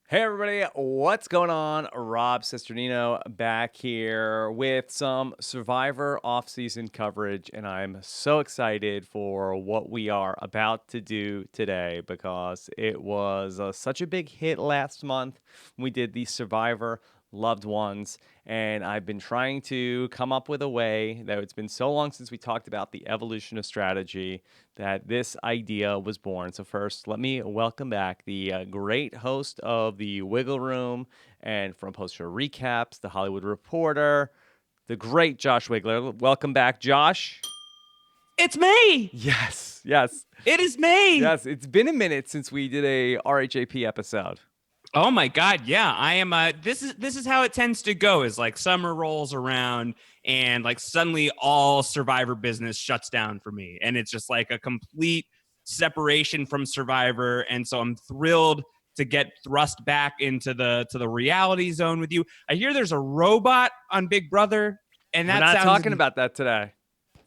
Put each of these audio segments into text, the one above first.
Hey everybody, what's going on? Rob Sesternino back here with some Survivor off-season coverage, and I'm so excited for what we are about to do today because it was such a big hit last month when we did the Survivor Loved Ones, and I've been trying to come up with a way that it's been so long since we talked about the evolution of strategy that this idea was born. So first, let me welcome back the great host of the Wiggle Room and from Post-Show Recaps, the Hollywood Reporter, the great Josh Wigler. Welcome back, Josh. It's me. Yes. It is me. Yes, it's been a minute since we did a RHAP episode. Oh my God, yeah. I am this is how it tends to go, is like summer rolls around and like suddenly all Survivor business shuts down for me. And it's just like a complete separation from Survivor. And so I'm thrilled to get thrust back into the reality zone with you. I hear there's a robot on Big Brother, and We're not talking about that today.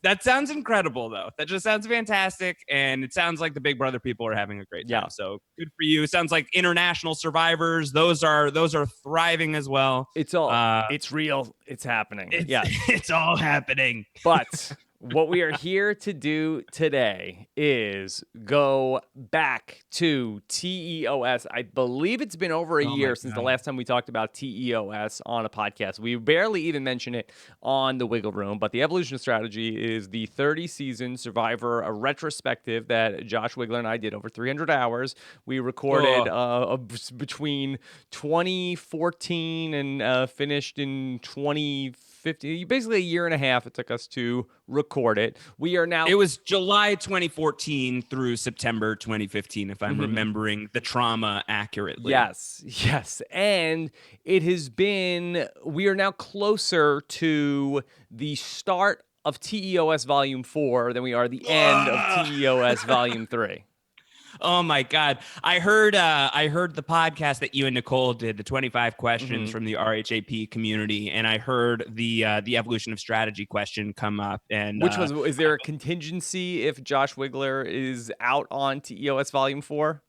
That sounds incredible, though. That just sounds fantastic, and it sounds like the Big Brother people are having a great time. Yeah. So good for you. It sounds like international survivors; those are thriving as well. It's real. It's happening. It's all happening. But what we are here to do today is go back to TEOS. I believe it's been over a year since the last time we talked about TEOS on a podcast. We barely even mention it on the Wiggle Room, but the evolution of strategy is the 30-season Survivor retrospective that Josh Wigler and I did over 300 hours. We recorded between 2014 and finished in 2015. Basically a year and a half it took us to record it. We are now. It was July 2014 through September 2015, if I'm remembering the trauma accurately. Yes. And it has been. We are now closer to the start of TEOS Volume 4 than we are the end of TEOS Volume 3. Oh my God. I heard the podcast that you and Nicole did, the 25 questions from the RHAP community, and I heard the evolution of strategy question come up. And is there a contingency if Josh Wigler is out on TEOS Volume 4?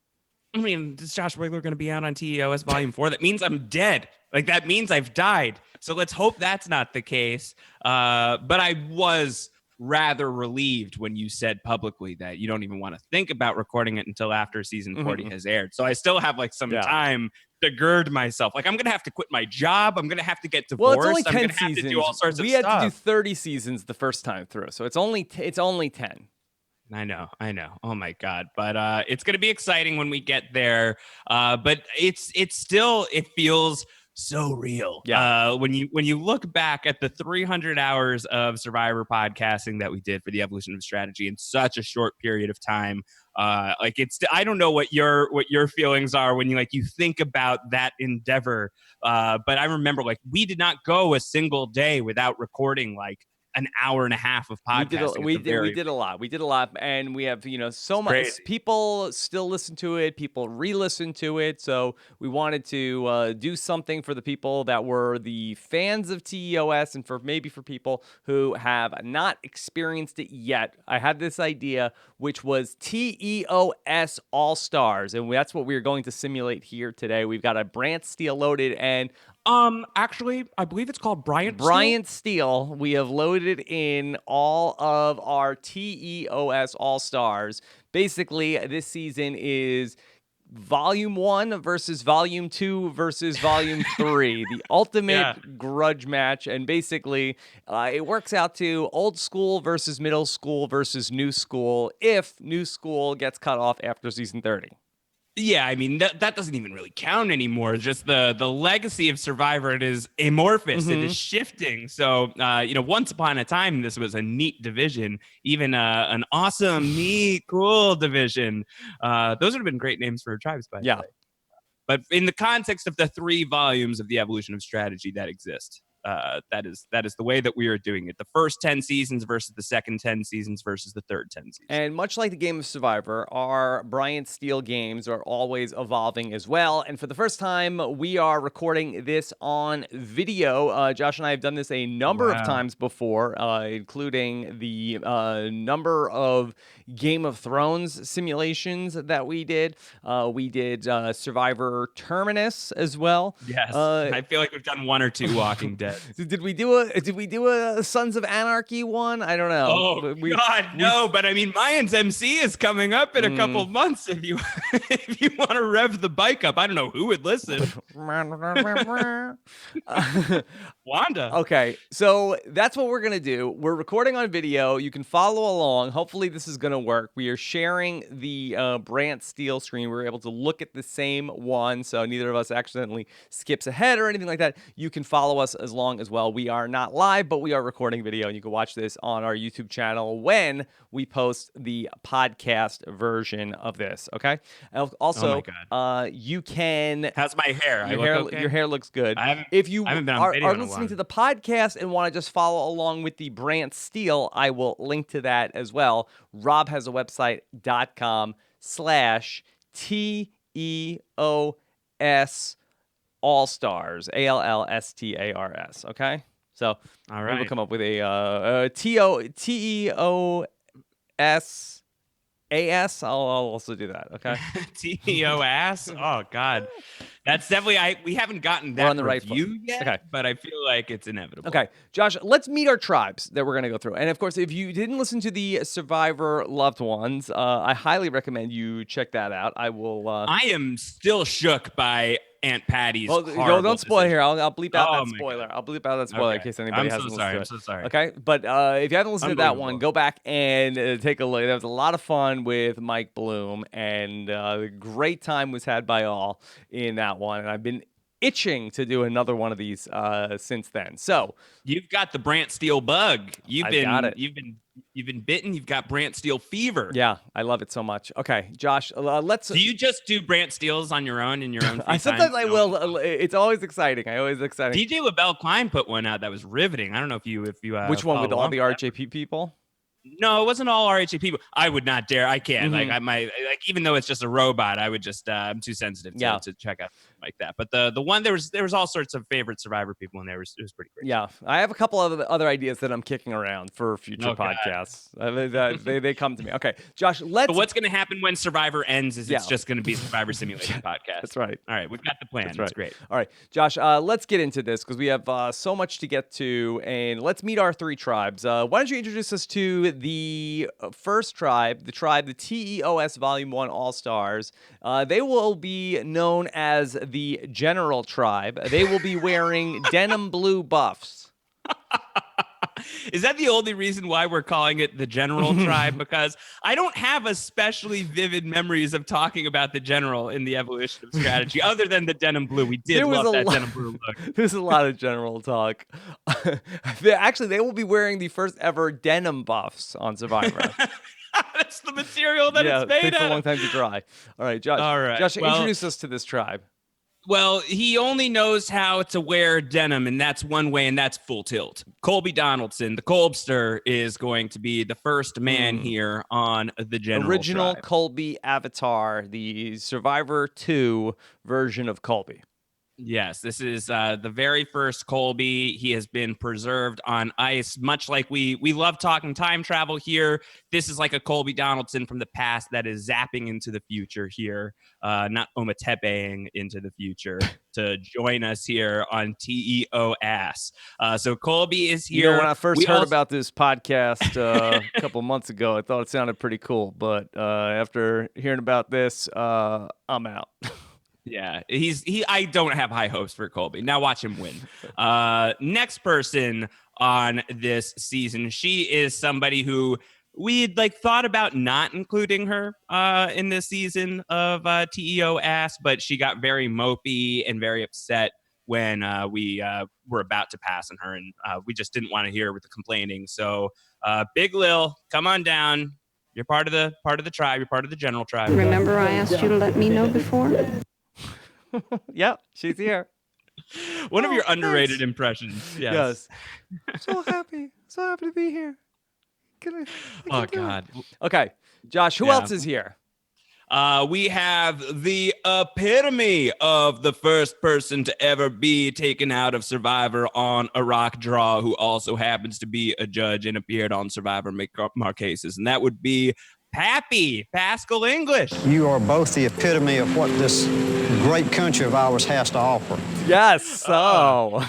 I mean, is Josh Wigler going to be out on TEOS Volume 4? That means I'm dead. Like, that means I've died. So let's hope that's not the case. But I was rather relieved when you said publicly that you don't even want to think about recording it until after season 40 has aired. So I still have like some time to gird myself. Like, I'm going to have to quit my job. I'm going to have to get divorced. Well, it's only 10 seasons. Have to do all sorts we of had stuff. to do 30 seasons the first time through. So it's only 10. I know. Oh my God. But it's going to be exciting when we get there. But it feels so real. Yeah. When you look back at the 300 hours of Survivor podcasting that we did for the evolution of strategy in such a short period of time, I don't know what your feelings are when you think about that endeavor. But I remember we did not go a single day without recording an hour and a half of podcasting. We did a lot, and we have so much. Crazy. People still listen to it. People re-listen to it. So we wanted to do something for the people that were the fans of TEOS, and for people who have not experienced it yet. I had this idea, which was TEOS All Stars, and that's what we're going to simulate here today. We've got a Brantsteele loaded, and actually, I believe it's called Brantsteele. We have loaded in all of our TEOS All-Stars. Basically, this season is Volume 1 versus Volume 2 versus Volume 3, the ultimate grudge match. And basically, it works out to old school versus middle school versus new school if new school gets cut off after season 30. Yeah, I mean, that doesn't even really count anymore. Just the legacy of Survivor, it is amorphous. It is shifting. So, once upon a time, this was a neat division, even an awesome, neat, cool division. Those would have been great names for tribes, by the way. But in the context of the 3 volumes of the evolution of strategy that exist, that is the way that we are doing it. The first 10 seasons versus the second 10 seasons versus the third 10 seasons. And much like the game of Survivor, our Brantsteele games are always evolving as well. And for the first time, we are recording this on video. Josh and I have done this a number of times before, including the number of Game of Thrones simulations that we did. We did Survivor Terminus as well. Yes, I feel like we've done one or two Walking Dead. Did we do a Sons of Anarchy one? I don't know. Oh God, no! But I mean, Mayans MC is coming up in a couple of months. If you want to rev the bike up, I don't know who would listen. Wanda. Okay, so that's what we're gonna do. We're recording on video. You can follow along. Hopefully, this is gonna work. We are sharing the Brantsteele screen. We're able to look at the same one, so neither of us accidentally skips ahead or anything like that. You can follow us as long as well. We are not live, but we are recording video, and you can watch this on our YouTube channel when we post the podcast version of this. Okay. Also, you can. How's my hair? Your hair looks good. If you are listening to the podcast and want to just follow along with the Brantsteele, I will link to that as well. Rob has a website.com/TEOS All-Stars, ALLSTARS. Okay. So all right, we'll come up with a TEOS. I'll also do that. Okay. TEOS. Oh God, that's definitely we haven't gotten that on the right review yet. Okay. But I feel like it's inevitable. Okay, Josh, let's meet our tribes that we're gonna go through. And of course, if you didn't listen to the Survivor Loved Ones, I highly recommend you check that out. I will. I am still shook by Aunt Patty's. Well, don't spoil here. I'll bleep out that spoiler. I'll bleep out that spoiler in case anybody hasn't listened to it. I'm so sorry. Okay, but if you haven't listened to that one, go back and take a look. That was a lot of fun with Mike Bloom, and a great time was had by all in that one. And I've been itching to do another one of these since then. So you've got the Brantsteele bug. You've been bitten. You've got Brantsteele fever. Yeah, I love it so much. Okay, Josh, let's. Do you just do Brantsteeles on your own in your own? Sometimes I will. It's always exciting. DJ LaBelle Klein put one out that was riveting. I don't know if you which one with all the RHAP people? No, it wasn't all RHAP people. I would not dare. I can't. Even though it's just a robot, I would just. I'm too sensitive to check out like that. But the one there was all sorts of favorite Survivor people in there. It was pretty great. Yeah, I have a couple of other ideas that I'm kicking around for future podcasts. They come to me. Okay, Josh, But what's going to happen when Survivor ends is it's just going to be a Survivor Simulation podcast. That's right. All right, we've got the plan. That's right. That's great. All right, Josh, let's get into this because we have so much to get to, and let's meet our three tribes. Why don't you introduce us to the first tribe, the TEOS Volume 1 All-Stars. They will be known as the General Tribe. They will be wearing denim blue buffs. Is that the only reason why we're calling it the General Tribe? Because I don't have especially vivid memories of talking about the General in the evolution of strategy, other than the denim blue. We did love that denim blue look. There's a lot of General talk. Actually, they will be wearing the first ever denim buffs on Survivor. That's the material that it's made of. It takes a long time to dry. All right, Josh. Josh, introduce us to this tribe. Well, he only knows how to wear denim, and that's one way, and that's full tilt. Colby Donaldson, the Colbster, is going to be the first man here on the General Original Tribe. Colby avatar, the Survivor 2 version of Colby. Yes, this is the very first Colby. He has been preserved on ice, much like we love talking time travel here. This is like a Colby Donaldson from the past that is zapping into the future here, not Ometepeing into the future to join us here on TEOS. So Colby is here. You know, when I first heard about this podcast a couple months ago, I thought it sounded pretty cool. But after hearing about this, I'm out. Yeah, I don't have high hopes for Colby. Now watch him win. Next person on this season, she is somebody who we'd thought about not including her in this season of TEOS, but she got very mopey and very upset when we were about to pass on her, and we just didn't want to hear with the complaining. So Big Lil, come on down. You're part of the tribe. You're part of the General Tribe. Remember I asked you to let me know before? Yep, she's here. One of your underrated thanks. impressions. Yes. So happy to be here. I Oh can do it. God. Okay, Josh, who Yeah. else is here? We have the epitome of the first person to ever be taken out of Survivor on a rock draw, who also happens to be a judge and appeared on Survivor Marquesas, and that would be Pappy, Pascal English. You are both the epitome of what this great country of ours has to offer. Yes. So,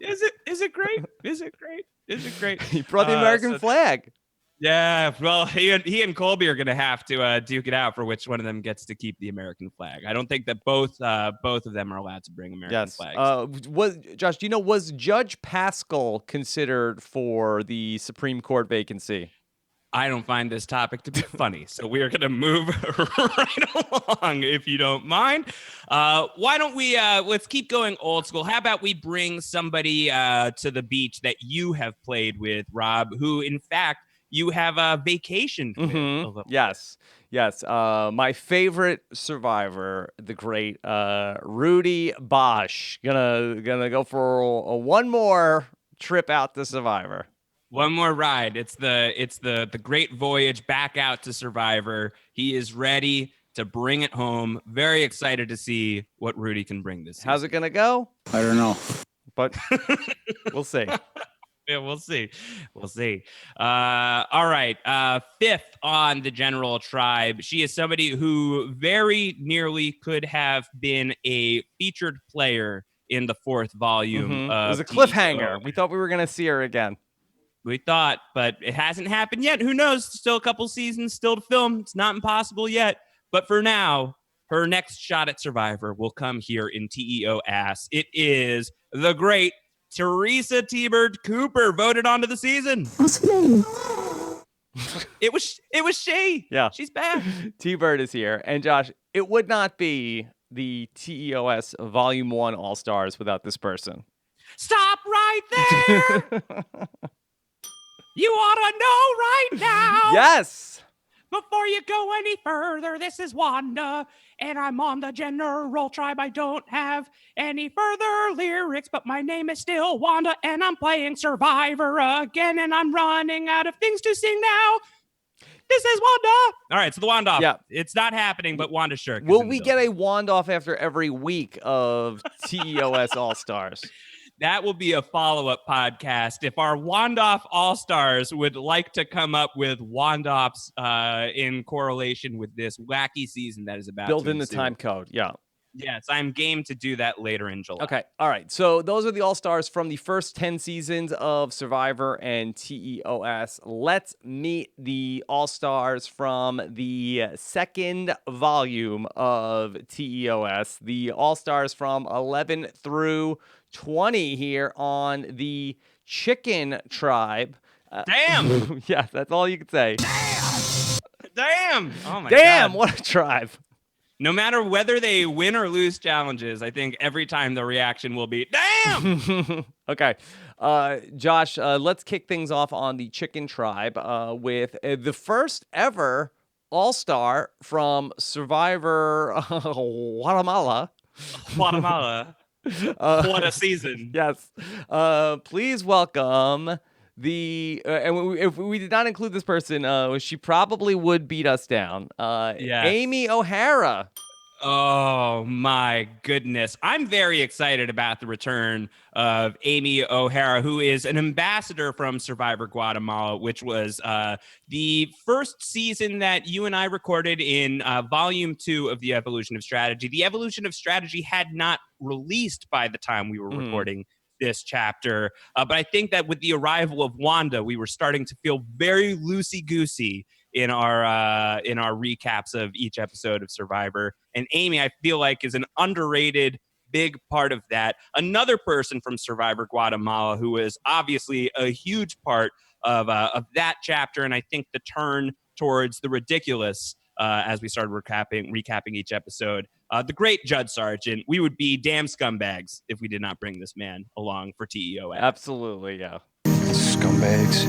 Is it great? Is it great? Is it great? he brought the American flag. Yeah, well, he and Colby are going to have to duke it out for which one of them gets to keep the American flag. I don't think that both of them are allowed to bring American flags. Josh, do you know, was Judge Pascal considered for the Supreme Court vacancy? I don't find this topic to be funny, so we are going to move right along, if you don't mind. Why don't we, let's keep going old school. How about we bring somebody to the beach that you have played with, Rob, who, in fact, you have vacationed with a little Yes. My favorite survivor, the great Rudy Bosch. Gonna go for one more trip out to Survivor. One more ride. It's the great voyage back out to Survivor. He is ready to bring it home. Very excited to see what Rudy can bring this season. How's it gonna go? I don't know. But we'll see. Yeah, we'll see. We'll see. All right. Fifth on the general tribe. She is somebody who very nearly could have been a featured player in the fourth volume. It was a cliffhanger. We thought we were going to see her again. We thought, but it hasn't happened yet. Who knows? Still a couple seasons still to film. It's not impossible yet. But for now, her next shot at Survivor will come here in TEOS. It is the great Teresa T-Bird Cooper, voted onto the season. What's her name? It was she. Yeah. She's back. T-Bird is here. And Josh, it would not be the TEOS Volume 1 All-Stars without this person. Stop right there. You ought to know right now. Yes. Before you go any further, this is Wanda, and I'm on the general tribe. I don't have any further lyrics, but my name is still Wanda, and I'm playing Survivor again, and I'm running out of things to sing now. This is Wanda. All right, so the Wanda off. Yeah. It's not happening, but Wanda sure. Will we get a wand off after every week of TEOS All-Stars? That will be a follow-up podcast. If our Wandoff All-Stars would like to come up with Wandoffs in correlation with this wacky season that is about build to in the ensue. time code. Yeah. Yes, I'm game to do that later in July. Okay. All right. So those are the All-Stars from the first 10 seasons of Survivor and TEOS. Let's meet the All-Stars from the second volume of TEOS. The All-Stars from 11 through 20 here on the Chicken Tribe. Damn! Yeah, that's all you can say. Damn! Oh my Damn, God. what a tribe. No matter whether they win or lose challenges, I think every time the reaction will be, damn! Okay. Josh, let's kick things off on the Chicken Tribe with the first ever All-Star from Survivor Guatemala. Guatemala. What a season. Yes. Please welcome the and if we did not include this person, she probably would beat us down. Yes. Amy O'Hara. Oh my goodness. I'm very excited about the return of Amy O'Hara, who is an ambassador from Survivor Guatemala, which was the first season that you and I recorded in volume 2 of the Evolution of Strategy. The Evolution of Strategy had not released by the time we were recording this chapter. But I think that with the arrival of Wanda, we were starting to feel very loosey-goosey in our recaps of each episode of Survivor. And Amy, I feel like, is an underrated big part of that. Another person from Survivor Guatemala who is obviously a huge part of that chapter, and I think the turn towards the ridiculous as we started recapping each episode. The great Judd Sargent. We would be damn scumbags if we did not bring this man along for TEOS. Absolutely, yeah. Scumbags.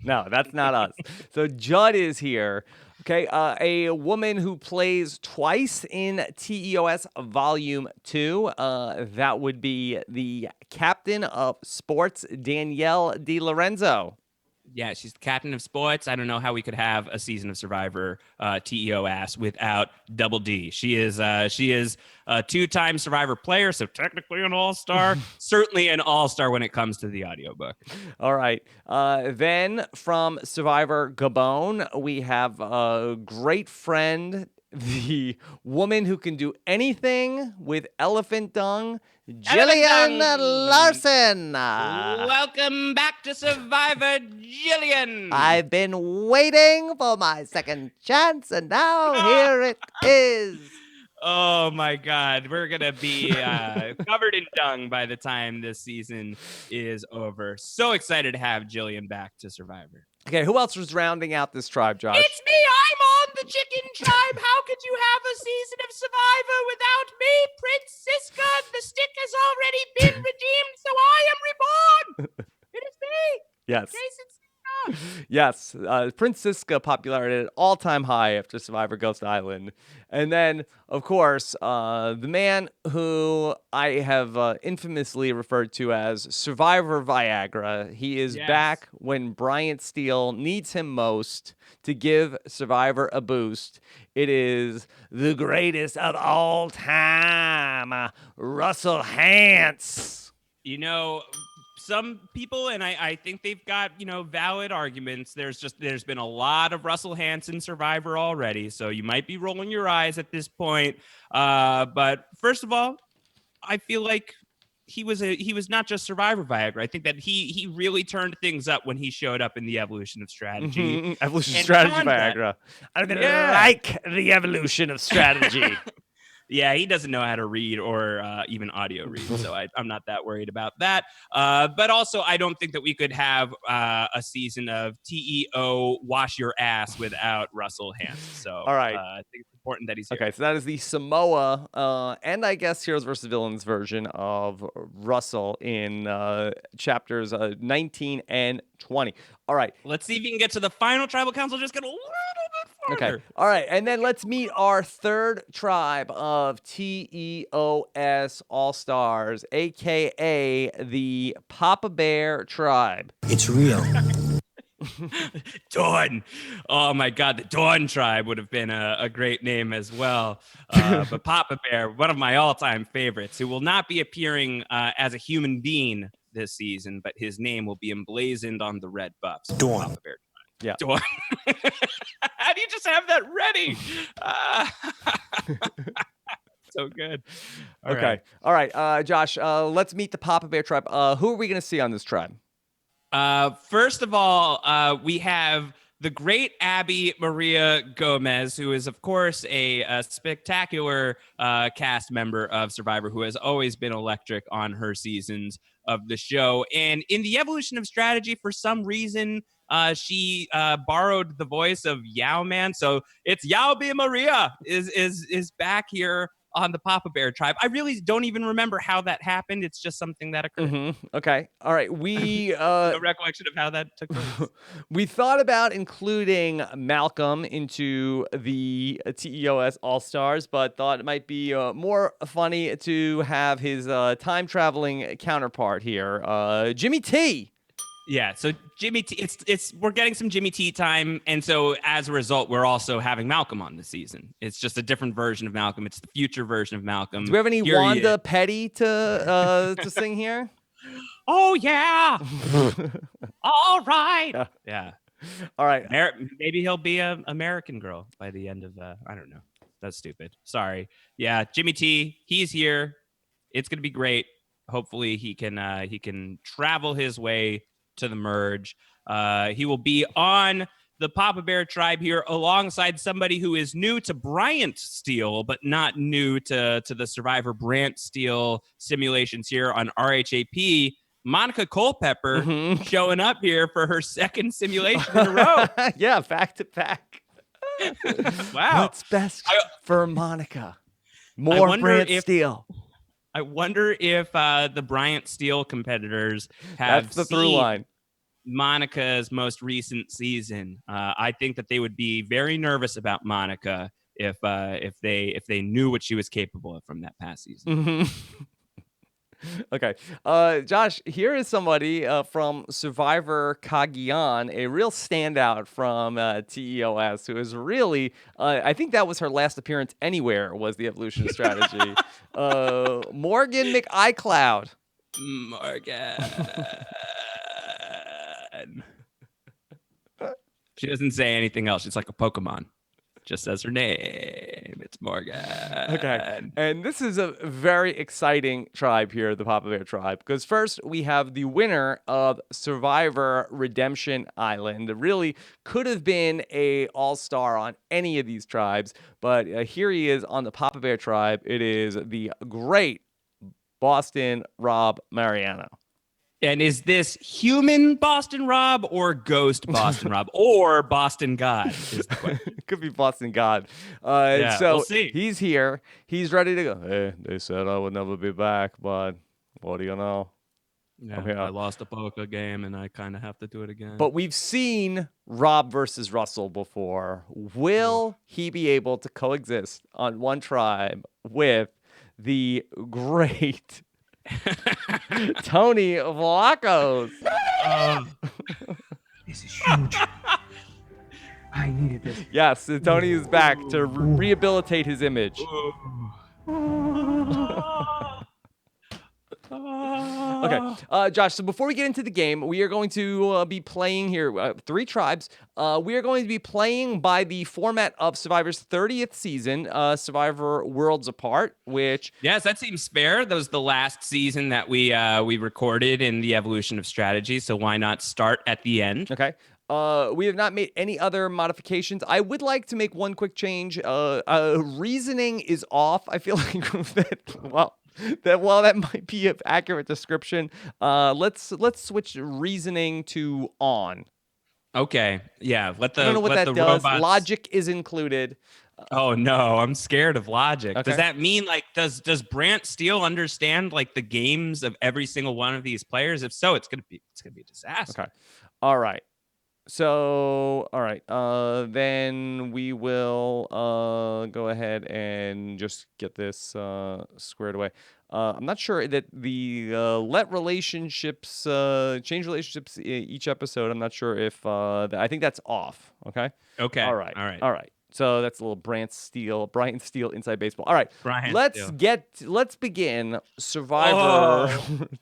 No, that's not us. So Judd is here. Okay, a woman who plays twice in TEOS Volume 2. That would be the captain of sports, Danielle DiLorenzo. Yeah, she's the captain of sports. I don't know how we could have a season of Survivor TEOS without Double D. She is a two-time Survivor player, so technically an all-star. Certainly an all-star when it comes to the audiobook. All right. Then from Survivor Gabon, we have a great friend, the woman who can do anything with elephant dung, Jillian Larson. Welcome back to Survivor, Jillian. I've been waiting for my second chance, and now here it is. Oh my God, we're gonna be covered in dung by the time this season is over. So excited to have Jillian back to Survivor. Okay, who else was rounding out this tribe, Josh? It's me. I'm on the chicken tribe. How could you have a season of Survivor without me, Prince Siska? The stick has already been redeemed, so I am reborn. It is me. Yes. Jason Siska. Yes, Prince Siska popularity at an all-time high after Survivor Ghost Island. And then, of course, the man who I have infamously referred to as Survivor Viagra. He is back when Brantsteele needs him most to give Survivor a boost. It is the greatest of all time, Russell Hantz. You know, some people, and I think they've got, valid arguments. There's been a lot of Russell Hanson Survivor already, so you might be rolling your eyes at this point. But first of all, I feel like he was not just Survivor Viagra. I think that he really turned things up when he showed up in the Evolution of Strategy. Mm-hmm. Evolution of Strategy Viagra. I don't like the evolution of strategy. Yeah, he doesn't know how to read or even audio read, so I'm not that worried about that. But also, I don't think that we could have a season of TEO Wash Your Ass without Russell Hantz. So, all right. I think it's important that he's here. Okay, so that is the Samoa and I guess Heroes vs. Villains version of Russell in chapters 19 and 20. All right. Let's see if you can get to the final tribal council. Just get a little bit farther. Okay. All right. And then let's meet our third tribe of TEOS All-Stars, a.k.a. the Papa Bear tribe. It's real. Dawn. Oh my God, the Dawn tribe would have been a great name as well. But Papa Bear, one of my all-time favorites, who will not be appearing as a human being this season, but his name will be emblazoned on the red buffs. Dawn. Papa Bear. Yeah. Dawn. How do you just have that ready? So good. All right. Josh, let's meet the Papa Bear tribe. Who are we going to see on this tribe? First of all, we have the great Abby Maria Gomez, who is, of course, a spectacular cast member of Survivor, who has always been electric on her seasons of the show. And in the Evolution of Strategy, for some reason, she borrowed the voice of Yao Man. So it's Yao B. Maria is back here on the Papa Bear tribe. I really don't even remember how that happened. It's just something that occurred. Mm-hmm. Okay. All right. We no recollection of how that took place. We thought about including Malcolm into the TEOS All-Stars, but thought it might be more funny to have his time traveling counterpart here, Jimmy T. Yeah, so Jimmy T, we're getting some Jimmy T time, and so as a result, we're also having Malcolm on this season. It's just a different version of Malcolm. It's the future version of Malcolm. Do we have any Wanda Petty to sing here? Oh yeah. All right. Yeah. All right. Maybe he'll be an American Girl by the end of I don't know. That's stupid. Sorry. Yeah, Jimmy T, he's here. It's gonna be great. Hopefully he can travel his way to the merge. He will be on the Papa Bear tribe here alongside somebody who is new to Brantsteele, but not new to the Survivor Brantsteele simulations here on RHAP. Monica Culpepper showing up here for her second simulation in a row. Yeah, back to back. Wow. What's best for Monica? More Brantsteele. I wonder if the Brantsteele competitors have That's the through line. Monica's most recent season. I think that they would be very nervous about Monica if they knew what she was capable of from that past season. Okay. Josh, here is somebody from Survivor Kagian, a real standout from TEOS, who is really, I think that was her last appearance anywhere, was the evolution strategy. Morgan McICloud. Morgan. She doesn't say anything else. She's like a Pokemon. Just says her name. It's Morgan. Okay. And this is a very exciting tribe here, the Papa Bear tribe, because first we have the winner of Survivor Redemption Island. It really could have been a all-star on any of these tribes, but here he is on the Papa Bear tribe. It is the great Boston Rob Mariano. And is this human Boston Rob or ghost Boston Rob or Boston God is the question. Could be Boston God. So we'll see. He's here. He's ready to go. Hey, they said I would never be back, but what do you know? Yeah, I lost a poker game and I kind of have to do it again. But we've seen Rob versus Russell before. Will he be able to coexist on one tribe with the great Tony Vlachos? This is huge. I needed this. Yes, Tony is back to rehabilitate his image. Okay, Josh, so before we get into the game, we are going to be playing here 3 tribes. We are going to be playing by the format of Survivor's 30th season, Survivor Worlds Apart, which... Yes, that seems fair. That was the last season that we recorded in the Evolution of Strategy, so why not start at the end? Okay. We have not made any other modifications. I would like to make one quick change. Reasoning is off. I feel like that might be an accurate description. Let's switch reasoning to on. Okay. Yeah. I don't know what that does. Robots... Logic is included. Oh no, I'm scared of logic. Okay. Does that mean does Brantsteele understand the games of every single one of these players? If so, it's gonna be a disaster. Okay. All right. So, all right, then we will go ahead and just get this squared away. I'm not sure that the change relationships each episode. I'm not sure if I think that's off. Okay. Okay. All right. So that's a little Brian Steele inside baseball. All right, let's begin Survivor.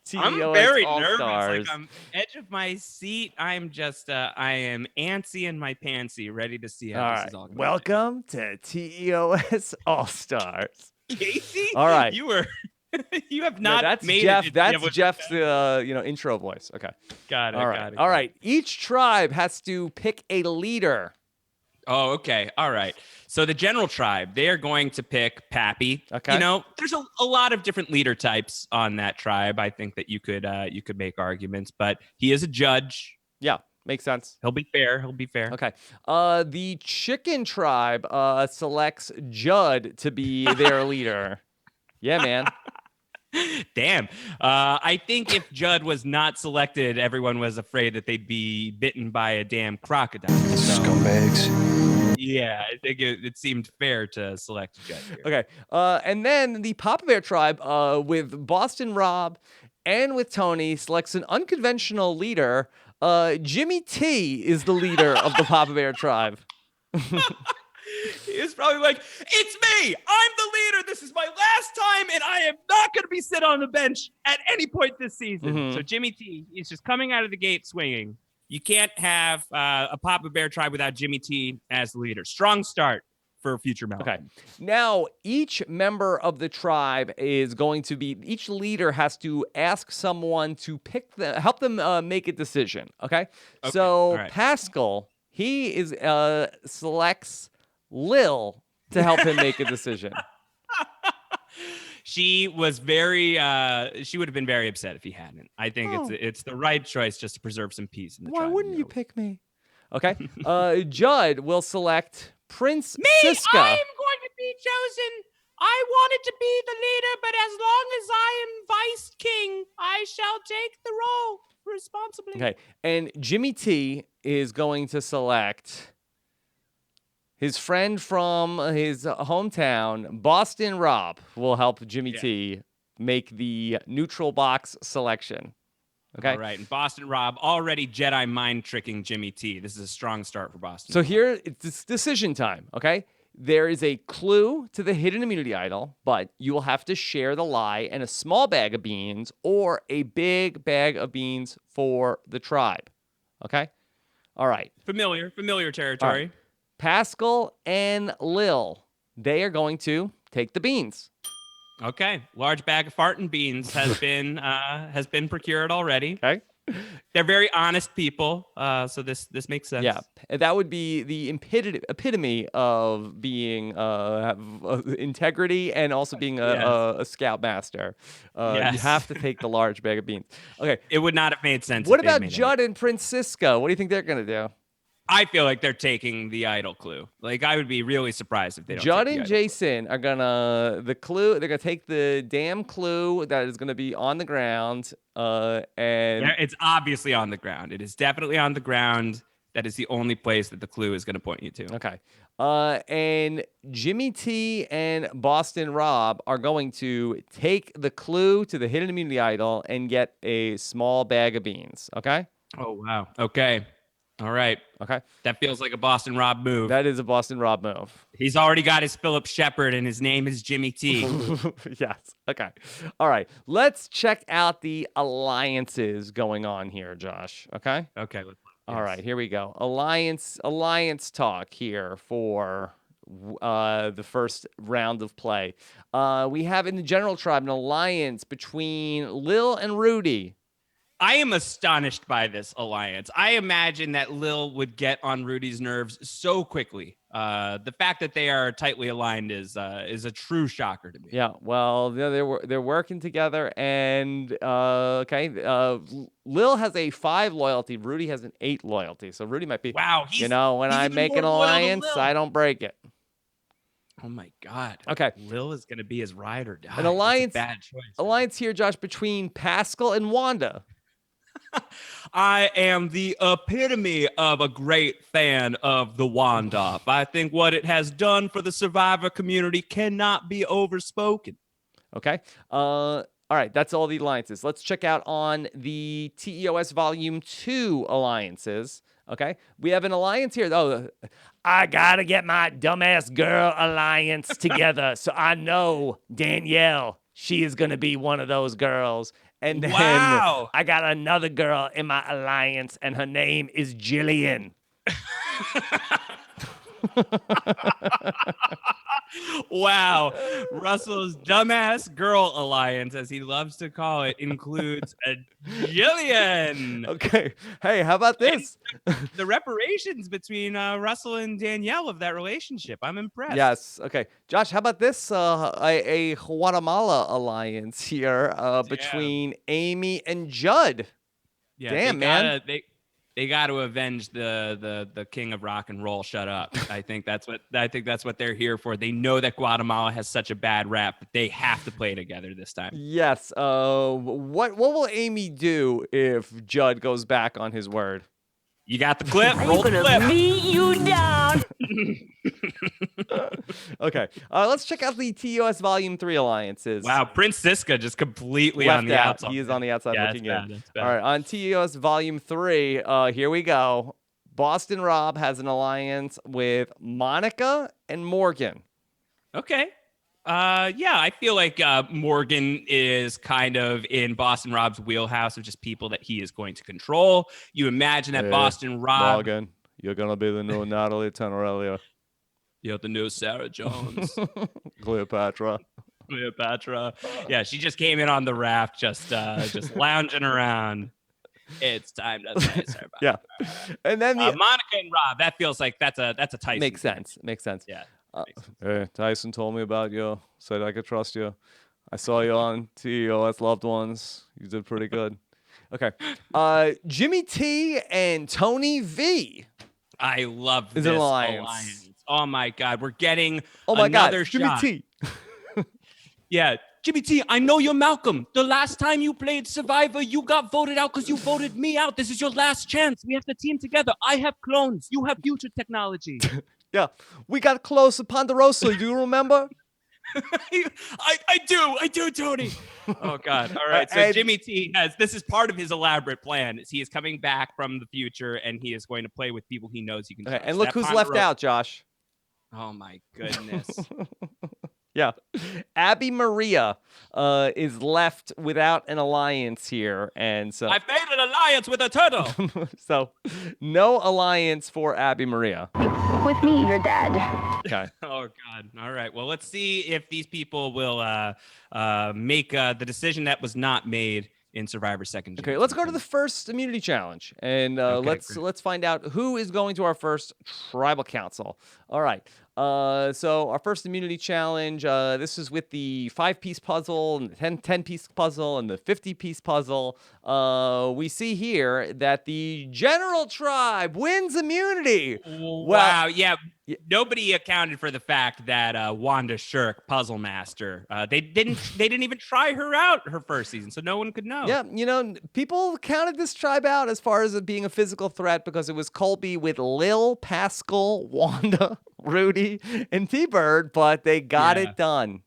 TEOS I'm very All-Stars. nervous. I'm edge of my seat. I'm just I am antsy in my pantsy, ready to see how this is all going. Welcome to TEOS All-Stars. Casey. All right, you have not that's made Jeff. it. That's Jeff's intro voice. Okay. Got it. All right. Each tribe has to pick a leader. Oh, okay. All right. So the general tribe, they are going to pick Pappy. Okay. There's a lot of different leader types on that tribe. I think that you could make arguments, but he is a judge. Yeah, makes sense. He'll be fair. Okay. The chicken tribe selects Judd to be their leader. Yeah, man. Damn. I think if Judd was not selected, everyone was afraid that they'd be bitten by a damn crocodile. Scumbags. Yeah, I think it seemed fair to select Judd here. Okay. And then the Papa Bear tribe with Boston Rob and with Tony selects an unconventional leader. Jimmy T is the leader of the Papa Bear tribe. He was probably like, it's me. I'm the leader. This is my last time, and I am not going to be sit on the bench at any point this season. Mm-hmm. So Jimmy T is just coming out of the gate swinging. You can't have a Papa Bear tribe without Jimmy T as the leader. Strong start for future Malcolm. Okay. Now, each member of the tribe is going to be, each leader has to ask someone to help them make a decision. Okay. So right. Pascal, he selects Lil to help him make a decision. She was she would have been very upset if he hadn't. I think it's the right choice just to preserve some peace in the tribe. Why wouldn't you pick me? Okay. Judd will select Prince Me! Siska. I am going to be chosen. I wanted to be the leader, but as long as I am vice king, I shall take the role for responsibly. Okay. And Jimmy T is going to select his friend from his hometown, Boston Rob, will help Jimmy T make the neutral box selection. Okay. All right. And Boston Rob already Jedi mind tricking Jimmy T. This is a strong start for Boston. So Rob. here it's decision time. Okay. There is a clue to the hidden immunity idol, but you will have to share the lie and a small bag of beans or a big bag of beans for the tribe. Okay. All right. Familiar territory. All right. Pascal and Lil, they are going to take the beans. Okay, large bag of farting beans has been procured already. Okay, they're very honest people, so this makes sense. Yeah, that would be the epitome of being integrity and also being a scoutmaster. You have to take the large bag of beans. Okay, it would not have made sense. What about Judd and Prince Cisco? What do you think they're gonna do? I feel like they're taking the idol clue. Like, I would be really surprised if they don't. Judd and Jason are gonna they're gonna take the damn clue that is gonna be on the ground. And it's obviously on the ground. It is definitely on the ground. That is the only place that the clue is gonna point you to. Okay. And Jimmy T and Boston Rob are going to take the clue to the hidden immunity idol and get a small bag of beans. Okay. Oh wow. Okay. All right. Okay. That feels like a Boston Rob move. That is a Boston Rob move. He's already got his Philip Shepard, and his name is Jimmy T. Yes. Okay. All right. Let's check out the alliances going on here, Josh. Okay. Okay. All right. Here we go. Alliance talk here for the first round of play. We have in the general tribe an alliance between Lil and Rudy. I am astonished by this alliance. I imagine that Lil would get on Rudy's nerves so quickly. The fact that they are tightly aligned is a true shocker to me. Yeah, well, they're working together, and Lil has a 5 loyalty. Rudy has an 8 loyalty. So Rudy might be wow. When I make an alliance, I don't break it. Oh my God. Okay. Lil is gonna be his ride or die. An alliance. Bad choice. Alliance here, Josh, between Pascal and Wanda. I am the epitome of a great fan of the Wanda. I think what it has done for the Survivor community cannot be overspoken. Okay. All right. That's all the alliances. Let's check out on the TEOS Volume 2 alliances. Okay. We have an alliance here. Oh, I got to get my dumbass girl alliance together. So I know Danielle, she is going to be one of those girls. And then I got another girl in my alliance, and her name is Jillian. Wow. Russell's dumbass girl alliance, as he loves to call it, includes a Jillian. Okay. Hey, how about this? The reparations between Russell and Danielle of that relationship. I'm impressed. Yes. Okay. Josh, how about this? A Guatemala alliance here between Amy and Judd. Yeah, damn, man. They got to avenge the king of rock and roll. Shut up. I think that's what they're here for. They know that Guatemala has such a bad rap, but they have to play together this time. Yes. What will Amy do if Judd goes back on his word? You got the clip. Roll the clip. Beat you down. Okay. Let's check out the TEOS Volume 3 alliances. Wow, Prince Siska just completely left on the out. outside. He is on the outside looking in. All right, on TEOS Volume 3, here we go. Boston Rob has an alliance with Monica and Morgan. Okay. Yeah, I feel like Morgan is kind of in Boston Rob's wheelhouse of just people that he is going to control. You imagine that Boston Rob... Morgan, you're going to be the new Natalie Tenorellia. You're the new Sarah Jones. Cleopatra. Yeah, she just came in on the raft, just lounging around. It's time to say her. Yeah. And then Monica and Rob, that feels like that's a Tyson. Makes sense. Yeah. Hey, Tyson told me about you, said I could trust you. I saw you on TEOS Loved Ones. You did pretty good. Okay. Jimmy T and Tony V. I love this alliance. Oh my God. We're getting another shot. Jimmy T. Yeah. Jimmy T, I know you're Malcolm. The last time you played Survivor, you got voted out because you voted me out. This is your last chance. We have to team together. I have clones. You have future technology. Yeah, we got close to Ponderosa. Do you remember? I do, Tony. Oh God! All right, so Jimmy T this is part of his elaborate plan. He is coming back from the future, and he is going to play with people he knows he can trust. And look who's left out, Josh. Oh my goodness. Yeah. Abby Maria is left without an alliance here. And so I've made an alliance with a turtle. so no alliance for Abby Maria. With me, your dad. Okay. Oh God. All right. Well, let's see if these people will make the decision that was not made in Survivor Second. Okay, let's go to the first immunity challenge, and let's find out who is going to our first tribal council. All right. So our first immunity challenge, this is with the 5-piece puzzle, and the 10-piece puzzle, and the 50-piece puzzle. We see here that the general tribe wins immunity. Wow, yeah. Nobody accounted for the fact that Wanda Shirk, Puzzle Master, they didn't even try her out her first season, so no one could know. Yeah, people counted this tribe out as far as it being a physical threat because it was Colby with Lil, Pascal, Wanda, Rudy, and T-Bird, but they got it done.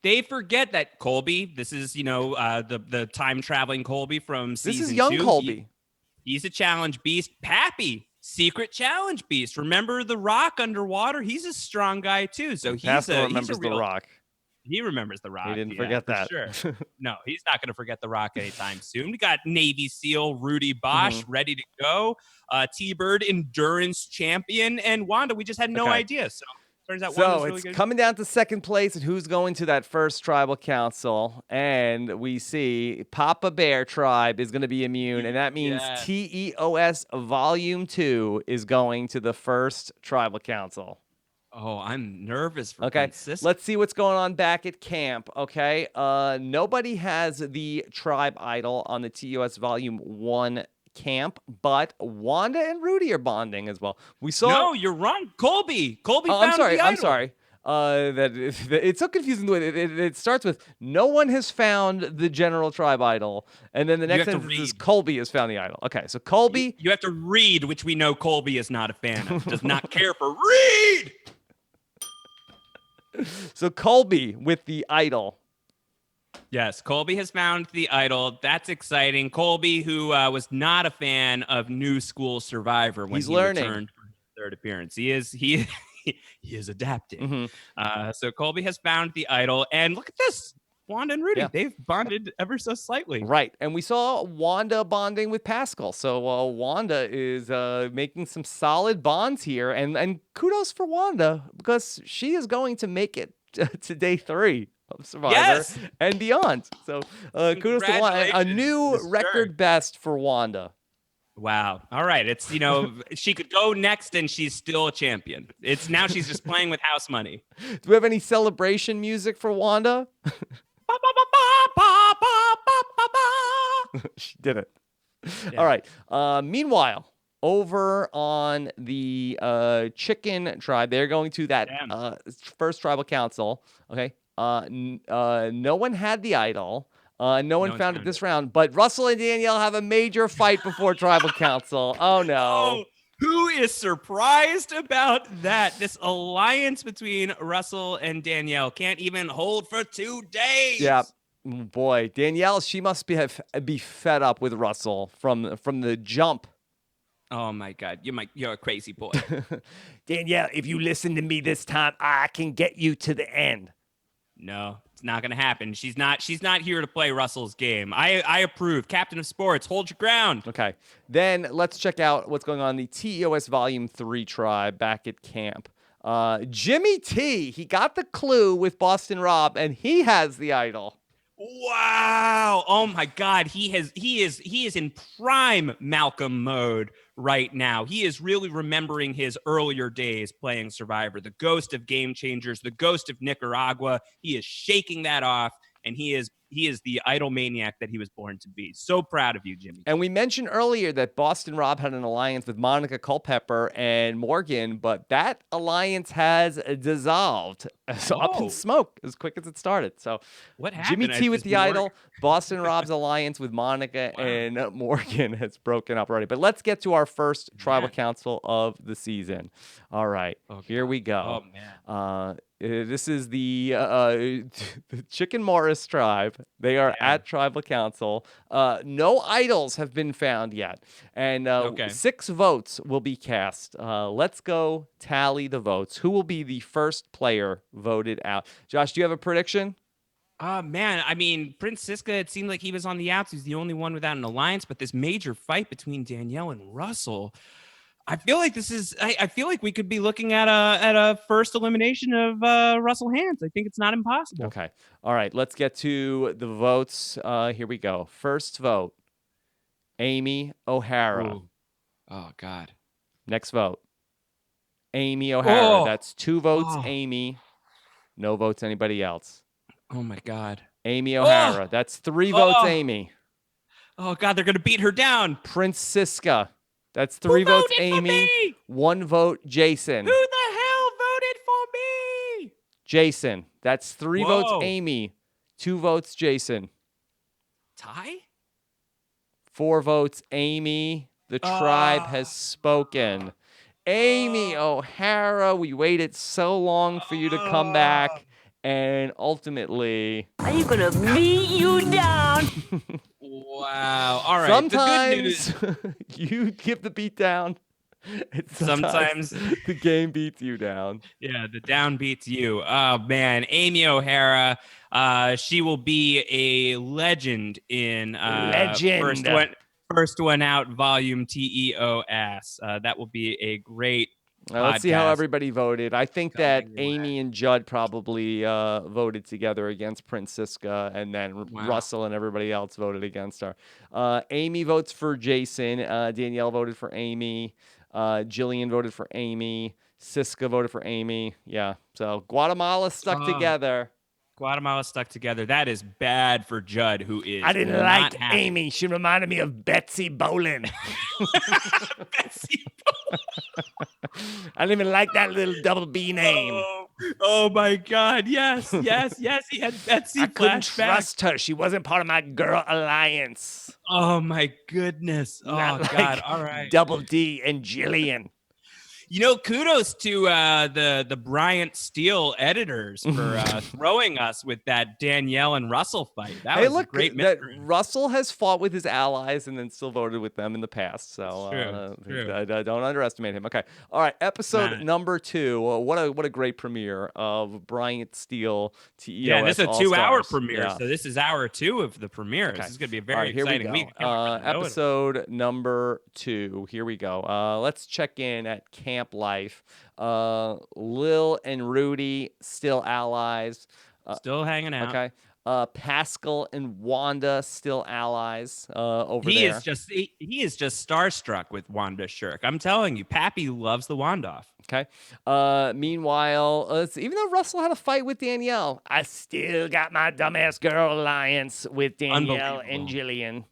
They forget that Colby, this is, the time-traveling Colby from season 2. This is young Colby. He's a challenge beast. Pappy, secret challenge beast. Remember the Rock underwater? He's a strong guy, too. So Pascal remembers the Rock. He remembers the Rock. He didn't forget that. Sure. No, he's not going to forget the Rock anytime soon. We got Navy SEAL Rudy Bosch ready to go. T-Bird, endurance champion. And Wanda, we just had no idea. So turns out Wanda's really good. Coming down to second place and who's going to that first tribal council. And we see Papa Bear tribe is going to be immune. And that means TEOS Volume 2 is going to the first tribal council. Oh, I'm nervous for Okay, Francisco. let's see what's going on back at camp, okay? Nobody has the tribe idol on the TEOS Volume 1 camp, but Wanda and Rudy are bonding as well. No, you're wrong. Colby found the idol. I'm sorry. It's so confusing the way it starts with no one has found the general tribe idol, and then the next sentence is Colby has found the idol. Okay, so Colby, you have to read, which we know Colby is not a fan of. Does not care for read. So Colby with the idol. Yes, Colby has found the idol. That's exciting. Colby, who was not a fan of New School Survivor when he returned for his third appearance. He is adapting. So Colby has found the idol, and look at this. Wanda and Rudy, they've bonded ever so slightly. Right, and we saw Wanda bonding with Pascal. So Wanda is making some solid bonds here, and kudos for Wanda because she is going to make it to day 3 of Survivor and beyond. So kudos to Wanda. A new record best for Wanda. Wow. All right. It's, she could go next and she's still a champion. Now she's just playing with house money. Do we have any celebration music for Wanda? She did it. Yeah. All right. Meanwhile, over on the chicken tribe, they're going to that first tribal council. Okay. No one had the idol. No one found it this round, but Russell and Danielle have a major fight before tribal council. Oh no. Oh, who is surprised about that? This alliance between Russell and Danielle can't even hold for 2 days. Yeah. Boy, Danielle, she must be fed up with Russell from the jump. Oh my God, you're a crazy boy. Danielle, if you listen to me this time, I can get you to the end. No, it's not going to happen. She's not here to play Russell's game. I approve. Captain of Sports, hold your ground. Okay. Then let's check out what's going on in the TEOS Volume 3 tribe back at camp. Jimmy T, he got the clue with Boston Rob, and he has the idol. Wow. Oh my God. He is in prime Malcolm mode right now. He is really remembering his earlier days playing Survivor, the ghost of Game Changers, the ghost of Nicaragua. He is shaking that off, and he is he is the idol maniac that he was born to be. So proud of you, Jimmy. And we mentioned earlier that Boston Rob had an alliance with Monica Culpepper and Morgan, but that alliance has dissolved. So up in smoke as quick as it started. So What Jimmy happened? T with the idol, Boston Rob's Wow. alliance with Monica and Morgan has broken up already. But let's get to our first tribal council of the season. All right, here we go. Oh, man. This is the Chicken Morris tribe. They are at tribal council. No idols have been found yet. And 6 votes will be cast. Let's go tally the votes. Who will be the first player voted out? Josh, do you have a prediction? Man, I mean, Prince Siska, it seemed like he was on the outs. He's the only one without an alliance, but this major fight between Danielle and Russell, I feel like I feel like we could be looking at a first elimination of Russell Hands. I think it's not impossible. Okay. All right. Let's get to the votes. Here we go. First vote, Amy O'Hara. Ooh. Oh, God. Next vote, Amy O'Hara. Oh. That's 2 votes, Oh. Amy. No votes, anybody else. Oh, my God. Amy O'Hara. That's 3 votes, Amy. Oh, God, they're going to beat her down. Prince Siska. That's 3 votes, Amy. 1 vote, Jason. Who the hell voted for me? Jason. That's 3 votes, Amy. 2 votes, Jason. Tie? 4 votes, Amy. The tribe has spoken. Amy O'Hara, we waited so long for you to come back. And ultimately, are you gonna beat you down? Wow. All right. Sometimes the good news, you give the beat down. Sometimes the game beats you down. Yeah, the down beats you. Oh man, Amy O'Hara. She will be a legend in first one out volume TEOS. That will be a great. Let's see how everybody voted. I think that Amy and Judd probably voted together against Prince Siska, and then Russell and everybody else voted against her. Amy votes for Jason. Danielle voted for Amy. Jillian voted for Amy. Siska voted for Amy. Yeah, so Guatemala stuck together. Guatemala stuck together. That is bad for Judd, who is. I didn't like Amy. She reminded me of Betsy Bolin. Betsy I didn't even like that little double B name. Oh my God. Yes. He had Betsy. I couldn't trust her. She wasn't part of my girl alliance. Oh my goodness. Oh Not God. like All right. Double D and Jillian. You know, kudos to the Brantsteele editors for throwing us with that Danielle and Russell fight. That was a great mystery. Russell has fought with his allies and then still voted with them in the past. So True. Don't underestimate him. Okay. All right. Episode number 2. What a great premiere of Brantsteele TEOS. Yeah, this is a All-Stars. 2-hour premiere. Yeah. So this is hour 2 of the premiere. Okay. This is going to be a very exciting week. Episode number 2. Here we go. Let's check in at Camp Life. Lil and Rudy still allies. Still hanging out. Okay. Pascal and Wanda still allies over there. He is just starstruck with Wanda Shirk. I'm telling you, Pappy loves the Wandoff. Okay. Meanwhile, even though Russell had a fight with Danielle, I still got my dumbass girl alliance with Danielle and Jillian.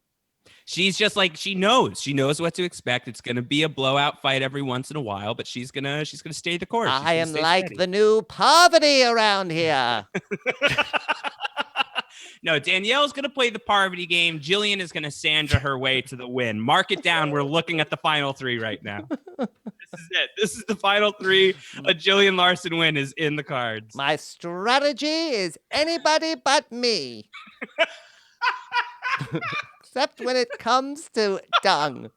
She's just like, she knows what to expect. It's going to be a blowout fight every once in a while, but she's going to stay the course. I am like the new poverty around here. No, Danielle's going to play the Parvati game. Jillian is going to Sandra her way to the win. Mark it down. We're looking at the final 3 right now. This is it. This is the final 3. A Jillian Larson win is in the cards. My strategy is anybody but me. Except when it comes to dung.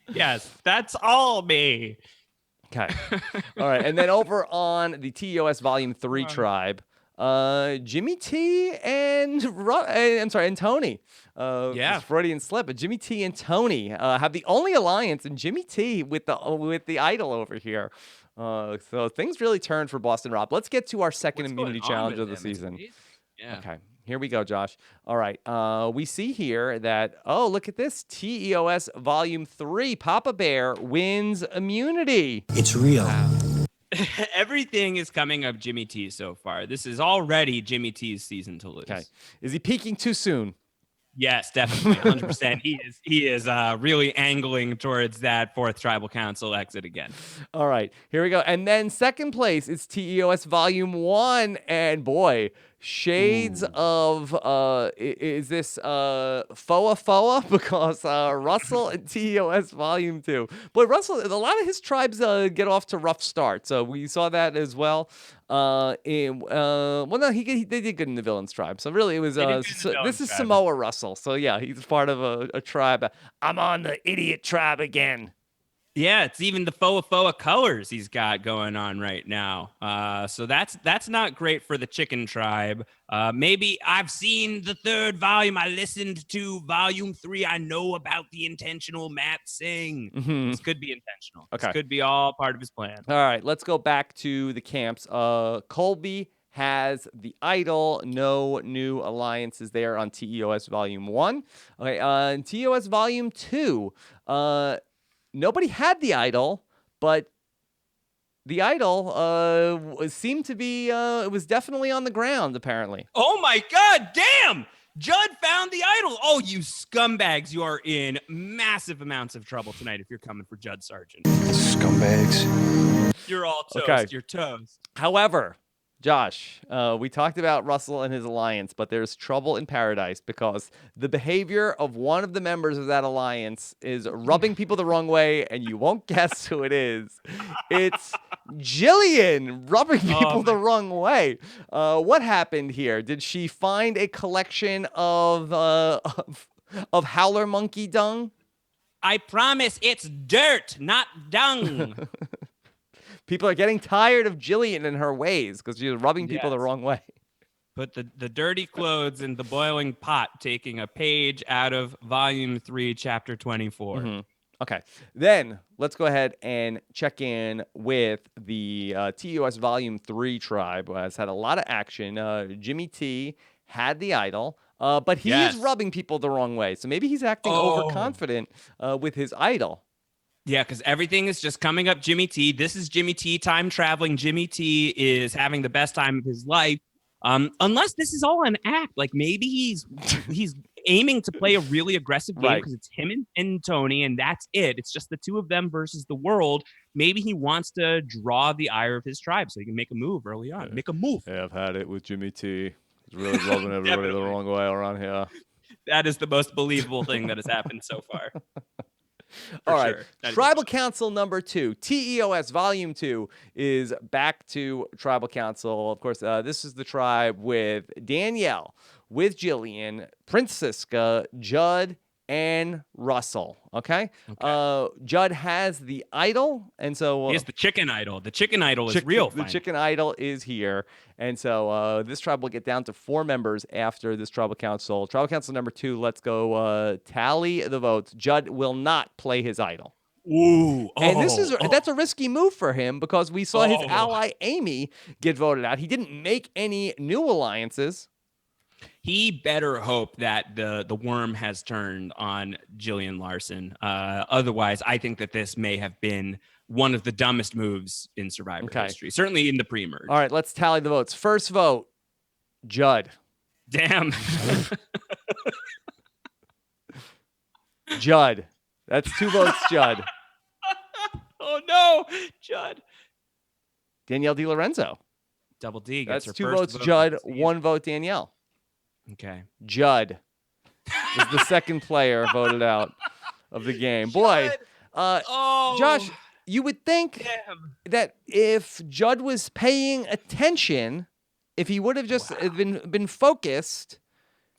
Yes, that's all me. Okay. All right. And then over on the TEOS Volume 3 tribe, Jimmy T and Tony. Yeah. Freudian slip, but Jimmy T and Tony have the only alliance, and Jimmy T with the idol over here. So things really turned for Boston Rob. Let's get to our second immunity challenge of the season. Yeah. Okay. Here we go, Josh. All right. We see here that, look at this. TEOS Volume 3, Papa Bear wins immunity. It's real. Everything is coming up Jimmy T so far. This is already Jimmy T's season to lose. Okay. Is he peaking too soon? Yes, definitely, 100%. He is really angling towards that fourth tribal council exit again. All right, here we go. And then second place is TEOS Volume 1. And boy, shades of is this FOA because Russell and TEOS Volume 2. Boy, Russell, a lot of his tribes get off to rough starts. So we saw that as well. Well, no, they did good in the villains tribe. So really, it was this is Samoa Russell. So yeah, he's part of a tribe. I'm on the idiot tribe again. Yeah, it's even the FOA colors he's got going on right now. So that's not great for the chicken tribe. Maybe I've seen the third volume. I listened to volume 3. I know about the intentional Matt Singh. This could be intentional. Okay. This could be all part of his plan. All right, let's go back to the camps. Colby has the idol. No new alliances there on TEOS Volume 1. Okay, in TEOS Volume 2, nobody had the idol, but the idol seemed to be, it was definitely on the ground, apparently. Oh my God, damn! Judd found the idol. Oh, you scumbags, you are in massive amounts of trouble tonight if you're coming for Judd Sargent. Scumbags. You're all toast. Okay. You're toast. However, Josh, we talked about Russell and his alliance, but there's trouble in paradise because the behavior of one of the members of that alliance is rubbing people the wrong way, and you won't guess who it is. It's Jillian rubbing people the wrong way. What happened here? Did she find a collection of howler monkey dung? I promise it's dirt, not dung. People are getting tired of Jillian and her ways because she's rubbing people the wrong way. Put the dirty clothes in the boiling pot, taking a page out of Volume 3, Chapter 24. Okay, then let's go ahead and check in with the TEOS Volume 3 tribe, who has had a lot of action. Jimmy T had the idol, but he is rubbing people the wrong way. So maybe he's acting overconfident with his idol. Yeah, because everything is just coming up Jimmy T. This is Jimmy T, time traveling. Jimmy T is having the best time of his life. Unless this is all an act. Like maybe he's aiming to play a really aggressive game because it's him and Tony, and that's it. It's just the two of them versus the world. Maybe he wants to draw the ire of his tribe so he can make a move early on. Make a move. Yeah, I've had it with Jimmy T. He's really rubbing everybody the wrong way around here. That is the most believable thing that has happened so far. All right. Tribal Council number 2, TEOS Volume 2 is back to Tribal Council. Of course, this is the tribe with Danielle, with Jillian, Francisca, Judd, and Russell. Okay. Judd has the idol, and so he has the chicken idol. The chicken idol is real. The chicken idol is here, and so this tribe will get down to 4 members after this tribal council. Tribal council number 2. Let's go tally the votes. Judd will not play his idol. Ooh, and that's a risky move for him because we saw his ally Amy get voted out. He didn't make any new alliances. He better hope that the worm has turned on Jillian Larson. Otherwise, I think that this may have been one of the dumbest moves in Survivor history, certainly in the pre-merge. All right, let's tally the votes. First vote, Judd. Damn. Judd. That's 2 votes, Judd. Oh, no, Judd. Danielle DiLorenzo. Double D. That's 2 votes, Judd. 1 vote, Danielle. Okay. Judd is the second player voted out of the game. Boy, Josh, you would think that if Judd was paying attention, if he would have just been focused,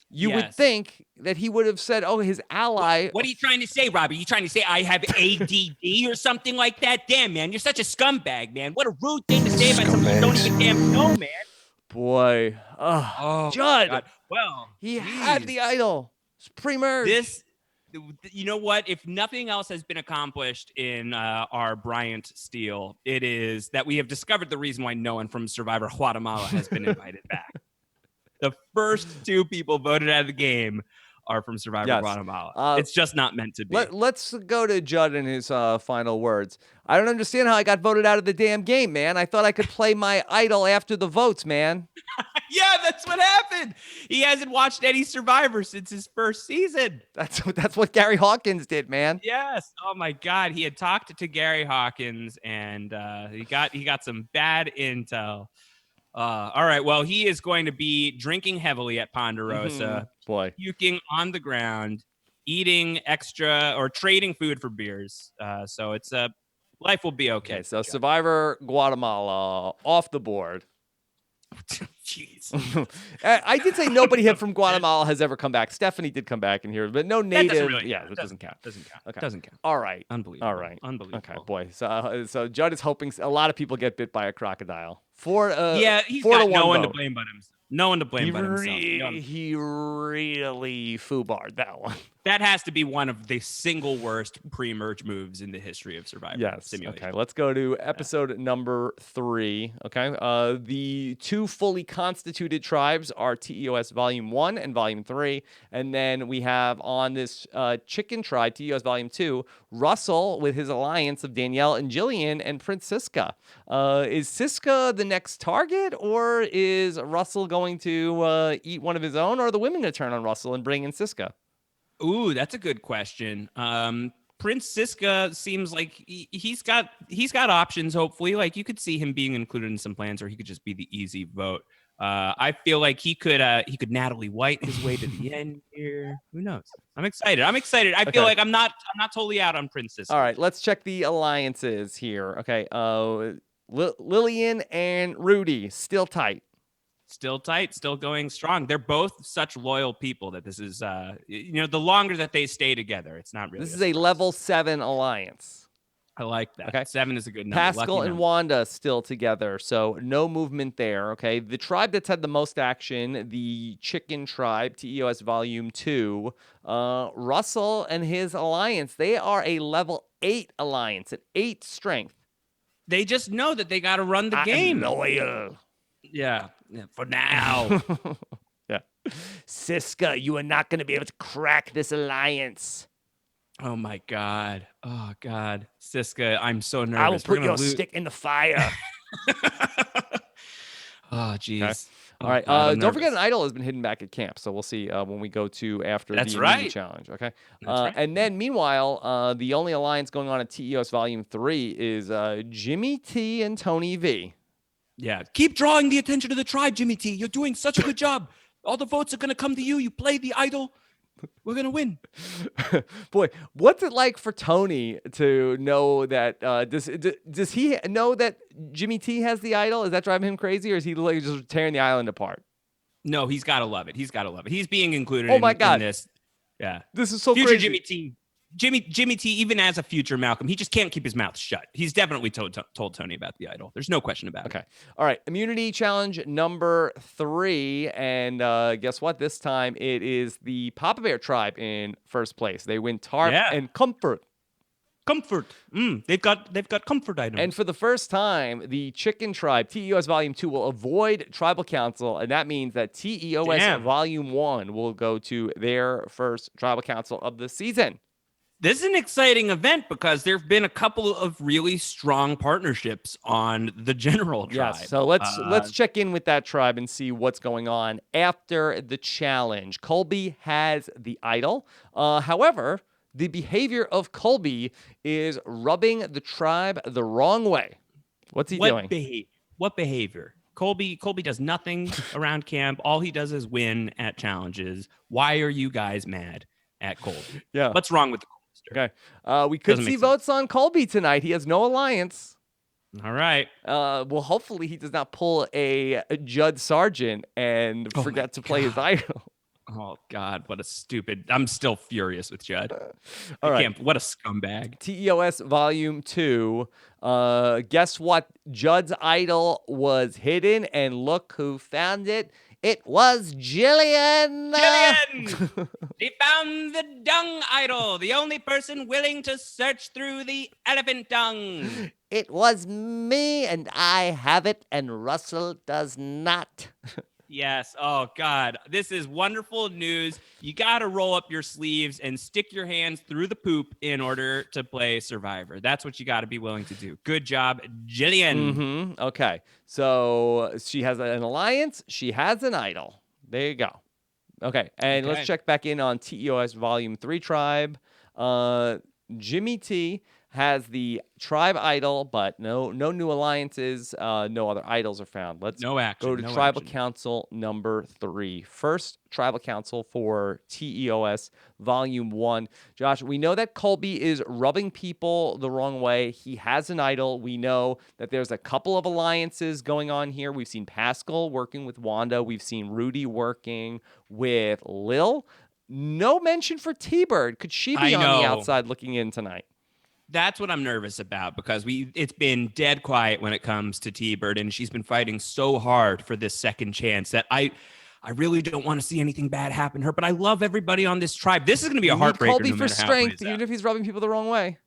you would think that he would have said, oh, his ally. What are you trying to say, Robbie? You trying to say I have ADD or something like that? Damn, man, you're such a scumbag, man. What a rude thing to say about something you don't even damn know, man. Boy. Judd. God. Well, he had the idol. It's pre-merge. You know what? If nothing else has been accomplished in our Brantsteele, it is that we have discovered the reason why no one from Survivor Guatemala has been invited back. The first 2 people voted out of the game are from Survivor Yes. Guatemala. It's just not meant to be. Let's go to Judd and his final words. I don't understand how I got voted out of the damn game, man. I thought I could play my idol after the votes, man. Yeah, that's what happened. He hasn't watched any Survivor since his first season. That's what Gary Hawkins did, man. Yes. Oh my God. He had talked to Gary Hawkins, and he got some bad intel. All right. Well, he is going to be drinking heavily at Ponderosa, Boy. puking on the ground, eating extra or trading food for beers. So it's life will be okay. Okay, so Survivor Guatemala off the board. Jeez. I did say nobody from Guatemala has ever come back. Stephanie did come back in here, but no native. That doesn't count. Doesn't count. Okay. Doesn't count. All right. Unbelievable. All right. Unbelievable. Okay, boy. So Judd is hoping a lot of people get bit by a crocodile. He's got no one to blame but himself. No one to blame but himself. He really foobarred that one. That has to be one of the single worst pre-merge moves in the history of Survivor Simulation. Okay, let's go to episode number 3. Okay. The 2 fully constituted tribes are TEOS Volume 1 and Volume 3. And then we have on this chicken tribe, TEOS Volume 2, Russell with his alliance of Danielle and Jillian and Prince Siska. Is Siska the next target, or is Russell going to eat one of his own, or are the women going to turn on Russell and bring in Siska? Ooh, that's a good question. Prince Siska seems like he's got options. Hopefully, like you could see him being included in some plans, or he could just be the easy vote. I feel like he could Natalie White his way to the end here. Who knows? I'm excited. I feel like I'm not totally out on Prince Siska. All right, let's check the alliances here. Okay, Lillian and Rudy still tight. Still tight, still going strong. They're both such loyal people that this is, the longer that they stay together, it's not really. This is a level 7 alliance. I like that. Okay. 7 is a good number. Pascal and Wanda still together, so no movement there. Okay, the tribe that's had the most action, the Chicken Tribe, TEOS Volume 2, Russell and his alliance, they are a level 8 alliance at 8 strength. They just know that they got to run the game. Loyal. Yeah, for now. Yeah. Siska, you are not going to be able to crack this alliance. Oh, my God. Oh, God. Siska, I'm so nervous. I will put your stick in the fire. Oh, jeez. Okay. All right. Don't forget, an idol has been hidden back at camp, so we'll see when we go to after the immunity challenge. Okay. And then, meanwhile, the only alliance going on at TEOS Volume 3 is Jimmy T and Tony V. Yeah. Keep drawing the attention of the tribe, Jimmy T. You're doing such a good job. All the votes are going to come to you. You play the idol. We're going to win. Boy, what's it like for Tony to know that? Does he know that Jimmy T has the idol? Is that driving him crazy, or is he like just tearing the island apart? No, he's got to love it. He's being included in this. Yeah. This is so future crazy. Jimmy T. Jimmy T, even as a future Malcolm, he just can't keep his mouth shut. He's definitely told Tony about the idol. There's no question about it. Okay. All right. Immunity challenge number 3. And guess what? This time it is the Papa Bear tribe in first place. They win tarp and comfort. Comfort. They've got comfort items. And for the first time, the Chicken Tribe, TEOS Volume 2, will avoid Tribal Council. And that means that TEOS Volume 1 will go to their first Tribal Council of the season. This is an exciting event because there have been a couple of really strong partnerships on the general tribe. Yes, so let's check in with that tribe and see what's going on after the challenge. Colby has the idol. However, the behavior of Colby is rubbing the tribe the wrong way. What's he doing? What behavior? Colby does nothing around camp. All he does is win at challenges. Why are you guys mad at Colby? Yeah. What's wrong with the Okay. We could see votes on Colby tonight. He has no alliance. All right. Well, hopefully he does not pull a Judd Sargent and forget to play his idol. Oh, God. What a stupid. I'm still furious with Judd. All right. What a scumbag. TEOS Volume 2. Guess what? Judd's idol was hidden, and look who found it. It was Jillian! Jillian! She found the dung idol, the only person willing to search through the elephant dung. It was me, and I have it, and Russell does not. Yes. Oh, God. This is wonderful news. You got to roll up your sleeves and stick your hands through the poop in order to play Survivor. That's what you got to be willing to do. Good job, Jillian. Okay. So she has an alliance. She has an idol. There you go. Okay. And let's Okay. check back in on TEOS Volume 3 Tribe. Jimmy T has the tribe idol, but no new alliances. No other idols are found. Let's No action. go to No Tribal action. Council number 3. First Tribal Council for TEOS Volume 1. Josh, we know that Colby is rubbing people the wrong way. He has an idol. We know that there's a couple of alliances going on here. We've seen Pascal working with Wanda. We've seen Rudy working with Lil. No mention for T-Bird. Could she be I on the know. outside looking in tonight? That's what I'm nervous about because it's been dead quiet when it comes to T-Bird, and she's been fighting so hard for this second chance that I really don't want to see anything bad happen to her. But I love everybody on this tribe. This is going to be a You need heartbreaker Colby no for matter how it strength, plays even out. if he's rubbing people the wrong way.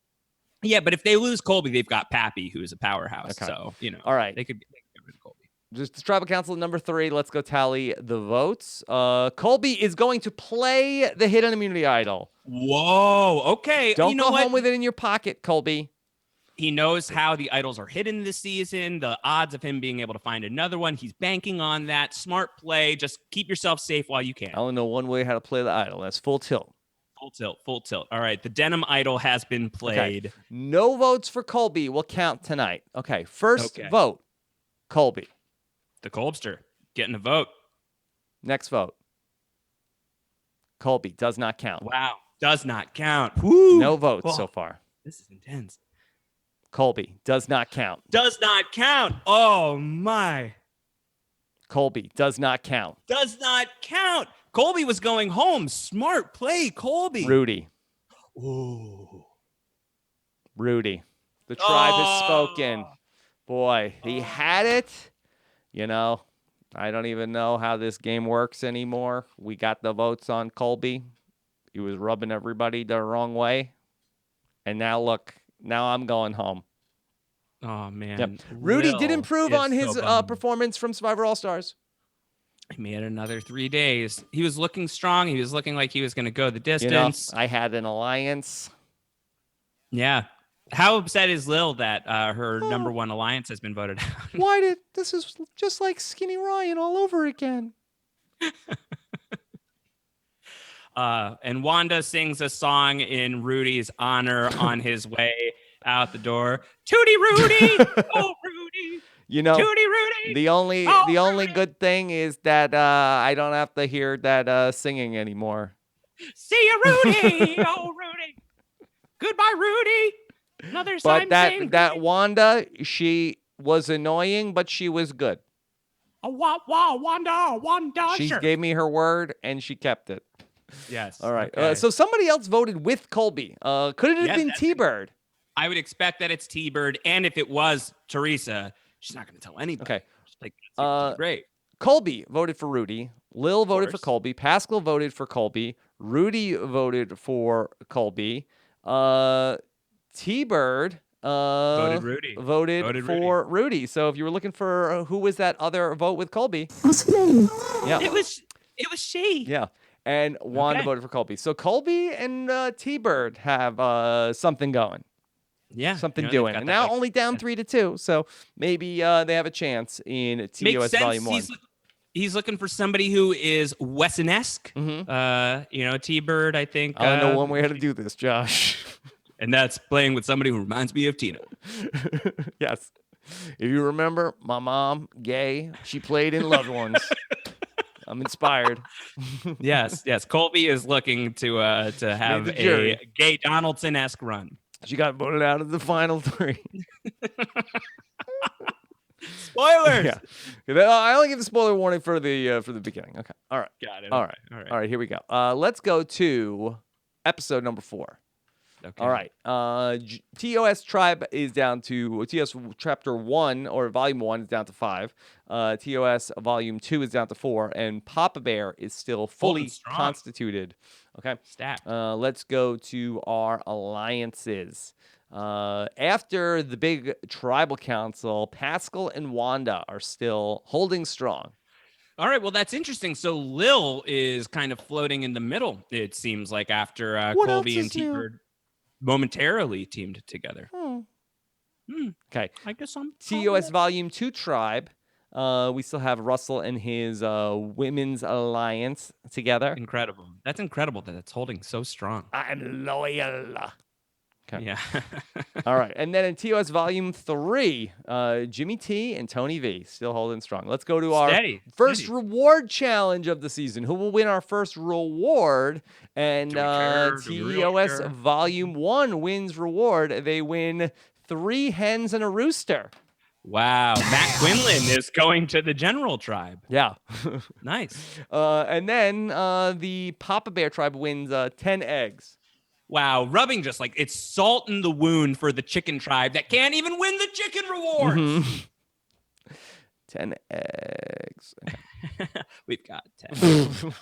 Yeah, but if they lose Colby, they've got Pappy, who's a powerhouse. Okay. So All right. they could get rid of Colby. Just Tribal Council number 3. Let's go tally the votes. Colby is going to play the hidden immunity idol. Whoa. Okay. Don't you know go what? home with it in your pocket, Colby. He knows how the idols are hidden this season, the odds of him being able to find another one. He's banking on that. Smart play. Just keep yourself safe while you can. I only know one way how to play the idol. That's full tilt. Full tilt. Full tilt. All right. The denim idol has been played. Okay. No votes for Colby will count tonight. Okay. First vote, Colby. The Colbster getting a vote. Next vote, Colby. Does not count. Wow. Does not count. Woo. No votes Whoa. so far. This is intense. Colby. Does not count. Does not count. Oh, my. Colby. Does not count. Does not count. Colby was going home. Smart play, Colby. Rudy. Ooh. Rudy. The tribe has spoken. Boy, he had it. You know, I don't even know how this game works anymore. We got the votes on Colby. He was rubbing everybody the wrong way. And now look, now I'm going home. Oh, man. Yep. Rudy did Lil improve is on his so bummed. performance from Survivor All-Stars. He made another 3 days. He was looking strong. He was looking like he was going to go the You know, distance. I had an alliance. Yeah. How upset is Lil that her number one alliance has been voted out? This is just like Skinny Ryan all over again. And Wanda sings a song in Rudy's honor on his way out the door. Tootie Rudy! Oh, Rudy! You know, Tootie Rudy! the only Rudy! good thing is that I don't have to hear that singing anymore. See you, Rudy! Oh, Rudy! Goodbye, Rudy! Another But time that Wanda, she was annoying, but she was good. Wanda! She Sure. gave me her word, and she kept it. Yes. All right. Okay. So somebody else voted with Colby. Could it have Yeah, been that's T-Bird? I would expect that it's T-Bird, and if it was Teresa, she's not going to tell anybody. Okay. Just like, that's great. Colby voted for Rudy. Lil voted for course. Colby. Pascal voted for Colby. Rudy voted for Colby. T-Bird Voted Rudy. voted for Rudy. So if you were looking for who was that other vote with Colby, yeah, It was she. yeah, and Wanda Okay. voted for Colby. So Colby and T-Bird have something going, Yeah. something they've doing, got and that, now like- only down 3-2. So maybe they have a chance in Makes TEOS sense. Volume 1. He's looking for somebody who is Wesson-esque. T-Bird, I think. I don't know one way how to do this, Josh. And that's playing with somebody who reminds me of Tina. Yes. If you remember, my mom, gay, she played in Loved Ones. I'm inspired. Yes. Colby is looking to have the jury. a Gay Donaldson-esque run. She got voted out of the final 3. Spoilers. Yeah. I only give the spoiler warning for the beginning. Okay. All right. Got it. All right. Here we go. Let's go to episode number 4. Okay. All right. TEOS Tribe is down to TEOS Chapter 1 or Volume 1 is down to 5. TEOS Volume 2 is down to 4, and Papa Bear is still fully strong. constituted. Okay. Stacked. Let's go to our alliances. After the big tribal council, Pascal and Wanda are still holding strong. All right, well, that's interesting. So Lil is kind of floating in the middle, it seems like, after What Colby else and is new? T-Bird momentarily teamed together. Okay. I guess I'm TEOS Volume 2 Tribe. We still have Russell and his Women's Alliance together. incredible. That's incredible that it's holding so strong. I'm loyal. Okay. Yeah. All right. And then in TOS Volume 3, Jimmy T and Tony V still holding strong. Let's go to our Steady, first steady. reward challenge of the season. Who will win our first reward? And Do we care? Do we really TEOS care? Volume 1 wins reward. They win 3 hens and a rooster. Wow. Matt Quinlan is going to the general tribe. Yeah. Nice. And then the Papa Bear tribe wins 10 eggs. Wow. Rubbing just like it's salt in the wound for the chicken tribe that can't even win the chicken rewards. 10 eggs. Okay. We've got 10.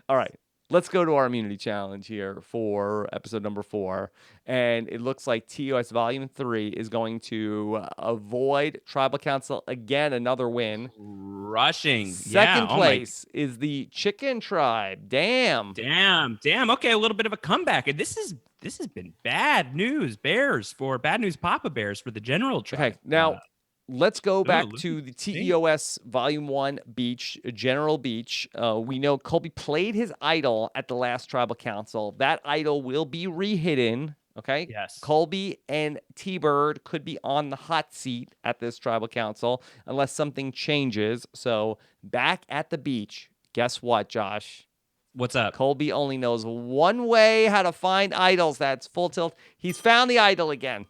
All right. Let's go to our immunity challenge here for episode number 4. And it looks like TOS Volume 3 is going to avoid Tribal Council again, another win. Rushing. Second yeah. place is the Chicken Tribe. Damn. Damn. Okay, a little bit of a comeback. And this has been bad news bad news Papa Bears for the general tribe. Okay. Now, let's go back look to at the this thing. TEOS Volume 1 Beach, General Beach. We know Colby played his idol at the last Tribal Council. That idol will be rehidden. Okay. Yes. Colby and T-Bird could be on the hot seat at this Tribal Council unless something changes. So back at the beach, guess what, Josh? What's up? Colby only knows one way how to find idols. That's full tilt. He's found the idol again.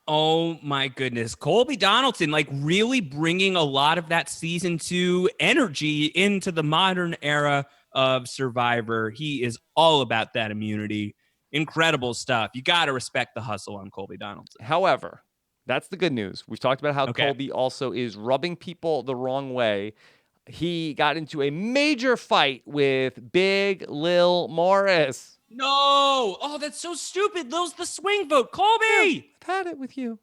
Oh my goodness. Colby Donaldson, like really bringing a lot of that season 2 energy into the modern era of Survivor. He is all about that immunity. Incredible stuff. You got to respect the hustle on Colby Donaldson. However, that's the good news. We've talked about how Okay. Colby also is rubbing people the wrong way. He got into a major fight with Big Lil Morris. No. Oh, that's so stupid. Lil's the swing vote. Colby. I've had it with you.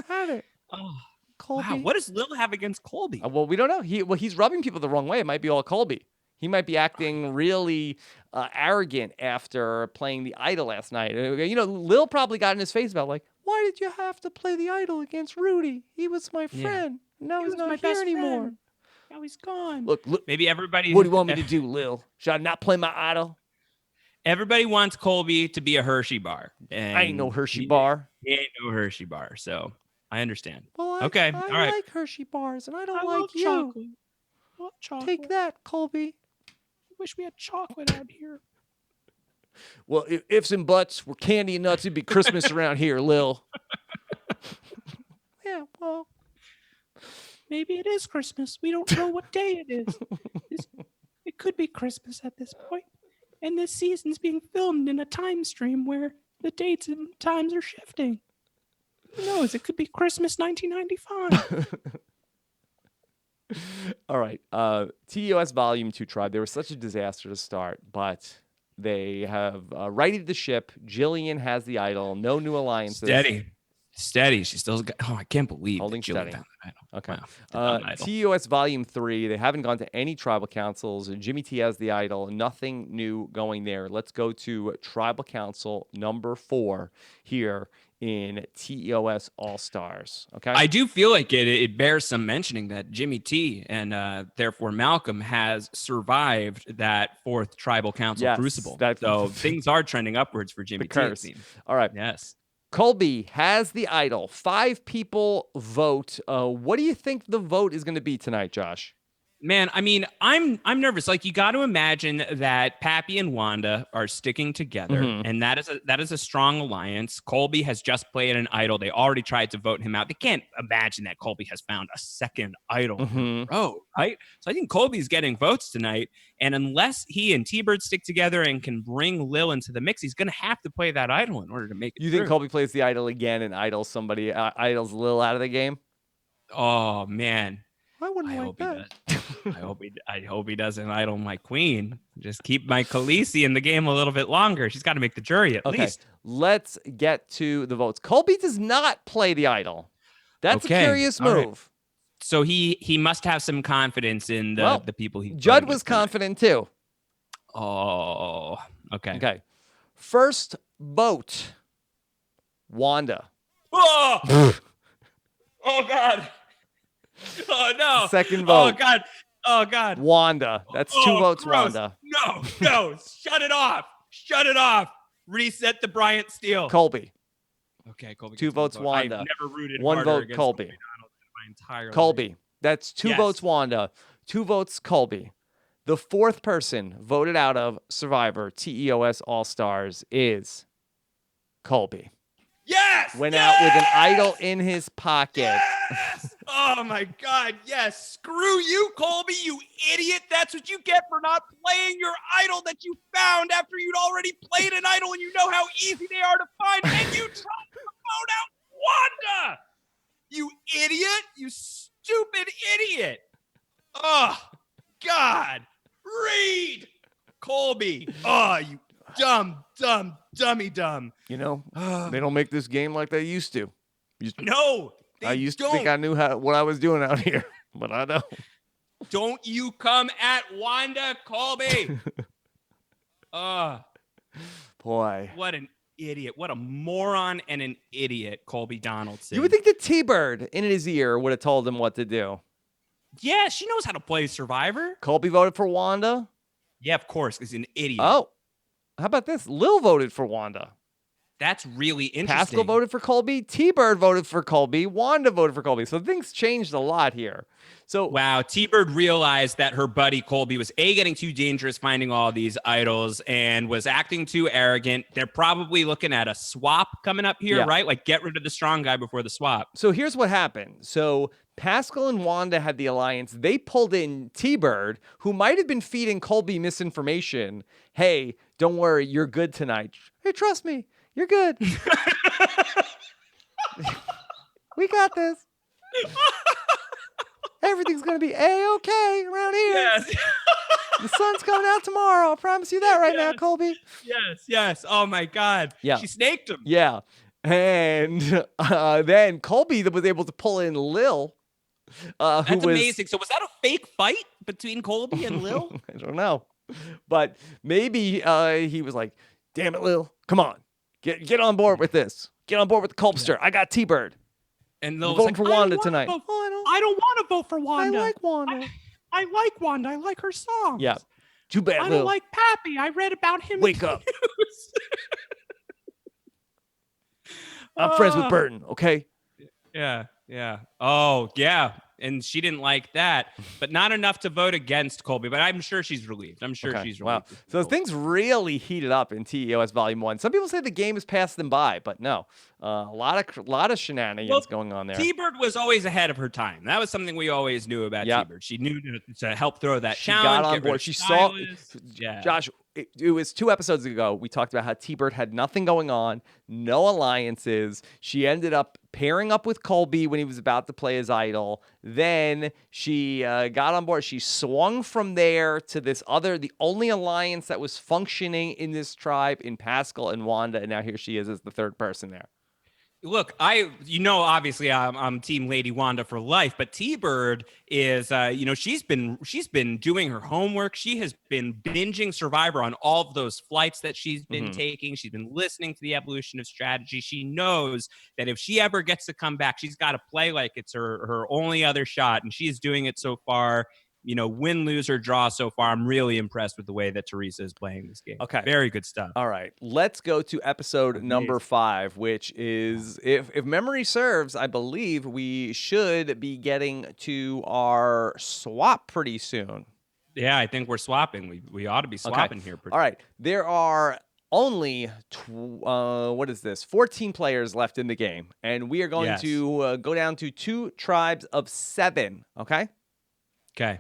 Had it. Oh, Colby. wow. What does Lil have against Colby? Well, we don't know. He's rubbing people the wrong way. It might be all Colby. He might be acting really arrogant after playing the idol last night. Lil probably got in his face about like, why did you have to play the idol against Rudy? He was my friend. Now he's not here anymore. Now he's gone. Look. Maybe everybody. What do you want me to do, Lil? Should I not play my idol? Everybody wants Colby to be a Hershey bar. And I ain't no Hershey bar. He ain't no Hershey bar. So I understand. Well, Okay. I All right. like Hershey bars, and I don't I like love you. chocolate. I love chocolate. Take that, Colby. Wish we had chocolate out here. Well, if ifs and buts were candy and nuts, it'd be Christmas around here, Lil. Yeah, well. Maybe it is Christmas. We don't know what day it is. It could be Christmas at this point. And this season's being filmed in a time stream where the dates and times are shifting. Who knows? It could be Christmas 1995. All right. TEOS Volume 2 Tribe. They were such a disaster to start, but they have righted the ship. Jillian has the idol. No new alliances. Steady. She still's got. Oh, I can't believe Holding that Jillian steady. found the idol. Okay. Wow, found the idol. TEOS Volume 3. They haven't gone to any tribal councils. Jimmy T has the idol. Nothing new going there. Let's go to Tribal Council number 4 here in TEOS All-Stars. Okay. I do feel like it bears some mentioning that Jimmy T and therefore Malcolm has survived that 4th Tribal Council crucible. So things are trending upwards for Jimmy T. Curse. All right. Yes. Colby has the idol. 5 people vote. What do you think the vote is going to be tonight, Josh? Man, I mean, I'm nervous. Like, you got to imagine that Pappy and Wanda are sticking together, and that is a strong alliance. Colby has just played an idol. They already tried to vote him out. They can't imagine that Colby has found a second idol in a row, right? So I think Colby's getting votes tonight, and unless he and T-Bird stick together and can bring Lil into the mix, he's going to have to play that idol in order to make it You think through. Colby plays the idol again and idols somebody, idols Lil out of the game? Oh, man. I wouldn't I like hope he that. does. I hope he doesn't idol my queen. Just keep my Khaleesi in the game a little bit longer. She's got to make the jury at least. Let's get to the votes. Colby does not play the idol. That's a curious All right. move. So he must have some confidence in the people he. Judd was confident too. Oh, okay. Okay. First vote, Wanda. Oh, oh God. Oh no. Second vote. Oh God. Oh God. Wanda. That's 2 votes, gross. Wanda. No. Shut it off. Shut it off. Reset the Brantsteele. Colby. Okay, Colby. 2 votes, Wanda. I've never rooted 1 harder vote, against Colby. Donald in my entire life. Colby. That's 2 Yes. votes, Wanda. 2 votes, Colby. The 4th person voted out of Survivor TEOS All-Stars is Colby. Yes. Went out with an idol in his pocket. Yes! Oh my God, yes. Screw you, Colby, you idiot. That's what you get for not playing your idol that you found after you'd already played an idol and you know how easy they are to find. And you tried to vote out Wanda. You idiot. You stupid idiot. Oh, God. Read. Colby. Oh, you dummy. You know, they don't make this game like they used to. No. I used to think I knew what I was doing out here, but I don't. Don't you come at Wanda, Colby. Boy. What an idiot. What a moron and an idiot, Colby Donaldson. You would think the T-Bird in his ear would have told him what to do. Yeah, she knows how to play Survivor. Colby voted for Wanda. Yeah, of course. He's an idiot. Oh, how about this? Lil voted for Wanda. That's really interesting. Pascal voted for Colby. T-Bird voted for Colby. Wanda voted for Colby. So things changed a lot here. So wow, T-Bird realized that her buddy Colby was getting too dangerous finding all these idols and was acting too arrogant. They're probably looking at a swap coming up here, right? Like get rid of the strong guy before the swap. So here's what happened. So Pascal and Wanda had the alliance. They pulled in T-Bird, who might have been feeding Colby misinformation. Hey, don't worry, you're good tonight. Hey, trust me, you're good. We got this. Everything's going to be A-okay around here. Yes. The sun's coming out tomorrow. I promise you that right now, Colby. Yes. Oh, my God. Yeah. She snaked him. Yeah. And then Colby was able to pull in Lil. That's amazing. So was that a fake fight between Colby and Lil? I don't know. But maybe he was like, damn it, Lil. Come on. Get on board with this. Get on board with the Colbster. I got T-Bird. And Lil was voting like, for Wanda tonight. I don't want to vote for Wanda. I like Wanda. I like Wanda. I like her songs. Yeah. Too bad, I Lil. don't like Pappy. I read about him. Wake up. I'm friends with Burton, okay? Yeah. Oh, yeah. And she didn't like that, but not enough to vote against Colby. But I'm sure she's relieved. She's relieved. Wow. So things really heated up in TEOS Volume 1. Some people say the game has passed them by, but no. A lot of shenanigans going on there. T-Bird was always ahead of her time. That was something we always knew about T-Bird. She knew to help throw that challenge. Got on board. She saw, Josh, it was 2 episodes ago. We talked about how T-Bird had nothing going on, no alliances. She ended up pairing up with Colby when he was about to play his idol. Then she got on board. She swung from there to this the only alliance that was functioning in this tribe in Pascal and Wanda. And now here she is as the 3rd person there. Look, obviously I'm Team Lady Wanda for life, but T-Bird is, she's been doing her homework. She has been binging Survivor on all of those flights that she's been taking. She's been listening to the evolution of strategy. She knows that if she ever gets to come back, she's got to play like it's her only other shot, and she's doing it so far. Win, lose, or draw so far. I'm really impressed with the way that Teresa is playing this game. Okay. Very good stuff. All right. Let's go to episode number 5, which is, if memory serves, I believe we should be getting to our swap pretty soon. Yeah, I think we're swapping. We ought to be swapping here. All right. There are only 14 players left in the game, and we are going to go down to 2 tribes of 7. Okay.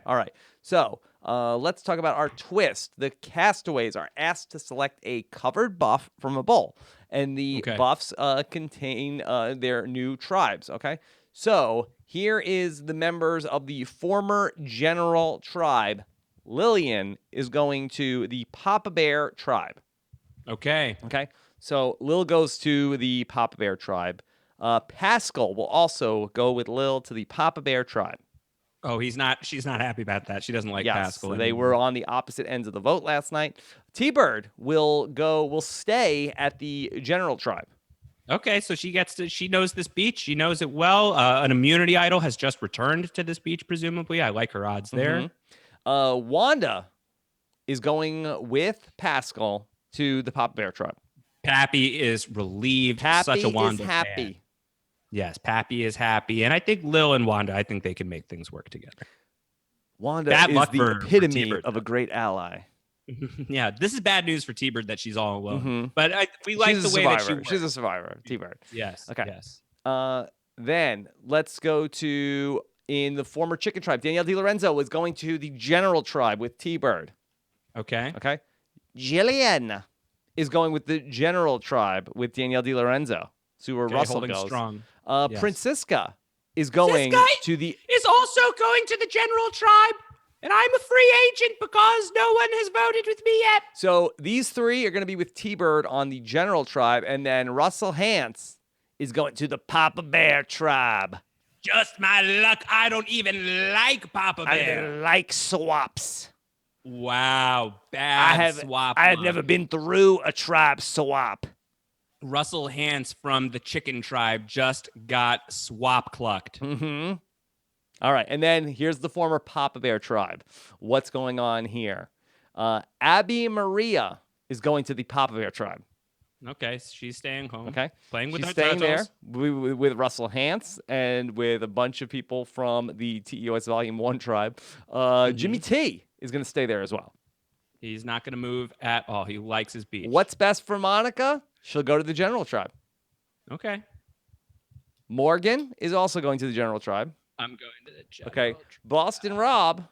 All right. So let's talk about our twist. The castaways are asked to select a covered buff from a bowl, and the buffs contain their new tribes. Okay. So here is the members of the former general tribe. Lillian is going to the Papa Bear tribe. Okay. So Lil goes to the Papa Bear tribe. Pascal will also go with Lil to the Papa Bear tribe. Oh, she's not happy about that. She doesn't like Yes, Pascal they anymore. were on the opposite ends of the vote last night. T-Bird will stay at the general tribe. Okay, so she knows this beach. She knows it well. An immunity idol has just returned to this beach, presumably. I like her odds there. Wanda is going with Pascal to the Papa Bear tribe. Pappy is relieved. Pappy Such a is Wanda happy. fan. Yes, Pappy is happy. And I think Lil and Wanda, I think they can make things work together. Wanda Bad is luck the for epitome T-Bird, of a great ally. Yeah, this is bad news for T-Bird that she's all alone. But we like She's the a way survivor. that she works. She's a survivor, T-Bird. Yes. Okay. Yes. Then let's go to in the former chicken tribe. Danielle DiLorenzo is going to the general tribe with T-Bird. Okay. Okay. Jillian is going with the general tribe with Danielle DiLorenzo. See where Russell holding goes. strong. Yes. Francisca is going to the. Is also going to the general tribe. And I'm a free agent because no one has voted with me yet. So these three are going to be with T-Bird on the general tribe, and then Russell Hantz is going to the Papa Bear tribe. Just my luck. I don't even like Papa Bear. I like swaps. Wow. Bad swap. I have luck. never been through a tribe swap. Russell Hantz from the chicken tribe just got swap clucked. Mm-hmm. All right, and then here's the former Papa Bear tribe. What's going on here? Abby Maria is going to the Papa Bear tribe. Okay, so she's staying home. Okay, playing with she's her staying turtles. there with Russell Hantz and with a bunch of people from the TEOS Volume 1 tribe. Jimmy T is going to stay there as well. He's not going to move at all. He likes his beach. What's best for Monica? She'll go to the general tribe. Okay. Morgan is also going to the general tribe. I'm going to the general Okay. tribe. Boston Rob,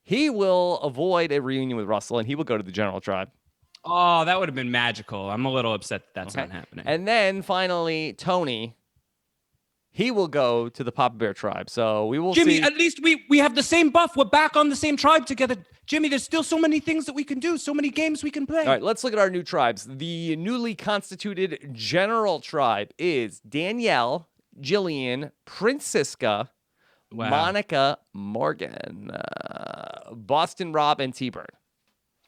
he will avoid a reunion with Russell, and he will go to the general tribe. Oh, that would have been magical. I'm a little upset that's not happening. And then finally, Tony, he will go to the Papa Bear tribe. So we will Jimmy, see. at least we have the same buff. We're back on the same tribe together. Jimmy, there's still so many things that we can do, so many games we can play. All right, let's look at our new tribes. The newly constituted general tribe is Danielle, Jillian, Francisca, Monica, Morgan, Boston Rob, and T-Bird.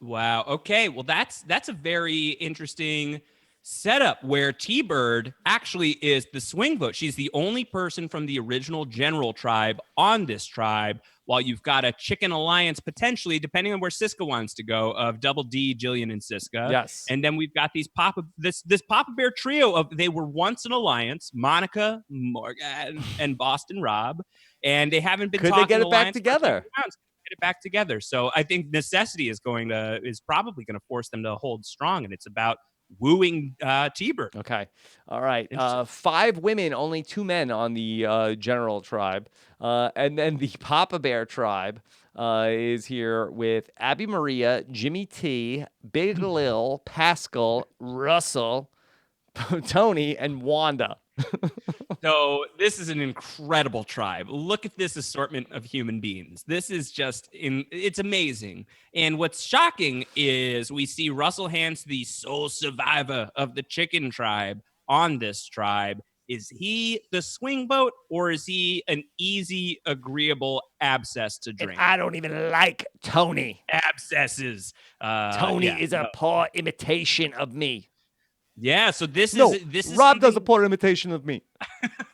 Wow. Okay. Well, that's a very interesting setup where T-Bird actually is the swing vote. She's the only person from the original general tribe on this tribe, while you've got a chicken alliance potentially, depending on where Siska wants to go, of Double D, Jillian, and Siska. Yes. And then we've got these this Papa Bear trio of they were once an alliance, Monica, Morgan, and Boston Rob, and they haven't been. Could they get it back together? Get it back together. So I think necessity is probably going to force them to hold strong, and it's about wooing T-Bird. Okay. All right. 5 women, only 2 men on the general tribe. And then the Papa Bear tribe is here with Abby Maria, Jimmy T, Big Lil, Pascal, Russell, Tony, and Wanda. So this is an incredible tribe. Look at this assortment of human beings. This is it's amazing. And what's shocking is we see Russell Hantz, the sole survivor of the chicken tribe on this tribe. Is he the swing vote, or is he an easy, agreeable abscess to drink? And I don't even like Tony. Abscesses. Tony is a poor imitation of me. Yeah, so this is Rob does a poor imitation of me.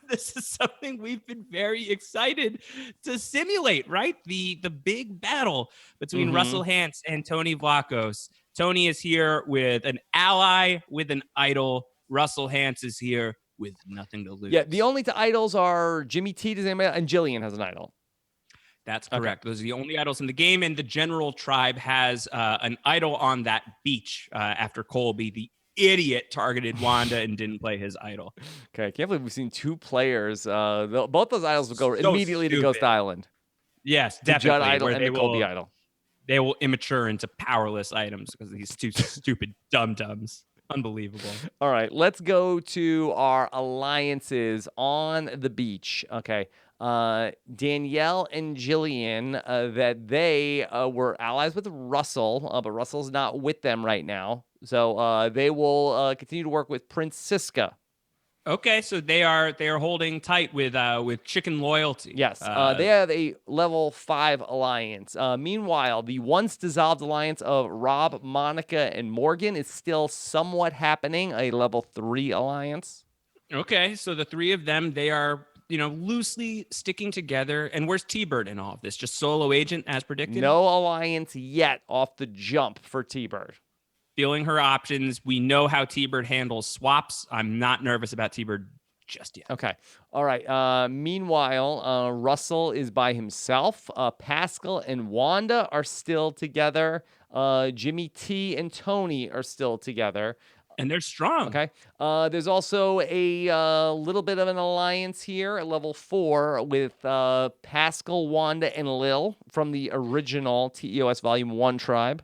This is something we've been very excited to simulate, right? The big battle between Russell Hantz and Tony Vlachos. Tony is here with an ally, with an idol. Russell Hantz is here with nothing to lose. Yeah, the only 2 idols are Jimmy T, and Jillian has an idol. That's correct. Okay. Those are the only idols in the game, and the general tribe has an idol on that beach after Colby, the idiot, targeted Wanda and didn't play his idol. Okay, I can't believe we've seen 2 players. Both those idols will go immediately to Ghost Island. Yes, the definitely. Judd idol and the Colby idol. They will immature into powerless items because these 2 stupid dum-dums. Unbelievable. All right, let's go to our alliances on the beach. Okay. Danielle and Jillian, that they were allies with Russell, but Russell's not with them right now. So they will continue to work with Prince Siska. Okay, so they are holding tight with chicken loyalty. Yes, they have a level 5 alliance. Meanwhile, the once dissolved alliance of Rob, Monica, and Morgan is still somewhat happening, a level 3 alliance. Okay, so the three of them, they are, loosely sticking together. And where's T-Bird in all of this? Just solo agent as predicted? No alliance yet off the jump for T-Bird. Feeling her options. We know how T-Bird handles swaps. I'm not nervous about T-Bird just yet. Okay. All right. Meanwhile, Russell is by himself. Pascal and Wanda are still together. Jimmy T and Tony are still together. And they're strong. Okay. There's also a little bit of an alliance here at level 4 with Pascal, Wanda, and Lil from the original TEOS Volume 1 tribe.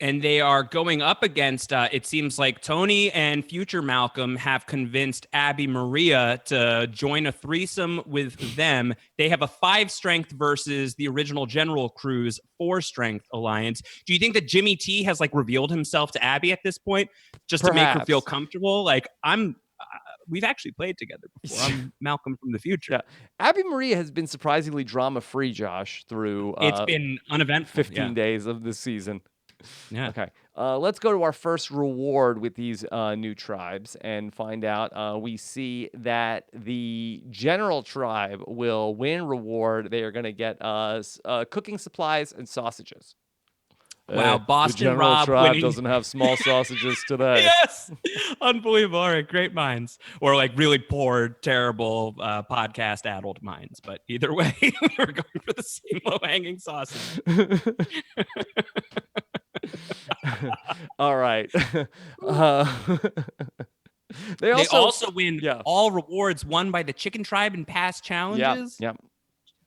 And they are going up against, it seems like Tony and future Malcolm have convinced Abby Maria to join a threesome with them. They have a 5 strength versus the original General Crew's 4 strength alliance. Do you think that Jimmy T has revealed himself to Abby at this point just to make her feel comfortable? We've actually played together before. I'm Malcolm from the future. Yeah. Abby Maria has been surprisingly drama-free, Josh, through it's been uneventful. 15 days of this season. Yeah. Okay. Let's go to our first reward with these new tribes and find out. We see that the general tribe will win reward. They are going to get cooking supplies and sausages. Wow, Boston the general Rob tribe winning. doesn't have small sausages today. Yes, unbelievable. All right, great minds, or really poor, terrible podcast addled minds. But either way, we were going for the same low-hanging sausage. All right. They also win all rewards won by the chicken tribe in past challenges. Yep.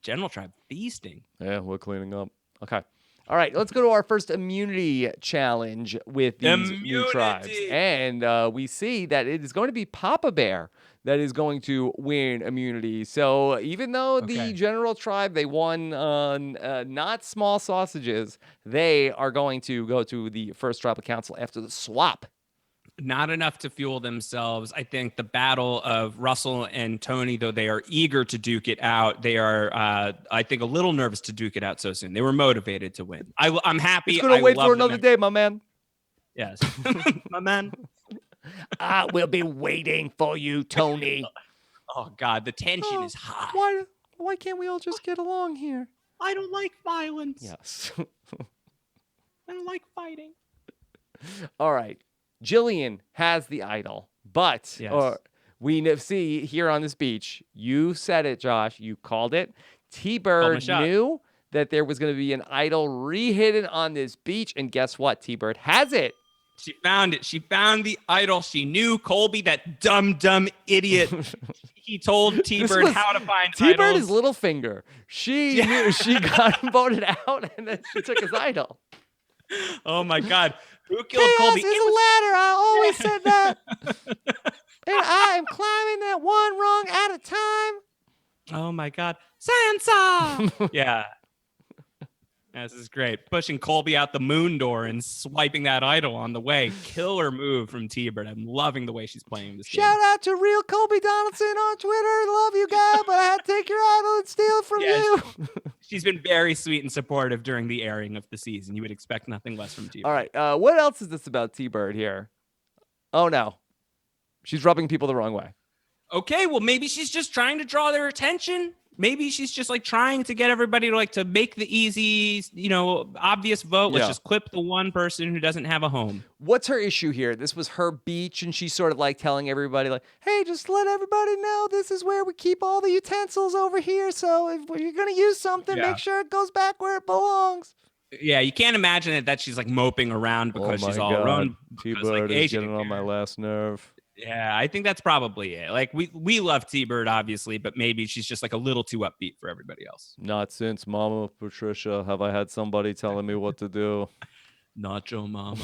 General tribe feasting. Yeah, we're cleaning up. Okay. All right, let's go to our first immunity challenge with these new tribes. And we see that it is going to be Papa Bear that is going to win immunity. So even though the general tribe, they won not small sausages, they are going to go to the first tribal council after the swap. Not enough to fuel themselves. I think the battle of Russell and Tony, though they are eager to duke it out, they are, I think, a little nervous to duke it out so soon. They were motivated to win. I'm happy. It's going to wait for another day, my man. Yes. My man. I will be waiting for you, Tony. Oh, God. The tension is high. Why can't we all just get along here? I don't like violence. Yes. I don't like fighting. All right. Jillian has the idol, but we see here on this beach, you said it, Josh, you called it. T-Bird knew that there was going to be an idol re-hidden on this beach, and guess what? T-Bird has it. She found it. She found the idol. She knew Colby, that dumb idiot. He told T-Bird how to find T-Bird is Littlefinger. She knew she got him voted out, and then she took his idol. Oh, my God. Who killed TEOS Colby? Is a ladder. I always said that. And I am climbing that one rung at a time. Oh, my God. Sansa! Yeah. This is great. Pushing Colby out the moon door and swiping that idol on the way. Killer move from T-Bird. I'm loving the way she's playing this game. Shout out to real Colby Donaldson on Twitter. Love you, guy, but I had to take your idol and steal it from you. She's been very sweet and supportive during the airing of the season. You would expect nothing less from T-Bird. All right. What else is this about T-Bird here? Oh, no. She's rubbing people the wrong way. Okay, well, maybe she's just trying to draw their attention. Maybe she's just trying to get everybody to make the easy, obvious vote. Let's just clip the one person who doesn't have a home. What's her issue here? This was her beach, and she's sort of telling everybody, hey, just let everybody know this is where we keep all the utensils over here. So if you're going to use something, make sure it goes back where it belongs. Yeah, you can't imagine that she's moping around because she's all alone. T-Bird is getting on my last nerve. Yeah, I think that's probably it. We love T-Bird, obviously, but maybe she's just a little too upbeat for everybody else. Not since Mama Patricia have I had somebody telling me what to do. Nacho Mama.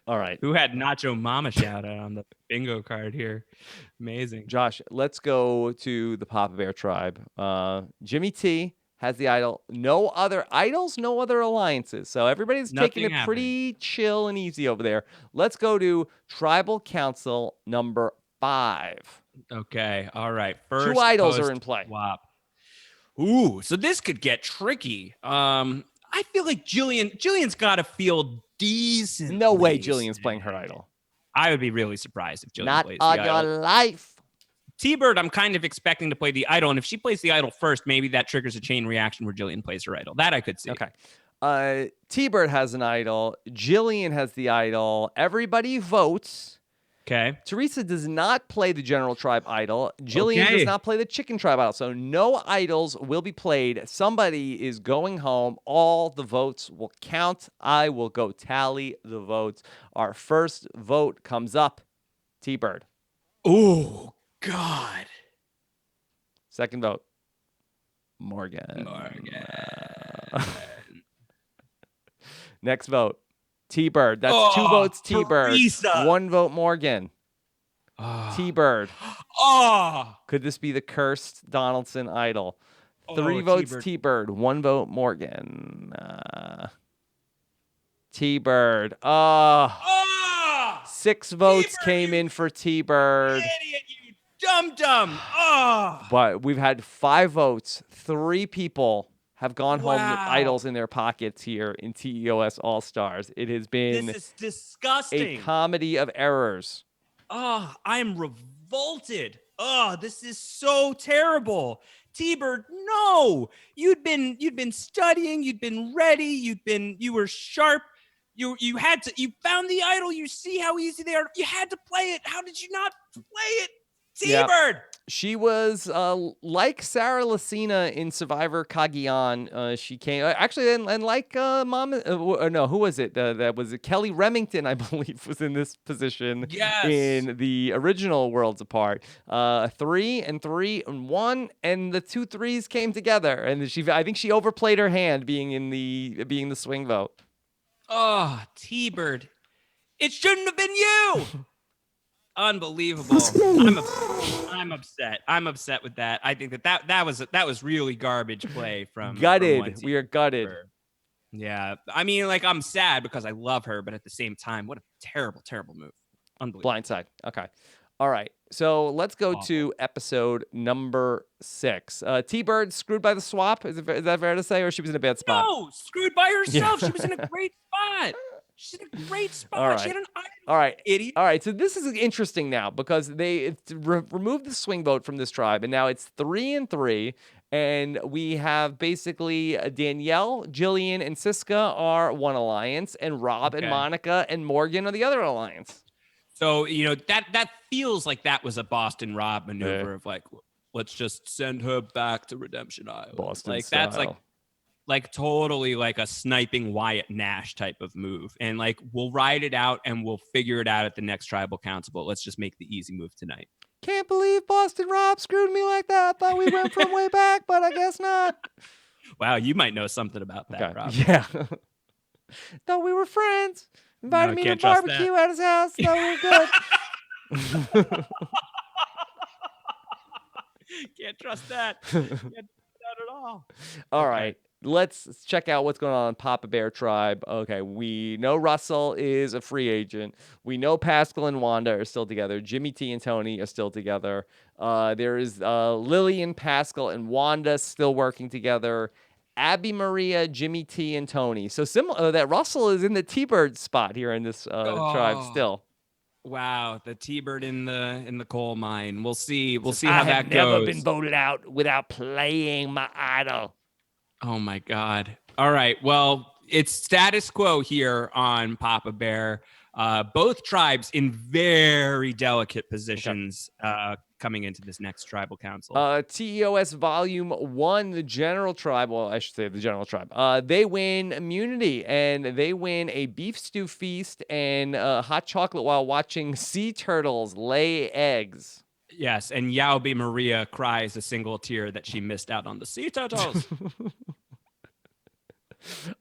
All right. Who had Nacho Mama shout out on the bingo card here? Amazing. Josh, let's go to the Papa Bear tribe. Jimmy T has the idol. No other idols, no other alliances. So everybody's taking it pretty chill and easy over there. Let's go to Tribal Council number 5. Okay. All right. First, 2 idols are in play. Swap. Ooh, so this could get tricky. I feel like Jillian's got to feel decent. No way Jillian's playing her idol. I would be really surprised if Jillian Not plays on the your idol. life. T-Bird, I'm kind of expecting to play the idol, and if she plays the idol first, maybe that triggers a chain reaction where Jillian plays her idol. That I could see. Okay. T-Bird has an idol. Jillian has the idol. Everybody votes. Okay. Teresa does not play the General Tribe idol. Jillian does not play the Chicken Tribe idol. So no idols will be played. Somebody is going home. All the votes will count. I will go tally the votes. Our first vote comes up. T-Bird. Oh, God. Second vote. Morgan. Next vote. T-Bird. That's 2 votes T-Bird. Teresa. 1 vote Morgan. T-Bird. Could this be the cursed Donaldson idol? 3 votes T-Bird. 1 vote Morgan. T-Bird. 6 votes came in for T-Bird. Idiot, you dum-dum. But we've had 5 votes. 3 people have gone home with idols in their pockets here in TEOS All-Stars. It has been This is disgusting. a comedy of errors. I'm revolted. This is so terrible. T-Bird, no. You'd been studying, you'd been ready, you were sharp. You found the idol, you see how easy they are. You had to play it. How did you not play it? T-Bird. She was like Sarah Lacina in Survivor Cagayan. She came actually, and like who was it? That was Kelly Remington, I believe, was in this position. Yes. In the original Worlds Apart. 3 and 3 and 1, and the 2 3s came together, and I think she overplayed her hand being the swing vote. T-Bird, it shouldn't have been you. Unbelievable. I'm upset. I'm upset with that. I think that was really garbage play from Gutted. We are gutted. Yeah. I mean, like, I'm sad because I love her, but at the same time, what a terrible, terrible move. Unbelievable. Blindside. Okay. All right. So let's go to episode number 6. T-Bird screwed by the swap. Is that fair to say, or she was in a bad spot? No, screwed by herself. She was in a great spot. She's in a great spot. All right. She had an idol. All right. Idiot. All right. So this is interesting now because they removed the swing vote from this tribe, and now it's 3 and 3. And we have basically Danielle, Jillian, and Siska are one alliance, and Rob and Monica and Morgan are the other alliance. So, that feels like that was a Boston Rob maneuver of like, let's just send her back to Redemption Island. Boston like style. That's like totally like a sniping Wyatt Nash type of move. And like, we'll ride it out and we'll figure it out at the next tribal council, but let's just make the easy move tonight. Can't believe Boston Rob screwed me like that. I thought we went from way back, but I guess not. Wow, you might know something about that, Rob. Yeah. Thought we were friends. Invited me to barbecue at his house. Thought we were good. Can't trust that. Can't trust that at all. All right. Let's check out what's going on Papa Bear Tribe. Okay, we know Russell is a free agent. We know Pascal and Wanda are still together. Jimmy T and Tony are still together. There is Lillian, Pascal, and Wanda still working together. Abby, Maria, Jimmy T, and Tony. So similar that Russell is in the T-Bird spot here in this tribe still. Wow, the T-Bird in the coal mine. We'll see. We'll see how that goes. I've never been voted out without playing my idol. Oh my God. All right. Well, it's status quo here on Papa Bear. Both tribes in very delicate positions coming into this next tribal council. TEOS Volume 1, the General Tribe, well, I should say the General Tribe, they win immunity, and they win a beef stew feast and hot chocolate while watching sea turtles lay eggs. Yes, and Yaobi Maria cries a single tear that she missed out on the sea turtles.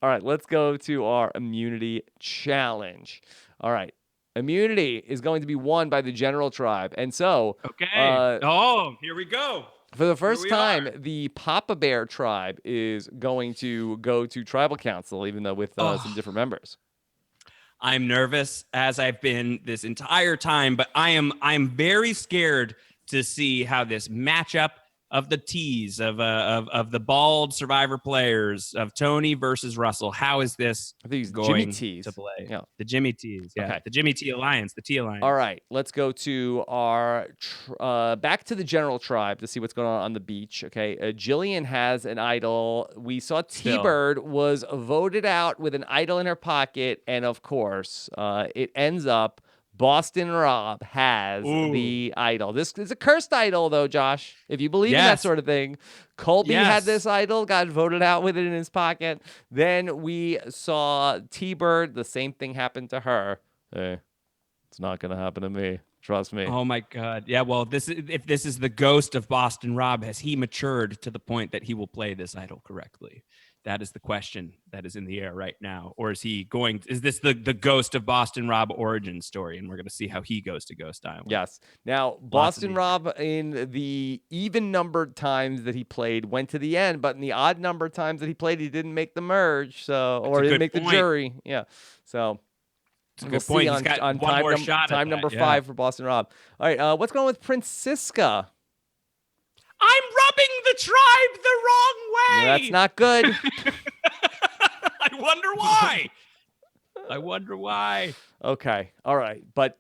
All right, let's go to our immunity challenge. All right. Immunity is going to be won by the General Tribe. And so, here we go. For the first time, the Papa Bear Tribe is going to go to Tribal Council, even though with some different members. I'm nervous, as I've been this entire time, but I'm very scared to see how this matchup of the T's of the bald Survivor players of Tony versus Russell. How is this I think it's Jimmy going T's. to play? Yeah. The Jimmy T's, yeah. Okay. The Jimmy T Alliance, the T Alliance. All right, let's go to our back to the general tribe to see what's going on the beach. Okay, Jillian has an idol. We saw T-Bird was voted out with an idol in her pocket, and of course, it ends up Boston Rob has the idol. This is a cursed idol, though, Josh. If you believe in that sort of thing, Colby had this idol, got voted out with it in his pocket. Then we saw T-Bird. The same thing happened to her. Hey. It's not going to happen to me. Trust me. Oh my God. Yeah. Well, if this is the ghost of Boston Rob, has he matured to the point that he will play this idol correctly? That is the question that is in the air right now. Or is this the ghost of Boston Rob origin story? And we're going to see how he goes to Ghost Island. Yes. Now, Boston Rob, in the even numbered times that he played, went to the end, but in the odd number times that he played, he didn't make the merge. Or didn't make the jury. Yeah. So. We'll see on time number 5 for Boston Rob. All right, what's going on with Francisca? I'm rubbing the tribe the wrong way. No, that's not good. I wonder why. Okay, all right. But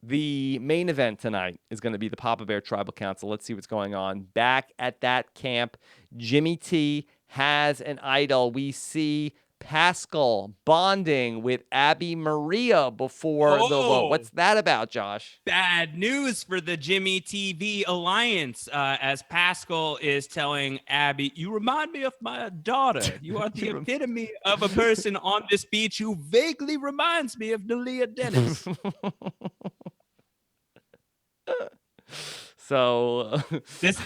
the main event tonight is going to be the Papa Bear Tribal Council. Let's see what's going on. Back at that camp, Jimmy T has an idol. We see Pascal bonding with Abby Maria before the vote. What's that about, Josh? Bad news for the Jimmy TV Alliance, as Pascal is telling Abby, you remind me of my daughter. You are the epitome of a person on this beach who vaguely reminds me of Nalia Dennis. So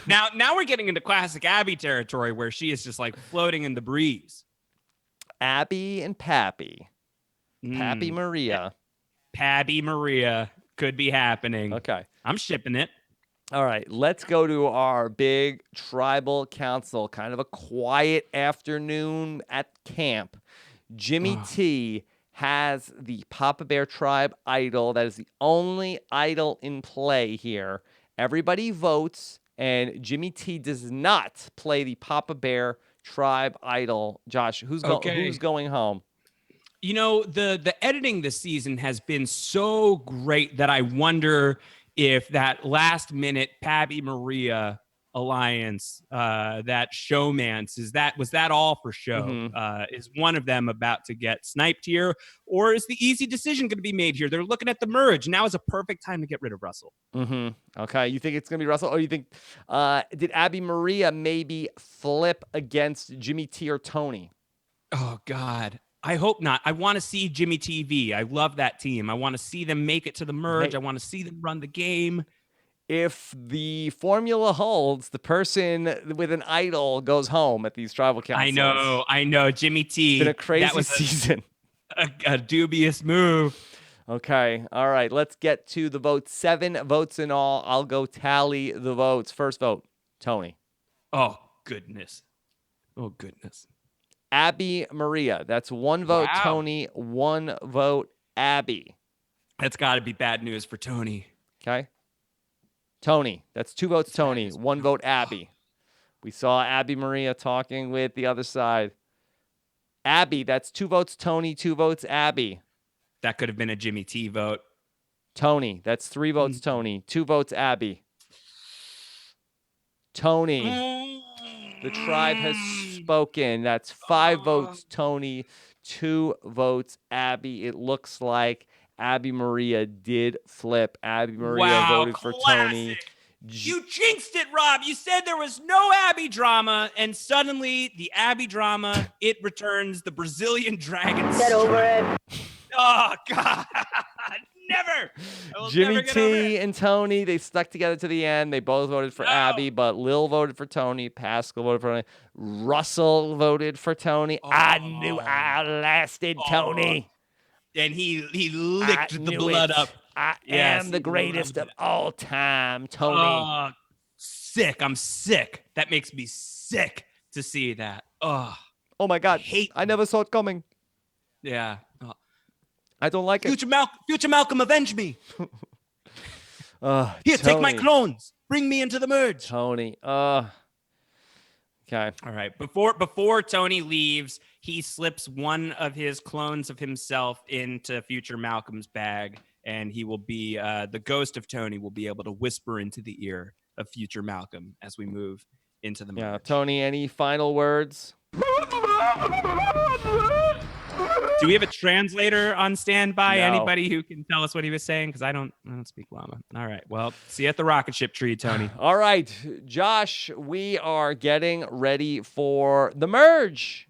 now we're getting into classic Abby territory where she is just like floating in the breeze. Abby and Pappy. Pappy Maria. Pappy Maria could be happening. Okay. I'm shipping it. All right. Let's go to our big tribal council. Kind of a quiet afternoon at camp. Jimmy T has the Papa Bear Tribe idol. That is the only idol in play here. Everybody votes, and Jimmy T does not play the Papa Bear Tribe idol. Josh, who's going home? You know, the editing this season has been so great that I wonder if that last minute Pappy Maria alliance, that showmance, was that all for show? Is one of them about to get sniped here, or is the easy decision going to be made here? They're looking at the merge. Now is a perfect time to get rid of Russell. Okay, you think it's going to be Russell? Or you think, did Abby Maria maybe flip against Jimmy T or Tony? Oh, God. I hope not. I want to see Jimmy TV. I love that team. I want to see them make it to the merge. I want to see them run the game. If the formula holds, the person with an idol goes home at these tribal councils. I know. Jimmy T. It's been a crazy season. A dubious move. Okay. All right. Let's get to the vote. 7 votes in all. I'll go tally the votes. First vote, Tony. Oh, goodness. Abby Maria. That's 1 vote, Tony. 1 vote, Abby. That's got to be bad news for Tony. Okay. Tony. That's 2 votes, Tony. 1 vote, Abby. We saw Abby Maria talking with the other side. Abby. That's 2 votes, Tony. 2 votes, Abby. That could have been a Jimmy T vote. Tony. That's 3 votes, Tony. 2 votes, Abby. Tony. The tribe has spoken. That's 5 votes, Tony. 2 votes, Abby. It looks like Abby Maria did flip. Abby Maria voted for Tony. You jinxed it, Rob. You said there was no Abby drama, and suddenly the Abby drama, it returns the Brazilian Dragon. Get over it. Oh, God. Never. Jimmy T and Tony, they stuck together to the end. They both voted for Abby, but Lil voted for Tony. Pascal voted for Tony. Russell voted for Tony. I knew I lasted Tony. And he licked the blood up. I am the greatest of all time, Tony. Sick. I'm sick. That makes me sick to see that. Oh my God. I never saw it coming. Yeah. I don't like it. Future Malcolm, avenge me. Here, take my Tony. clones. Bring me into the merge. Tony. Okay. All right. Before Tony leaves, he slips one of his clones of himself into future Malcolm's bag, and he will be the ghost of Tony will be able to whisper into the ear of future Malcolm as we move into the merge. Yeah, Tony, any final words? Do we have a translator on standby? No. Anybody who can tell us what he was saying? Because I don't speak llama. All right. Well, see you at the rocket ship tree, Tony. All right, Josh, we are getting ready for the merge.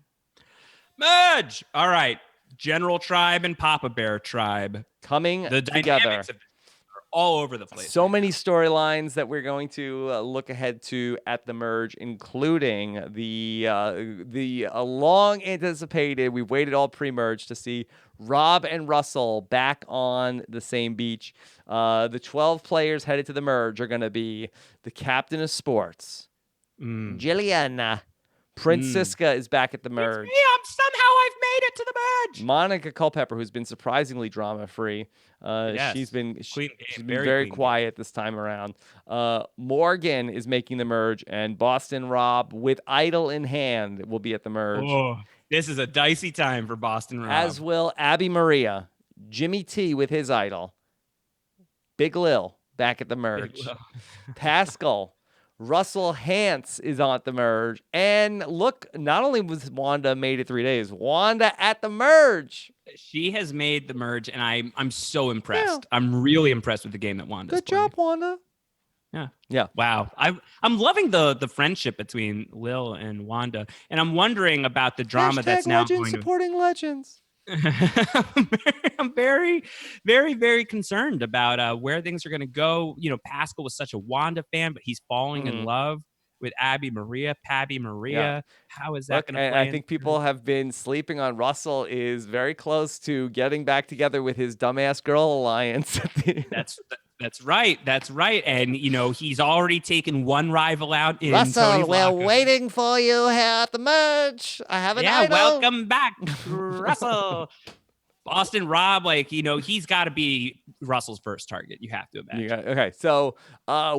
Merge. All right. General Tribe and Papa Bear Tribe. Coming The together. dynamics of this are all over the place. So many storylines that we're going to look ahead to at the merge, including the long anticipated. We've waited all pre-merge to see Rob and Russell back on the same beach. The 12 players headed to the merge are going to be the captain of sports, Jillian. Francisca is back at the merge. Somehow I've made it to the merge. Monica Culpepper, who's been surprisingly drama-free. Yes. She's been Very very clean quiet this time around. Morgan is making the merge, and Boston Rob, with idol in hand, will be at the merge. Oh, this is a dicey time for Boston Rob. As will Abby Maria, Jimmy T with his idol, Big Lil back at the merge. Pascal. Russell Hance is on the merge. And look, not only was Wanda made it 3 days, Wanda at the merge. She has made the merge, and I'm so impressed. Yeah. I'm really impressed with the game that Wanda's Good job, Wanda. Yeah. Wow. I'm loving the friendship between Lil and Wanda, and I'm wondering about the drama that's now legends going to supporting legends. I'm very, very, very concerned about where things are going to go. You know, Pascal was such a Wanda fan, but he's falling in love with Pabby Maria. Yeah. How is that going to play? I think people have been sleeping on Russell is very close to getting back together with his dumbass girl alliance. That's right. And, you know, he's already taken one rival out in Russell, Tony's we're locker. waiting for you here at the merge. I have an idol. Welcome back, Russell. Boston Rob, like, you know, he's got to be Russell's first target. You have to imagine. Okay, so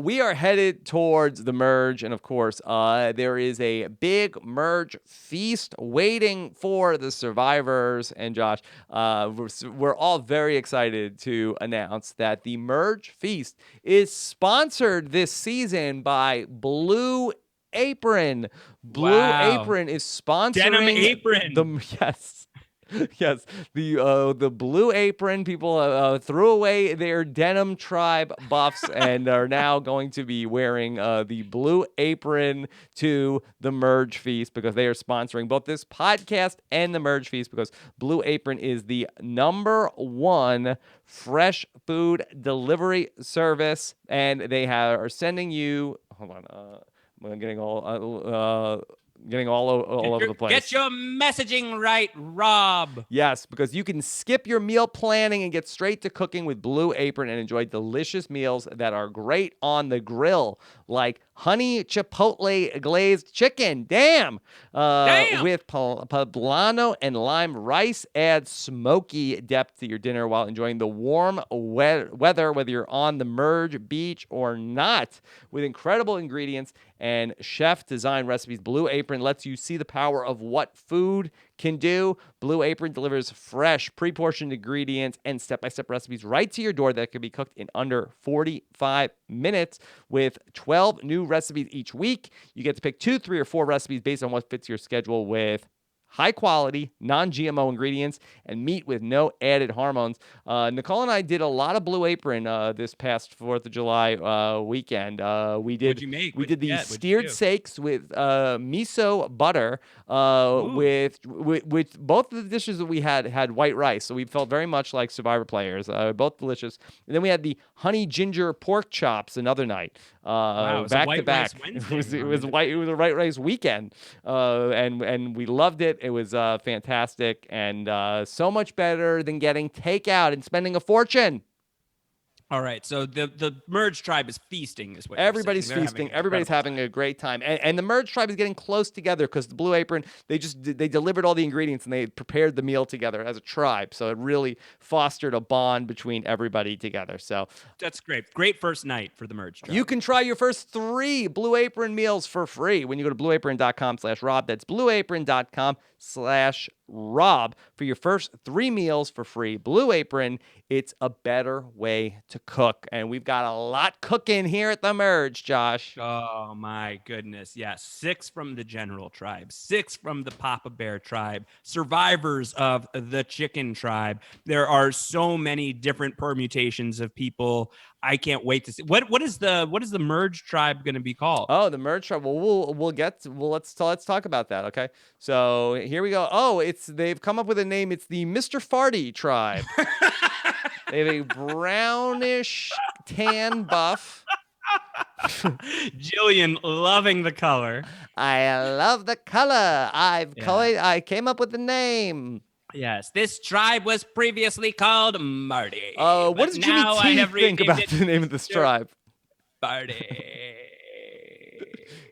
we are headed towards the merge, and of course, there is a big merge feast waiting for the survivors. And Josh, we're all very excited to announce that the merge feast is sponsored this season by Blue Apron. Blue Apron is sponsoring Denim Apron. Yes, the Blue Apron people threw away their Denim Tribe buffs and are now going to be wearing the Blue Apron to the Merge Feast because they are sponsoring both this podcast and the Merge Feast because Blue Apron is the #1 fresh food delivery service, and they are sending you. Hold on, I'm getting all over the place. Get your messaging right, Rob. Yes, because you can skip your meal planning and get straight to cooking with Blue Apron and enjoy delicious meals that are great on the grill, like honey chipotle glazed chicken. Damn. With poblano and lime rice. Add smoky depth to your dinner while enjoying the warm weather, whether you're on the merge beach or not. With incredible ingredients and chef-designed recipes, Blue Apron lets you see the power of what food can do. Blue Apron delivers fresh, pre-portioned ingredients and step-by-step recipes right to your door that can be cooked in under 45 minutes with 12 new recipes each week. You get to pick 2, 3, or 4 recipes based on what fits your schedule with high-quality, non-GMO ingredients and meat with no added hormones. Nicole and I did a lot of Blue Apron this past 4th of July weekend. What'd you make? We did the steered steaks with miso butter. With both of the dishes that we had white rice, so we felt very much like Survivor players. Both delicious. And then we had the honey ginger pork chops another night. Back to back. It was a white rice weekend, and we loved it. It was fantastic and so much better than getting takeout and spending a fortune. All right, so the merge tribe is feasting, is what you're saying. Everybody's They're having feasting. an Everybody's incredible feasting. time. Everybody's They're having an feasting. incredible Everybody's time. having a great time. And the merge tribe is getting close together because the Blue Apron, they delivered all the ingredients and they prepared the meal together as a tribe. So it really fostered a bond between everybody together. So That's great. Great first night for the merge tribe. you can try your first 3 Blue Apron meals for free when you go to blueapron.com/Rob. That's blueapron.com/Rob for your first 3 meals for free. Blue Apron, it's a better way to cook. And we've got a lot cooking here at the merge, Josh. Oh my goodness. Yes. 6 from the general tribe, 6 from the Papa Bear tribe, survivors of the chicken tribe. There are so many different permutations of people. I can't wait to see what is the merge tribe going to be called? Oh, the merge tribe. Well, let's talk about that. Okay, so here we go. Oh, they've come up with a name. It's the Mr. Farty tribe. They have a brownish tan buff. Jillian loving the color. I love the color. I came up with the name. Yes, this tribe was previously called Marty. What but does Jimmy now I T have think renamed about it the name of this Mr. tribe? Marty.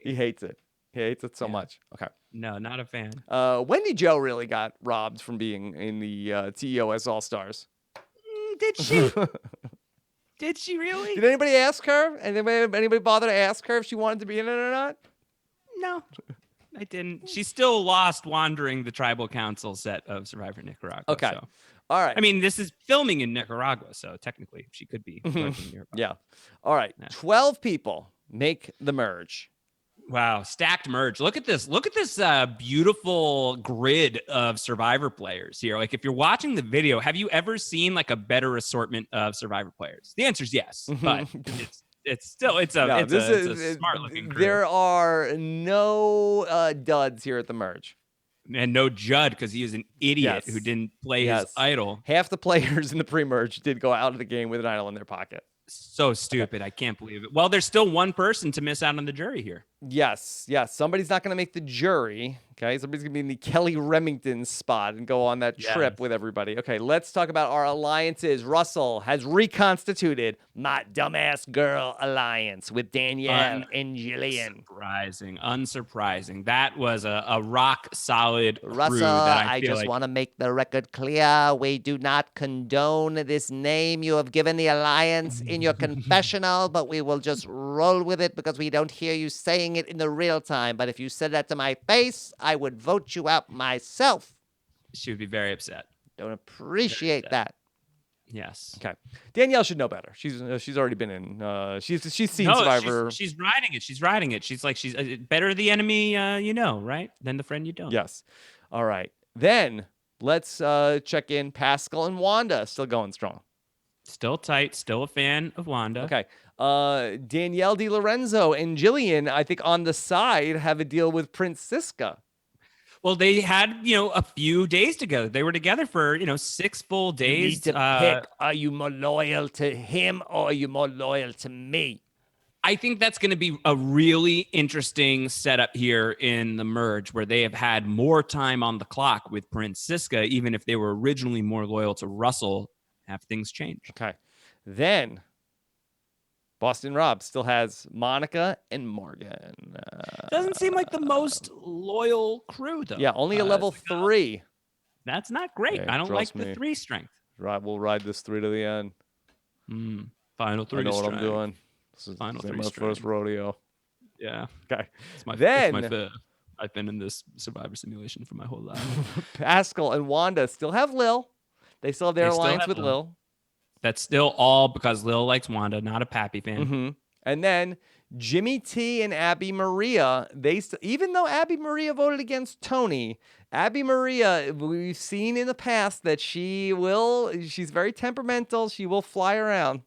He hates it. He hates it so much. Okay. No, not a fan. Wendy Jo really got robbed from being in the TEOS All Stars. Did she? Did she really? Did anybody ask her? Anybody bother to ask her if she wanted to be in it or not? No, I didn't. She still lost wandering the tribal council set of Survivor Nicaragua. Okay. So. All right. I mean, this is filming in Nicaragua, so technically she could be lurking nearby. Yeah. All right. Yeah. 12 people make the merge. Wow, stacked merge. Look at this. Look at this beautiful grid of Survivor players here. Like, if you're watching the video, have you ever seen like a better assortment of Survivor players? The answer is yes, but it's a smart looking crew. There are no duds here at the merge. And no Judd, because he is an idiot Yes. who didn't play his idol. Half the players in the pre-merge did go out of the game with an idol in their pocket. So stupid. I can't believe it. Well, there's still one person to miss out on the jury here. Yes. Somebody's not going to make the jury. Okay. Somebody's going to be in the Kelly Remington spot and go on that trip with everybody. Okay. Let's talk about our alliances. Russell has reconstituted my dumbass girl alliance with Danielle and Jillian. Unsurprising. That was a rock solid crew Russell, that I feel just like want to make the record clear. We do not condone this name you have given the alliance in your confessional, but we will just roll with it because we don't hear you saying it in the real time. But if you said that to my face, I would vote you out myself. she would be very upset. Don't appreciate that. Yes. Okay. Danielle should know better. She's already been in. She's seen Survivor. She's riding it. She's riding it. She's like, she's better the enemy you know, right? Than the friend you don't. Yes. All right. Then let's check in. Pascal and Wanda still going strong. Still tight. Still a fan of Wanda. Okay. Danielle DiLorenzo and Jillian, I think on the side, have a deal with Prince Siska. Well, they had, a few days together. They were together for, 6 full days. You need to pick. Are you more loyal to him or are you more loyal to me? I think that's going to be a really interesting setup here in the merge where they have had more time on the clock with Prince Siska, even if they were originally more loyal to Russell. Have things changed? Okay. Then Boston Rob still has Monica and Morgan. Doesn't seem like the most loyal crew, though. Yeah, only a level 3. That's not great. Hey, I don't like trust me. the 3 strength. Right, we'll ride this 3 to the end. Final 3 I know what strength. I'm doing. This is Final 3 my strength. first rodeo. Yeah. Okay. It's my Then fifth. I've been in this Survivor simulation for my whole life. Pascal and Wanda still have Lil. They still have their alliance with Lil. That's still all because Lil likes Wanda, not a Pappy fan. Mm-hmm. And then Jimmy T and Abby Maria, even though Abby Maria voted against Tony, Abby Maria, we've seen in the past that she's very temperamental. She will fly around.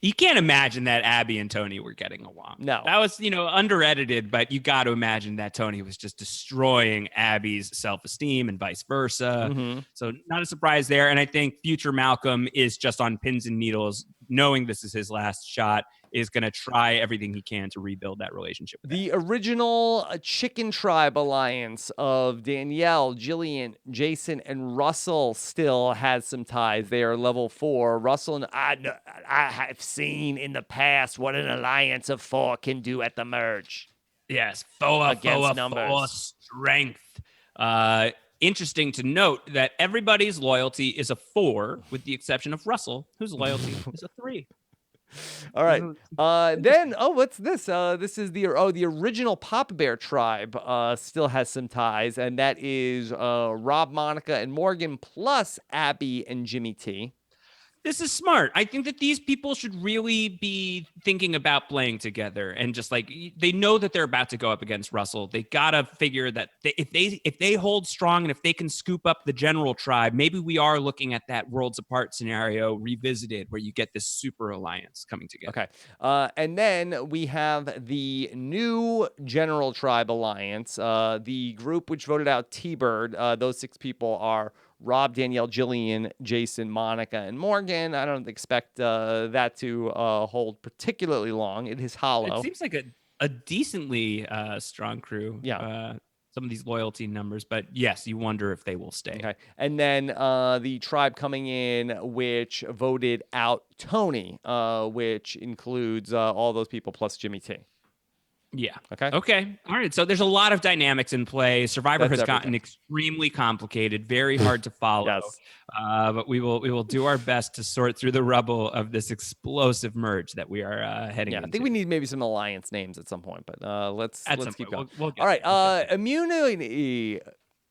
You can't imagine that Abby and Tony were getting along. No. That was, under-edited, but you got to imagine that Tony was just destroying Abby's self-esteem and vice versa. Mm-hmm. So not a surprise there. And I think future Malcolm is just on pins and needles knowing this is his last shot, is going to try everything he can to rebuild that relationship. The original Chicken Tribe alliance of Danielle, Jillian, Jason, and Russell still has some ties. They are level 4. Russell and I have seen in the past what an alliance of 4 can do at the merge. Yes, four strength. Interesting to note that everybody's loyalty is a 4, with the exception of Russell, whose loyalty is a 3. All right. What's this? This is the original Papa Bear tribe still has some ties, and that is Rob, Monica, and Morgan, plus Abby and Jimmy T. This is smart. I think that these people should really be thinking about playing together, and just like they know that they're about to go up against Russell. They gotta figure that if they hold strong and if they can scoop up the general tribe, maybe we are looking at that worlds apart scenario revisited, where you get this super alliance coming together. Okay. And then we have the new general tribe alliance. The group which voted out T-Bird. Those 6 people are Rob, Danielle, Jillian, Jason, Monica, and Morgan. I don't expect that to hold particularly long. It is hollow. It seems like a decently strong crew. Yeah. Some of these loyalty numbers, but yes, you wonder if they will stay. Okay. And then the tribe coming in, which voted out Tony, which includes all those people plus Jimmy T. Yeah. Okay. All right. So there's a lot of dynamics in play. Survivor That's has gotten everything. extremely complicated, very hard to follow. Yes. But we will do our best to sort through the rubble of this explosive merge that we are heading into. I think we need maybe some alliance names at some point, but let's keep going. We'll get All right. there.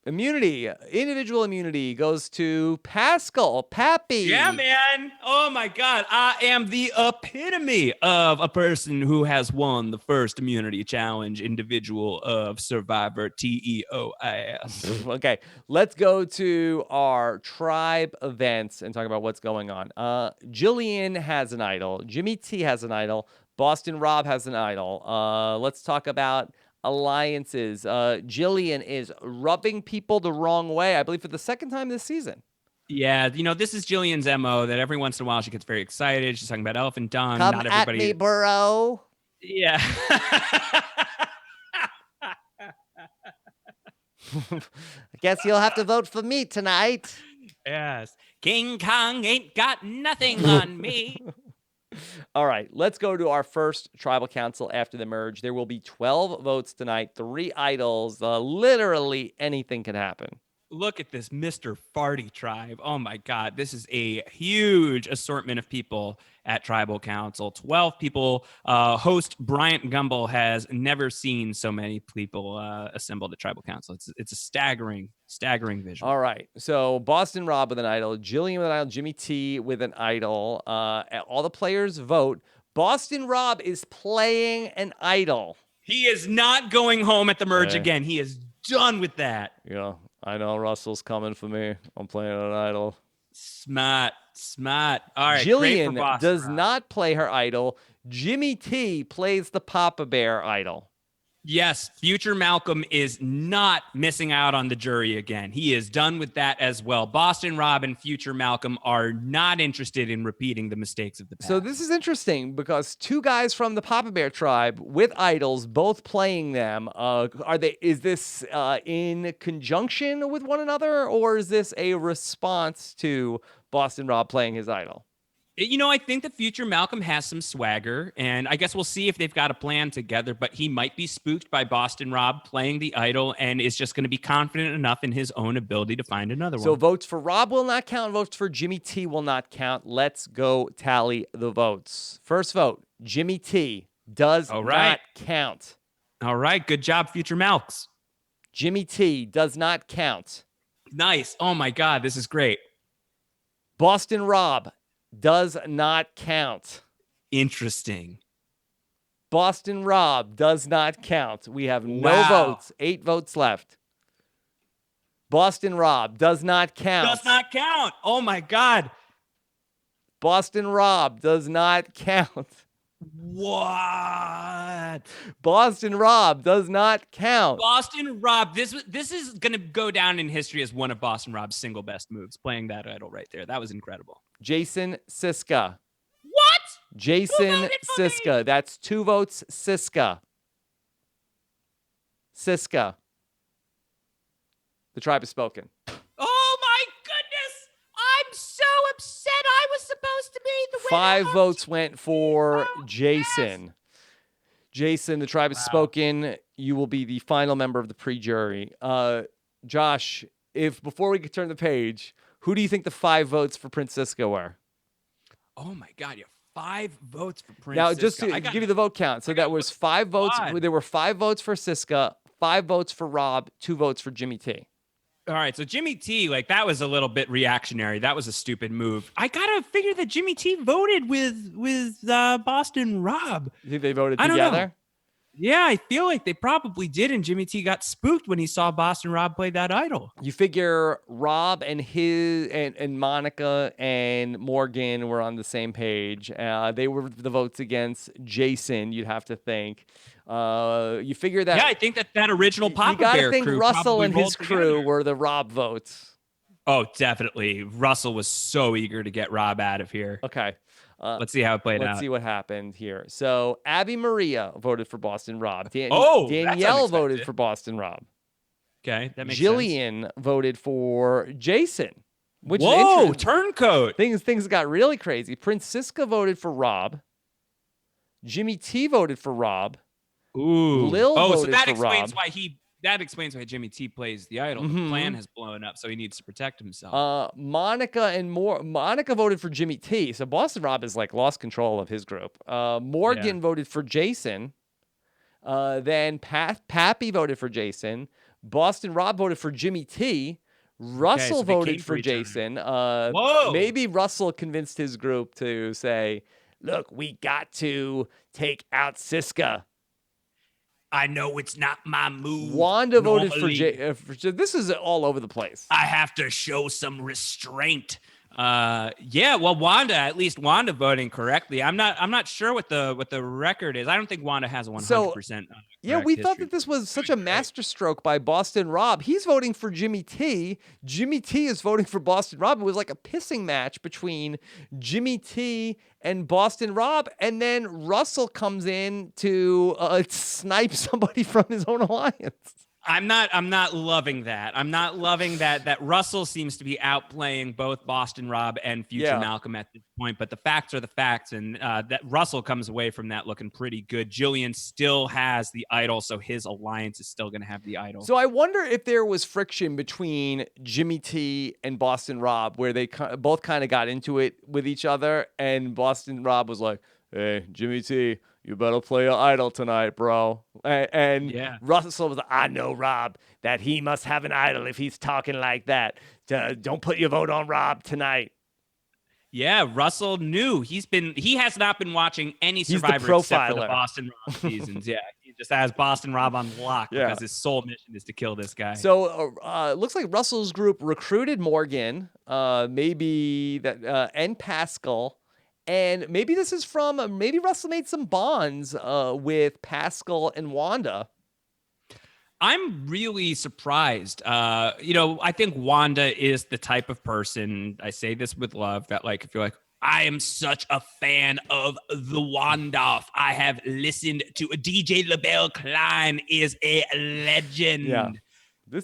Immunity, individual immunity goes to Pascal, Pappy. Yeah, man. Oh my God. I am the epitome of a person who has won the first immunity challenge individual of Survivor TEOS. Okay, let's go to our tribe events and talk about what's going on. Jillian has an idol. Jimmy T has an idol. Boston Rob has an idol. Let's talk about alliances. Jillian is rubbing people the wrong way, I believe, for the second time this season. Yeah, this is Jillian's MO, that every once in a while she gets very excited. She's talking about elephant dung. Come Not at everybody. me, bro. Yeah. I guess you'll have to vote for me tonight. Yes. King Kong ain't got nothing on me. All right, let's go to our first tribal council after the merge. There will be 12 votes tonight, 3 idols. Literally anything can happen. Look at this Mr. Farty tribe. Oh my God. This is a huge assortment of people at Tribal Council. 12 people. Host Bryant Gumbel has never seen so many people assembled at Tribal Council. It's a staggering visual. All right. So Boston Rob with an idol, Jillian with an idol, Jimmy T with an idol. All the players vote. Boston Rob is playing an idol. He is not going home at the merge again. He is done with that. Yeah, I know Russell's coming for me. I'm playing an idol. Smart. All right. Jillian does not play her idol. Jimmy T plays the Papa Bear idol. Yes, future Malcolm is not missing out on the jury again. He is done with that as well. Boston Rob and future Malcolm are not interested in repeating the mistakes of the past. So this is interesting because 2 guys from the Papa Bear tribe with idols, both playing them. Is this in conjunction with one another, or is this a response to Boston Rob playing his idol? I think the future Malcolm has some swagger, and I guess we'll see if they've got a plan together, but he might be spooked by Boston Rob playing the idol and is just going to be confident enough in his own ability to find another one. So votes for Rob will not count. Votes for Jimmy T will not count. Let's go tally the votes. First vote, Jimmy T does not count. All right. Good job, future Malks. Jimmy T does not count. Nice. Oh, my God. This is great. Boston Rob does not count. Interesting. Boston Rob does not count. We have no votes. 8 votes left. Boston Rob does not count. Does not count. Oh, my God. Boston Rob does not count. What? Boston Rob does not count. Boston Rob. This is going to go down in history as one of Boston Rob's single best moves, playing that idol right there. That was incredible. Jason Siska. What? Jason voted for me? Siska. That's 2 votes, Siska. Siska. The tribe has spoken. Oh my goodness! I'm so upset. I was supposed to be the winner. 5 of votes went for Oh, Jason. yes. Jason, the tribe has spoken. You will be the final member of the pre-jury. Josh, if before we turn the page, who do you think the 5 votes for Prince Siska were? Oh my God! You have 5 votes for Prince. Now, just Siska. to give you the vote count, so that was 5 votes. There were 5 votes for Siska, 5 votes for Rob, 2 votes for Jimmy T. All right, so Jimmy T, like that was a little bit reactionary. That was a stupid move. I gotta figure that Jimmy T voted with Boston Rob. You think they voted I don't know. together? Yeah, I feel like they probably did, and Jimmy T got spooked when he saw Boston Rob play that idol. You figure Rob and and Monica and Morgan were on the same page. They were the votes against Jason, you'd have to think. You figure that. Yeah, I think that original Papa You got to Bear think crew Russell probably and his rolled crew together. were the Rob votes. Oh, definitely. Russell was so eager to get Rob out of here. Okay. Let's see how it played out. Let's see what happened here. So Abby Maria voted for Boston Rob. That's Danielle voted unexpected. for Boston Rob. Okay, that makes sense. Jillian voted for Jason. Which is Whoa, interesting. turncoat. Things got really crazy. Prince Siska voted for Rob. Jimmy T voted for Rob. Ooh. Lil so voted that for explains Rob. why Jimmy T plays the idol. The plan has blown up, so he needs to protect himself. Monica voted for Jimmy T. So Boston Rob has like lost control of his group. Morgan voted for Jason. Then Pappy voted for Jason. Boston Rob voted for Jimmy T. Russell so they came voted for for each other. Jason. Whoa. Maybe Russell convinced his group to say, look, we got to take out Siska. I know it's not my move. Wanda voted for normally. this is all over the place. I have to show some restraint. Well, Wanda voting correctly. I'm not sure what the record is. I don't think Wanda has a 100%. Yeah, we thought that this was such a masterstroke by Boston Rob. He's voting for Jimmy T. Jimmy T is voting for Boston Rob. It was like a pissing match between Jimmy T and Boston Rob, and then Russell comes in to snipe somebody from his own alliance. I'm not loving that. I'm not loving that Russell seems to be outplaying both Boston Rob and future Malcolm at this point, but the facts are the facts, and that Russell comes away from that looking pretty good. Jillian still has the idol, so his alliance is still going to have the idol. So I wonder if there was friction between Jimmy T and Boston Rob, where they both kind of got into it with each other, and Boston Rob was like, hey, Jimmy T, you better play your idol tonight, bro. And Russell was like, I know, Rob, that he must have an idol if he's talking like that. Don't put your vote on Rob tonight. Yeah, Russell knew. He has not been watching any Survivor except for the Boston Rob seasons. Yeah, he just has Boston Rob on lock because his sole mission is to kill this guy. So it looks like Russell's group recruited Morgan, and Pascal. And maybe this is maybe Russell made some bonds with Pascal and Wanda. I'm really surprised. I think Wanda is the type of person, I say this with love, that like, if you're like, I am such a fan of the Wandoff. I have listened to DJ LaBelle Klein is a legend. Yeah.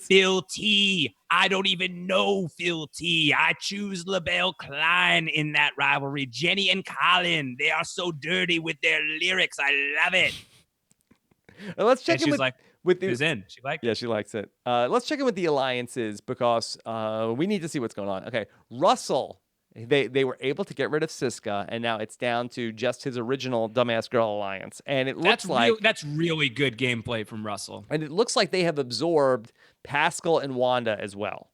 Phil T. I don't even know Phil T. I choose LaBelle Klein in that rivalry. Jenny and Colin, they are so dirty with their lyrics. I love it. Let's check in with She's in. She likes it. Yeah, she likes it. Let's check in with the alliances because we need to see what's going on. Okay, Russell, they were able to get rid of Siska, and now it's down to just his original Dumbass Girl alliance. And it looks that's really good gameplay from Russell. And it looks like they have absorbed Pascal and Wanda as well.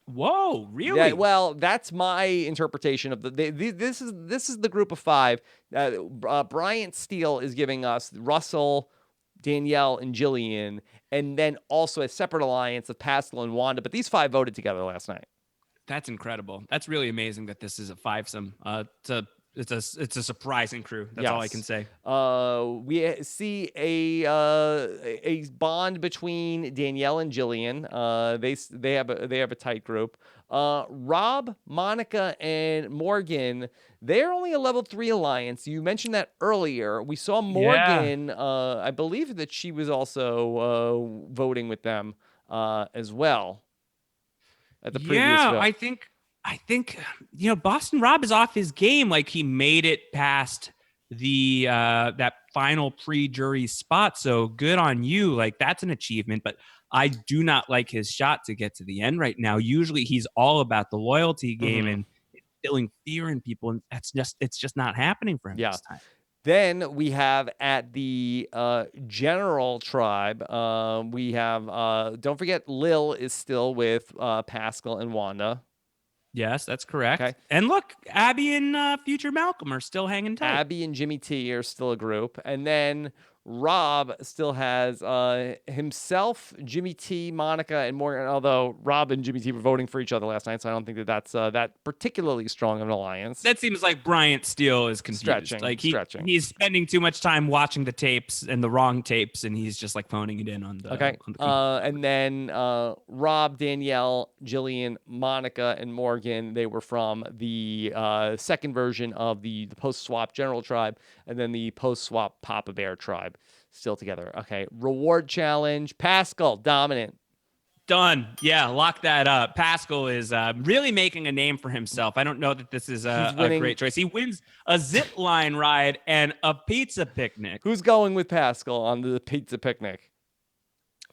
Whoa, really? Yeah, well, that's my interpretation of this is the group of 5. Brantsteele is giving us Russell, Danielle, and Jillian, and then also a separate alliance of Pascal and Wanda. But these 5 voted together last night. That's incredible. That's really amazing that this is a 5-some. it's a surprising crew. That's all I can Yes. say. We see a bond between Danielle and Jillian. They have a tight group. Rob, Monica, and Morgan. They're only a level 3 alliance. You mentioned that earlier. We saw Yeah. Morgan. I believe that she was also voting with them as well at the previous Yeah, vote. I think Boston Rob is off his game. Like he made it past the that final pre-jury spot. So good on you. Like that's an achievement, but I do not like his shot to get to the end right now. Usually he's all about the loyalty game and instilling fear in people, and it's just not happening for him Yeah. this time. Then we have at the general tribe, we have, don't forget, Lil is still with Pascal and Wanda. Yes, that's correct. Okay. And look, Abby and future Malcolm are still hanging tight. Abby and Jimmy T are still a group. And then Rob still has himself, Jimmy T, Monica, and Morgan. Although Rob and Jimmy T were voting for each other last night, so I don't think that that's that particularly strong of an alliance. That seems like Brantsteele is confused. Stretching. He's spending too much time watching the tapes and the wrong tapes, and he's just like phoning it in on the. Okay. On the And then Rob, Danielle, Jillian, Monica, and Morgan, they were from the second version of the post-swap General Tribe, and then the post-swap Papa Bear Tribe still together. Okay. Reward challenge. Pascal, dominant. Done. Yeah, lock that up. Pascal is really making a name for himself. I don't know that this is a great choice. He wins a zip line ride and a pizza picnic. Who's going with Pascal on the pizza picnic?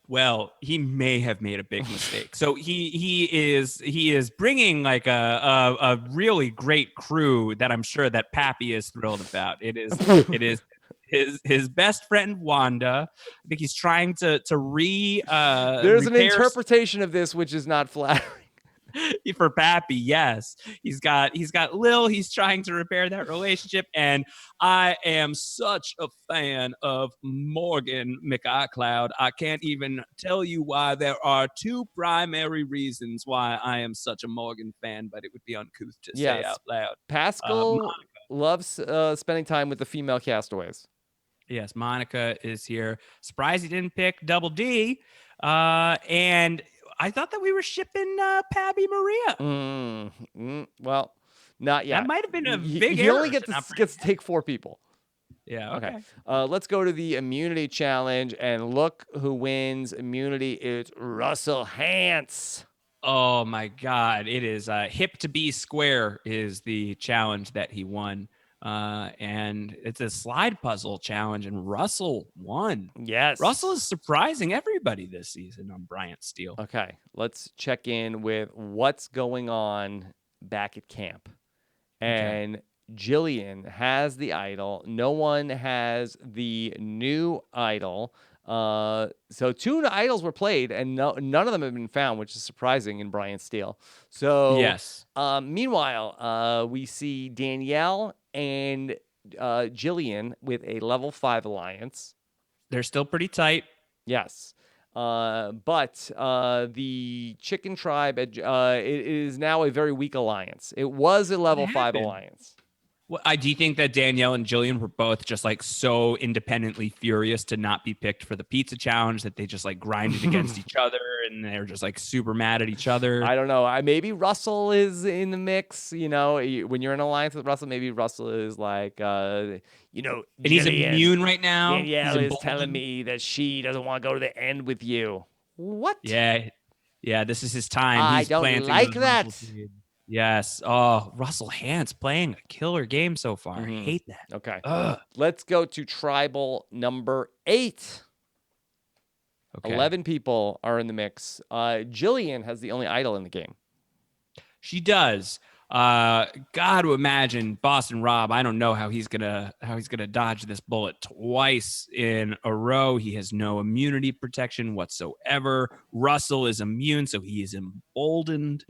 Well, he may have made a big mistake. So he is bringing like a really great crew that I'm sure that Pappy is thrilled about. It is his best friend Wanda. I think he's trying to There's an interpretation of this which is not flattering. For Pappy, yes. He's got Lil. He's trying to repair that relationship, and I am such a fan of Morgan McICloud. I can't even tell you why. There are two primary reasons why I am such a Morgan fan, but it would be uncouth to say out loud. Pascal loves spending time with the female castaways. Yes, Monica is here. Surprised he didn't pick Double D. And I thought that we were shipping Pabby Maria. Well, not yet. That might have been a big He error. only gets to take 4 people. Yeah, okay. Let's go to the immunity challenge, and look who wins immunity. It's Russell Hantz. Oh, my God. It is hip to be square is the challenge that he won. And it's a slide puzzle challenge, and Russell won. Yes. Russell is surprising everybody this season on Brantsteele. Okay, let's check in with what's going on back at camp. And Jillian has the idol. No one has the new idol. So 2 idols were played, and none of them have been found, which is surprising in Brantsteele. So yes. Meanwhile, we see Danielle and Jillian with a level 5 alliance. They're still pretty tight. Yes. But the Chicken Tribe, it is now a very weak alliance. It was a level 5 alliance. Well, do you think that Danielle and Jillian were both just like so independently furious to not be picked for the pizza challenge that they just like grinded against each other and they're just like super mad at each other? I don't know. Maybe Russell is in the mix. You know, when you're in an alliance with Russell, maybe Russell is like, and he's immune right now. Danielle is telling me that she doesn't want to go to the end with you. What? Yeah. This is his time. I don't like that. Yes. Oh, Russell Hantz playing a killer game so far. I hate that. Okay. Ugh. Let's go to tribal number 8. Okay. 11 people are in the mix. Jillian has the only idol in the game. She does. Got to imagine Boston Rob. I don't know how he's gonna dodge this bullet twice in a row. He has no immunity protection whatsoever. Russell is immune, so he is emboldened.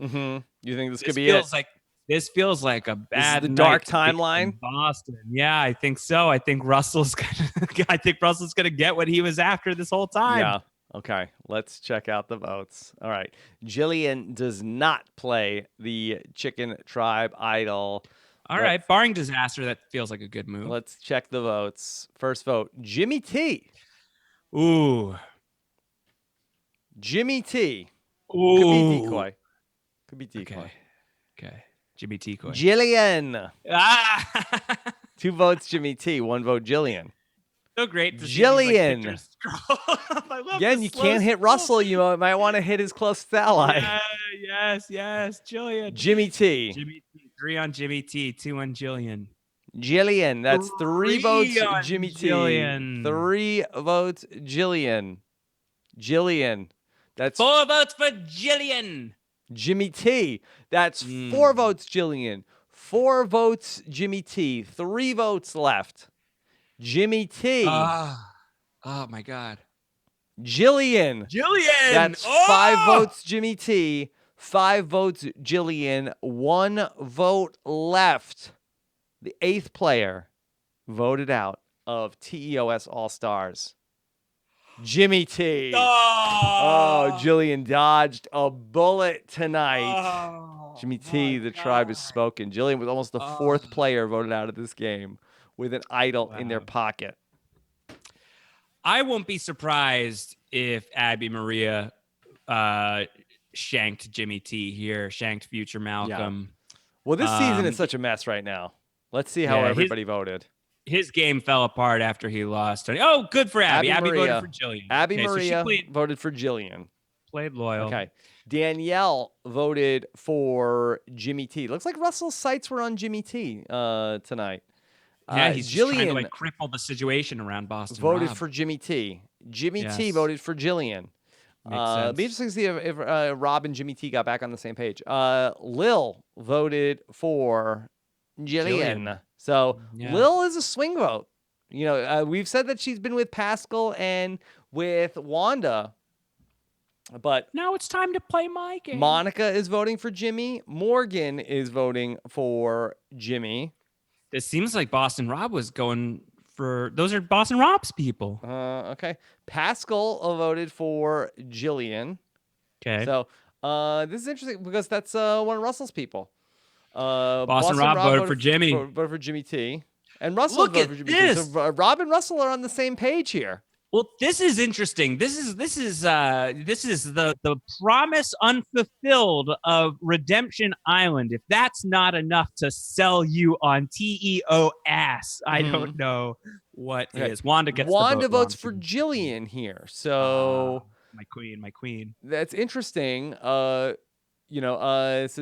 You think this could be it? This feels like a bad the dark timeline. Boston. Yeah, I think so. I think Russell's gonna get what he was after this whole time. Yeah. Okay, let's check out the votes. All right. Jillian does not play the Chicken Tribe idol. All right, barring disaster, that feels like a good move. Let's check the votes. First vote, Jimmy T. Ooh. Jimmy T. Ooh. Could be decoy. Could be decoy. Okay. Jimmy T. Coy. Jillian. Ah. 2 votes, Jimmy T. 1 vote, Jillian. So great to see Jillian. these, like, pictures scroll up. I love Again, the you slow can't hit scroll. Russell. You might want to hit his closest ally. Yeah, yes, Jillian. Jimmy T. Jimmy T. 3 on Jimmy T. 2 on Jillian. Jillian. That's 3 votes, on Jimmy Jillian. T. 3 votes, Jillian. Jillian. That's 4 votes for Jillian. Jimmy T. That's 4 votes, Jillian. 4 votes, Jimmy T. 3 votes left. Jimmy T. Oh my God. Jillian. That's 5 votes, Jimmy T. 5 votes, Jillian. 1 vote left. The 8th player voted out of TEOS All-Stars. Jimmy T. Oh, Jillian dodged a bullet tonight. Jimmy T, the tribe is spoken. Jillian was almost the 4th player voted out of this game with an idol in their pocket. I won't be surprised if Abby Maria shanked Jimmy T here, shanked future Malcolm. Well, this season is such a mess right now. Let's see how everybody voted. His game fell apart after he lost. Oh, good for Abby. Abby voted for Jillian. Abby Okay, Maria so she voted for Jillian. played loyal. Okay. Danielle voted for Jimmy T. Looks like Russell's sights were on Jimmy T tonight. Yeah, he's just trying to Jillian cripple the situation around Boston. voted Rob. for Jimmy T. Jimmy T Yes. voted for Jillian. Makes sense. Be interesting to see if Rob and Jimmy T got back on the same page. Lil voted for Jillian. So Lil is a swing vote. You know, we've said that she's been with Pascal and with Wanda, but now it's time to play my game. Monica is voting for Jimmy. Morgan is voting for Jimmy. It seems like Boston Rob was going for those are Boston Rob's people. Okay. Pascal voted for Jillian. Okay. So this is interesting because that's one of Russell's people. Boston Rob voted for Jimmy. Voted for Jimmy T. And Russell voted for Jimmy T. So Rob and Russell are on the same page here. Well, this is interesting. This is the promise unfulfilled of Redemption Island. If that's not enough to sell you on TEOS, I don't know what is. Wanda votes for Jillian here. So my queen. That's interesting. So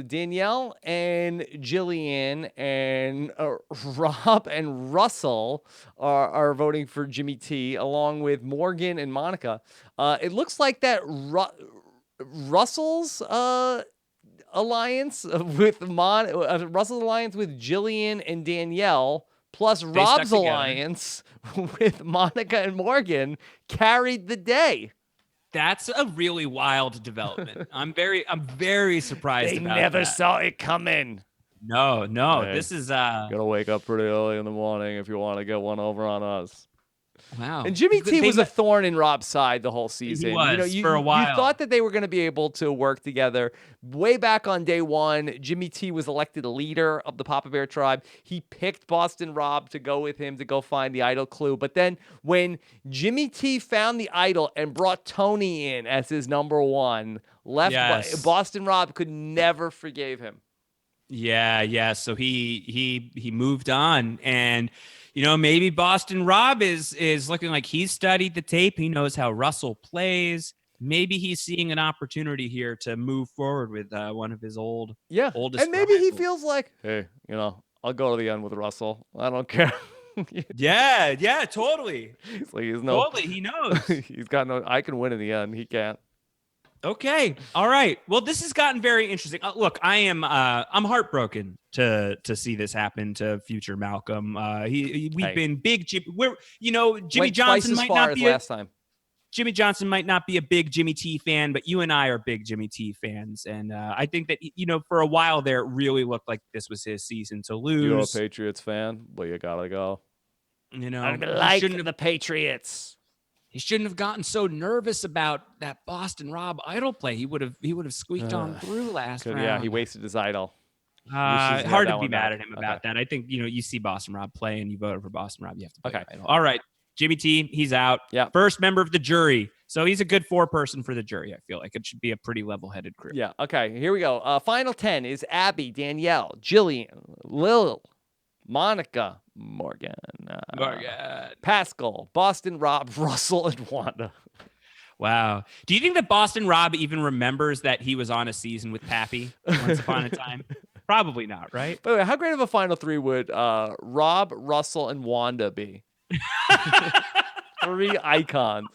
Danielle and Jillian and Rob and Russell are voting for Jimmy T, along with Morgan and Monica. It looks like that Russell's alliance with Russell's alliance with Jillian and Danielle, plus Rob's alliance with Monica and Morgan, carried the day. That's a really wild development. I'm very surprised about that. They never saw it coming. No. Hey, this is gotta wake up pretty early in the morning if you want to get one over on us. Wow. And Jimmy T was a thorn in Rob's side the whole season. He was you, for a while. You thought that they were going to be able to work together. Way back on day 1, Jimmy T was elected leader of the Papa Bear tribe. He picked Boston Rob to go with him to go find the idol clue. But then when Jimmy T found the idol and brought Tony in as his number 1, Boston Rob could never forgive him. Yeah. So he moved on, and maybe Boston Rob is looking like he's studied the tape. He knows how Russell plays. Maybe he's seeing an opportunity here to move forward with one of his oldest. And maybe he feels like, hey, I'll go to the end with Russell. I don't care. Yeah, totally. He's totally. He knows. He's got no. I can win in the end. He can't. Okay. All right. Well, this has gotten very interesting. Look, I'm heartbroken to see this happen to future Malcolm. We've been big. Jimmy Johnson might not be last time. Jimmy Johnson might not be a big Jimmy T fan, but you and I are big Jimmy T fans, and I think that for a while there, it really looked like this was his season to lose. You're a Patriots fan, but you gotta go. I like the Patriots. He shouldn't have gotten so nervous about that Boston Rob idol play. He would have squeaked on through last round. Yeah, he wasted his idol. how Hard that to be one mad back. at him about that. I think, you see Boston Rob play and you voted for Boston Rob. You have to play Okay. Idol. All right. Jimmy T, he's out. Yeah. First member of the jury. So he's a good 4-person for the jury. I feel like it should be a pretty level-headed crew. Yeah. Okay. Here we go. Final 10 is Abby, Danielle, Jillian, Lil, Monica, Morgan, Pascal, Boston Rob, Russell, and Wanda. Wow. Do you think that Boston Rob even remembers that he was on a season with Pappy once upon a time? Probably not, right? By the way, how great of a final 3 would Rob, Russell, and Wanda be? 3 icons.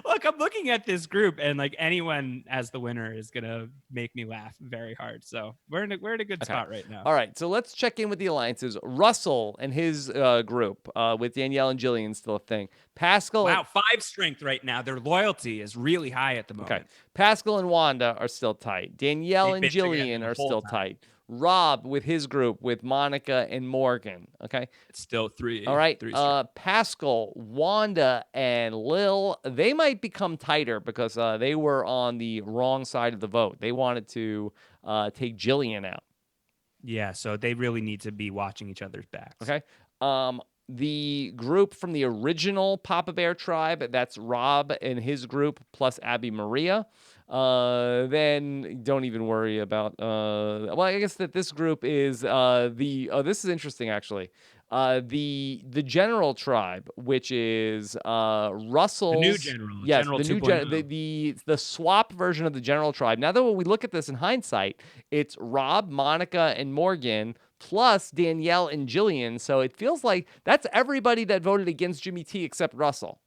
Look, I'm looking at this group, and like anyone as the winner is gonna make me laugh very hard. So we're in a good spot right now. All right, so let's check in with the alliances. Russell and his group with Danielle and Jillian still a thing. Pascal. Wow, 5 strength right now. Their loyalty is really high at the moment. Okay, Pascal and Wanda are still tight. Danielle and Jillian are still tight. Rob with his group with Monica and Morgan. Okay, it's still 3. All right, 3 Pascal, Wanda, and Lil, they might become tighter because they were on the wrong side of the vote. They wanted to take Jillian out. Yeah, so they really need to be watching each other's backs. Okay. The group from the original Papa Bear tribe, that's Rob and his group plus Abby Maria. Then don't even worry about well, I guess that this group is this is interesting actually. The general tribe, which is Russell's the new general, yes, general the new 2.0. the swap version of the general tribe. Now that when we look at this in hindsight, it's Rob, Monica, and Morgan plus Danielle and Jillian. So it feels like that's everybody that voted against Jimmy T except Russell.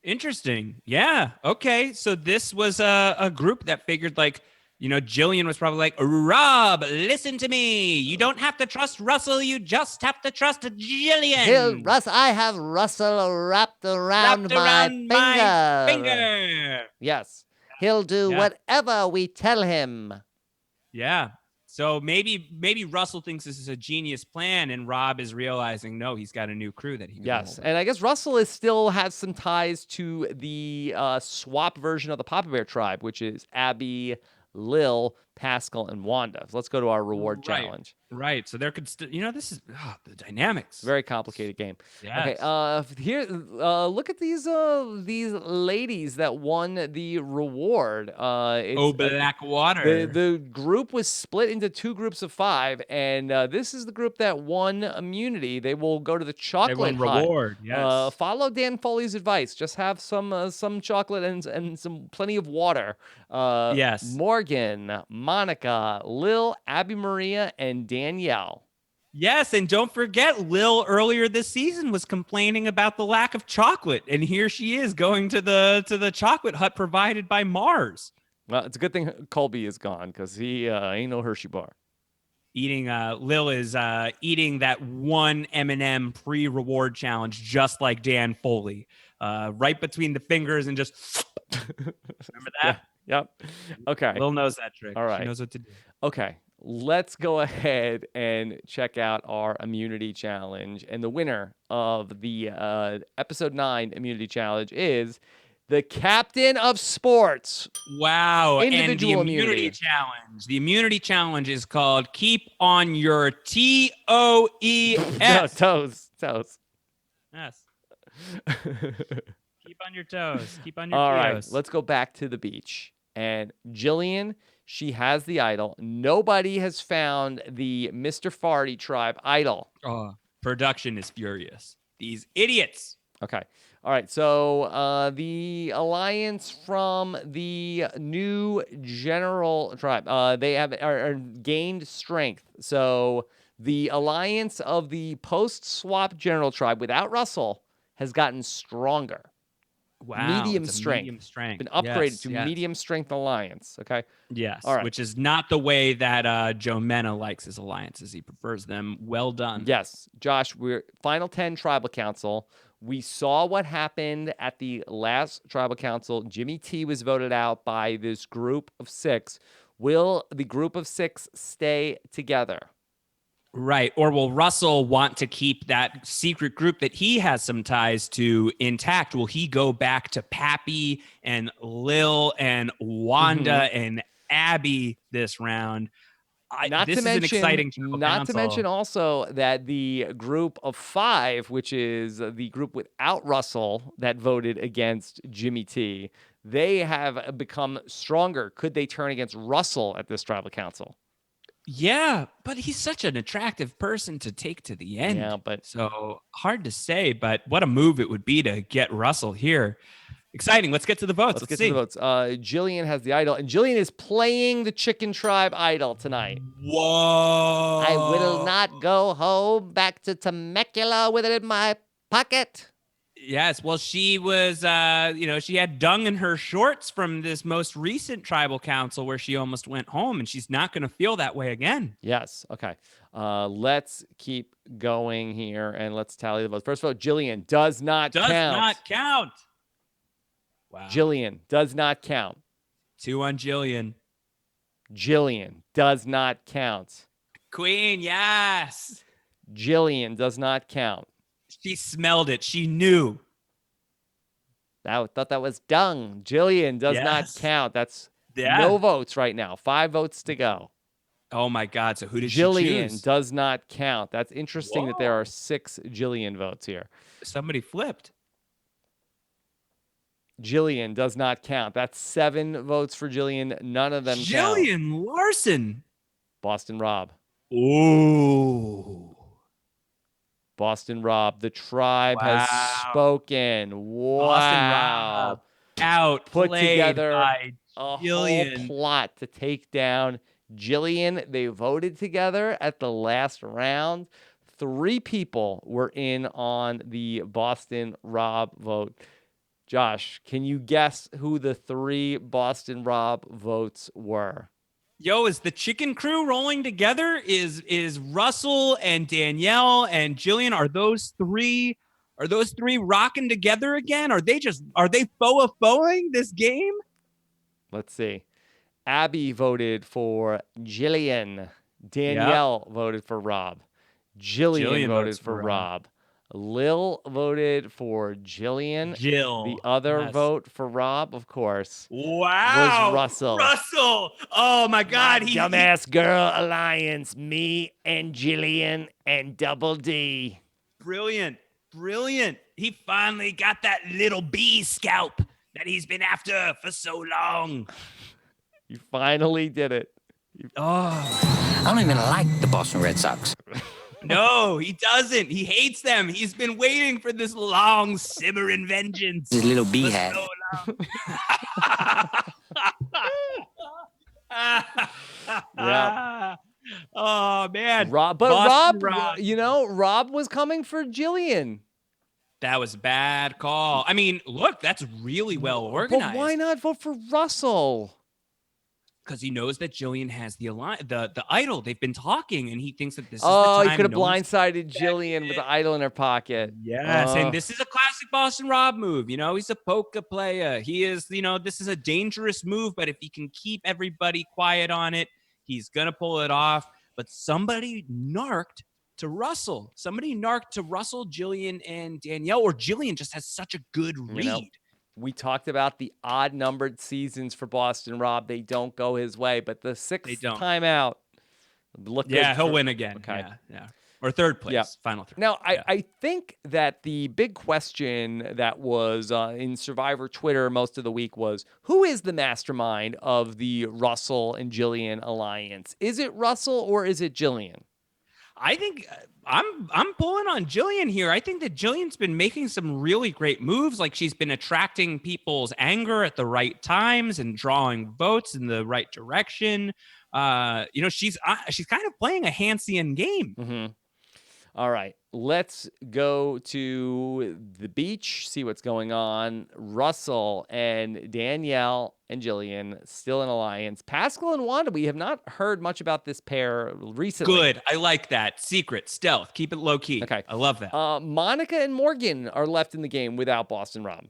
Interesting. Yeah. Okay. So this was a group that figured like, Jillian was probably like, Rob, listen to me. You don't have to trust Russell. You just have to trust Jillian. I have Russell wrapped around my finger. Yes. He'll do whatever we tell him. Yeah. So maybe Russell thinks this is a genius plan, and Rob is realizing, no, he's got a new crew that he can hold. And I guess Russell still has some ties to the swap version of the Papa Bear tribe, which is Abby, Lil, Pascal, and Wanda. So let's go to our reward challenge. Right. So there could still, this is the dynamics. Very complicated game. Yes. Okay. Here, look at these ladies that won the reward. Blackwater. The group was split into 2 groups of 5, and this is the group that won immunity. They will go to the chocolate hut. Reward. Yes. Follow Dan Foley's advice. Just have some chocolate and some plenty of water. Yes. Morgan, Monica, Lil, Abby Maria, and Danielle. Yes, and don't forget, Lil earlier this season was complaining about the lack of chocolate, and here she is going to the chocolate hut provided by Mars. Well, it's a good thing Colby is gone because he ain't no Hershey bar. Lil is eating that one M&M pre-reward challenge, just like Dan Foley, right between the fingers and just remember that. Yep. Okay. Lil knows that trick. All right. She knows what to do. Okay. Let's go ahead and check out our immunity challenge. And the winner of the episode 9 immunity challenge is the captain of sports. Wow. Individual and the immunity challenge. The immunity challenge is called Keep on Your TOES. No, toes. Yes. Keep on your toes. Keep on your All TOES. right. Let's go back to the beach. And Jillian, she has the idol. Nobody has found the Mr. Farty tribe idol. Oh, production is furious. These idiots. Okay. All right. So the alliance from the new general tribe, they are gained strength. So the alliance of the post-swap general tribe without Russell has gotten stronger. Wow. Medium strength. Been upgraded to medium strength alliance. Okay. Yes. All right. Which is not the way that Joe Mena likes his alliances. He prefers them well done. Yes. Josh, we're final 10 tribal council. We saw what happened at the last tribal council. Jimmy T was voted out by this group of 6. Will the group of 6 stay together? Right. Or will Russell want to keep that secret group that he has some ties to intact? Will he go back to Pappy and Lil and Wanda and Abby this round? This is an exciting tribal not to council. mention also that the group of 5, which is the group without Russell that voted against Jimmy T, they have become stronger. Could they turn against Russell at this tribal council? Yeah, but he's such an attractive person to take to the end. Yeah, but so hard to say, but what a move it would be to get Russell here. Exciting. Let's get to the votes. let's get see. to the votes. Jillian has the idol, and Jillian is playing the Chicken Tribe idol tonight. Whoa. I will not go home back to Temecula with it in my pocket. Yes, well, she was, she had dung in her shorts from this most recent tribal council where she almost went home, and she's not going to feel that way again. Yes. Okay. Let's keep going here, and let's tally the votes. First vote, Jillian does not count. Does not count. Wow. Jillian does not count. 2 on Jillian. Jillian does not count. Queen, yes. Jillian does not count. She smelled it. She knew. I thought that was dung. Jillian does not Yes. count. That's Yeah. no votes right now. 5 votes to go. Oh my God. So who did she Jillian choose? does not count. That's interesting that there Whoa. are 6 Jillian votes here. Somebody flipped. Jillian does not count. That's 7 votes for Jillian. None of them count. Jillian Larson. Boston Rob. Ooh. Boston Rob. The tribe has Wow. spoken. Wow. Boston Rob. Put Outplayed together by a Jillian. whole plot to take down Jillian. They voted together at the last round. 3 people were in on the Boston Rob vote. Josh, can you guess who the 3 Boston Rob votes were? Yo, is the chicken crew rolling together? Is Russell and Danielle and Jillian, are those three rocking together again? Are they foing this game? Let's see. Abby voted for Jillian. Danielle voted for Rob. Jillian voted votes for for Rob. Lil voted for Jillian. Jill. The other Yes. vote for Rob, of course, Wow. was Russell. Russell. Oh my God. He Dumbass Girl Alliance. Me and Jillian and Double D. Brilliant. He finally got that little bee scalp that he's been after for so long. You finally did it. Oh. I don't even like the Boston Red Sox. No, he doesn't. He hates them. He's been waiting for this long simmering vengeance. This little bee for hat. so long. Yep. Oh man. Rob was coming for Jillian. That was a bad call. I mean, look, that's really well organized. But why not vote for Russell? Because he knows that Jillian has the idol. They've been talking, and he thinks that this is the Oh, time. he could have no one's blindsided Jillian with the idol in her pocket. Yes, and this is a classic Boston Rob move. You know, he's a poker player. He is, this is a dangerous move, but if he can keep everybody quiet on it, he's going to pull it off. But somebody narked to Russell. Jillian, and Danielle, or Jillian just has such a good read. We talked about the odd-numbered seasons for Boston Rob. They don't go his way, but the 6th time out, he'll win again. Okay. Yeah. Or 3rd place, final 3rd. Now, I think that the big question that was in Survivor Twitter most of the week was, who is the mastermind of the Russell and Jillian alliance? Is it Russell or is it Jillian? I think I'm pulling on Jillian here. I think that Jillian's been making some really great moves. Like, she's been attracting people's anger at the right times and drawing votes in the right direction. She's kind of playing a Hansian game. Mm-hmm. All right, let's go to the beach, see what's going on. Russell and Danielle and Jillian still in alliance. Pascal and Wanda, we have not heard much about this pair recently. Good. I like that. Secret, stealth. Keep it low key. Okay. I love that. Monica and Morgan are left in the game without Boston Rob.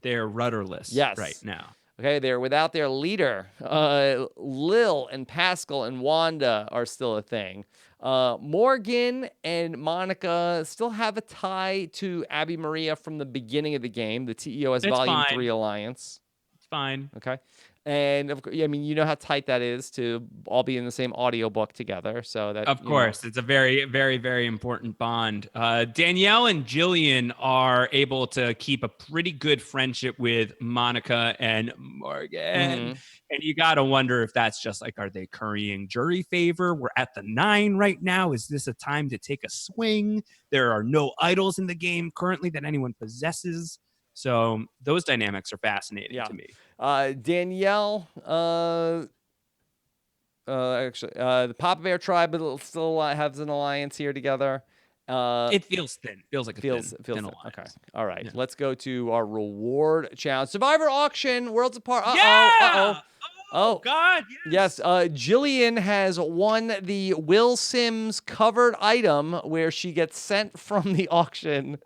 They're rudderless right now. Okay, they're without their leader. Lil and Pascal and Wanda are still a thing. Morgan and Monica still have a tie to Abby Maria from the beginning of the game, the TEOS Volume 3 Alliance. It's fine. Okay. And I mean, you know how tight that is to all be in the same audiobook together. So that, Of course, it's a very, very, very important bond. Danielle and Jillian are able to keep a pretty good friendship with Monica and Morgan. And you got to wonder if that's just like, are they currying jury favor? We're at the 9 right now. Is this a time to take a swing? There are no idols in the game currently that anyone possesses. So those dynamics are fascinating to me. Danielle, actually, the Papa Bear tribe still has an alliance here together. It feels thin. Feels like a feels thin thin. alliance. Okay. All right. Yeah. Let's go to our reward challenge. Survivor auction. Worlds apart. Yeah! Oh, God. Yes. Jillian has won the Will Sims covered item where she gets sent from the auction,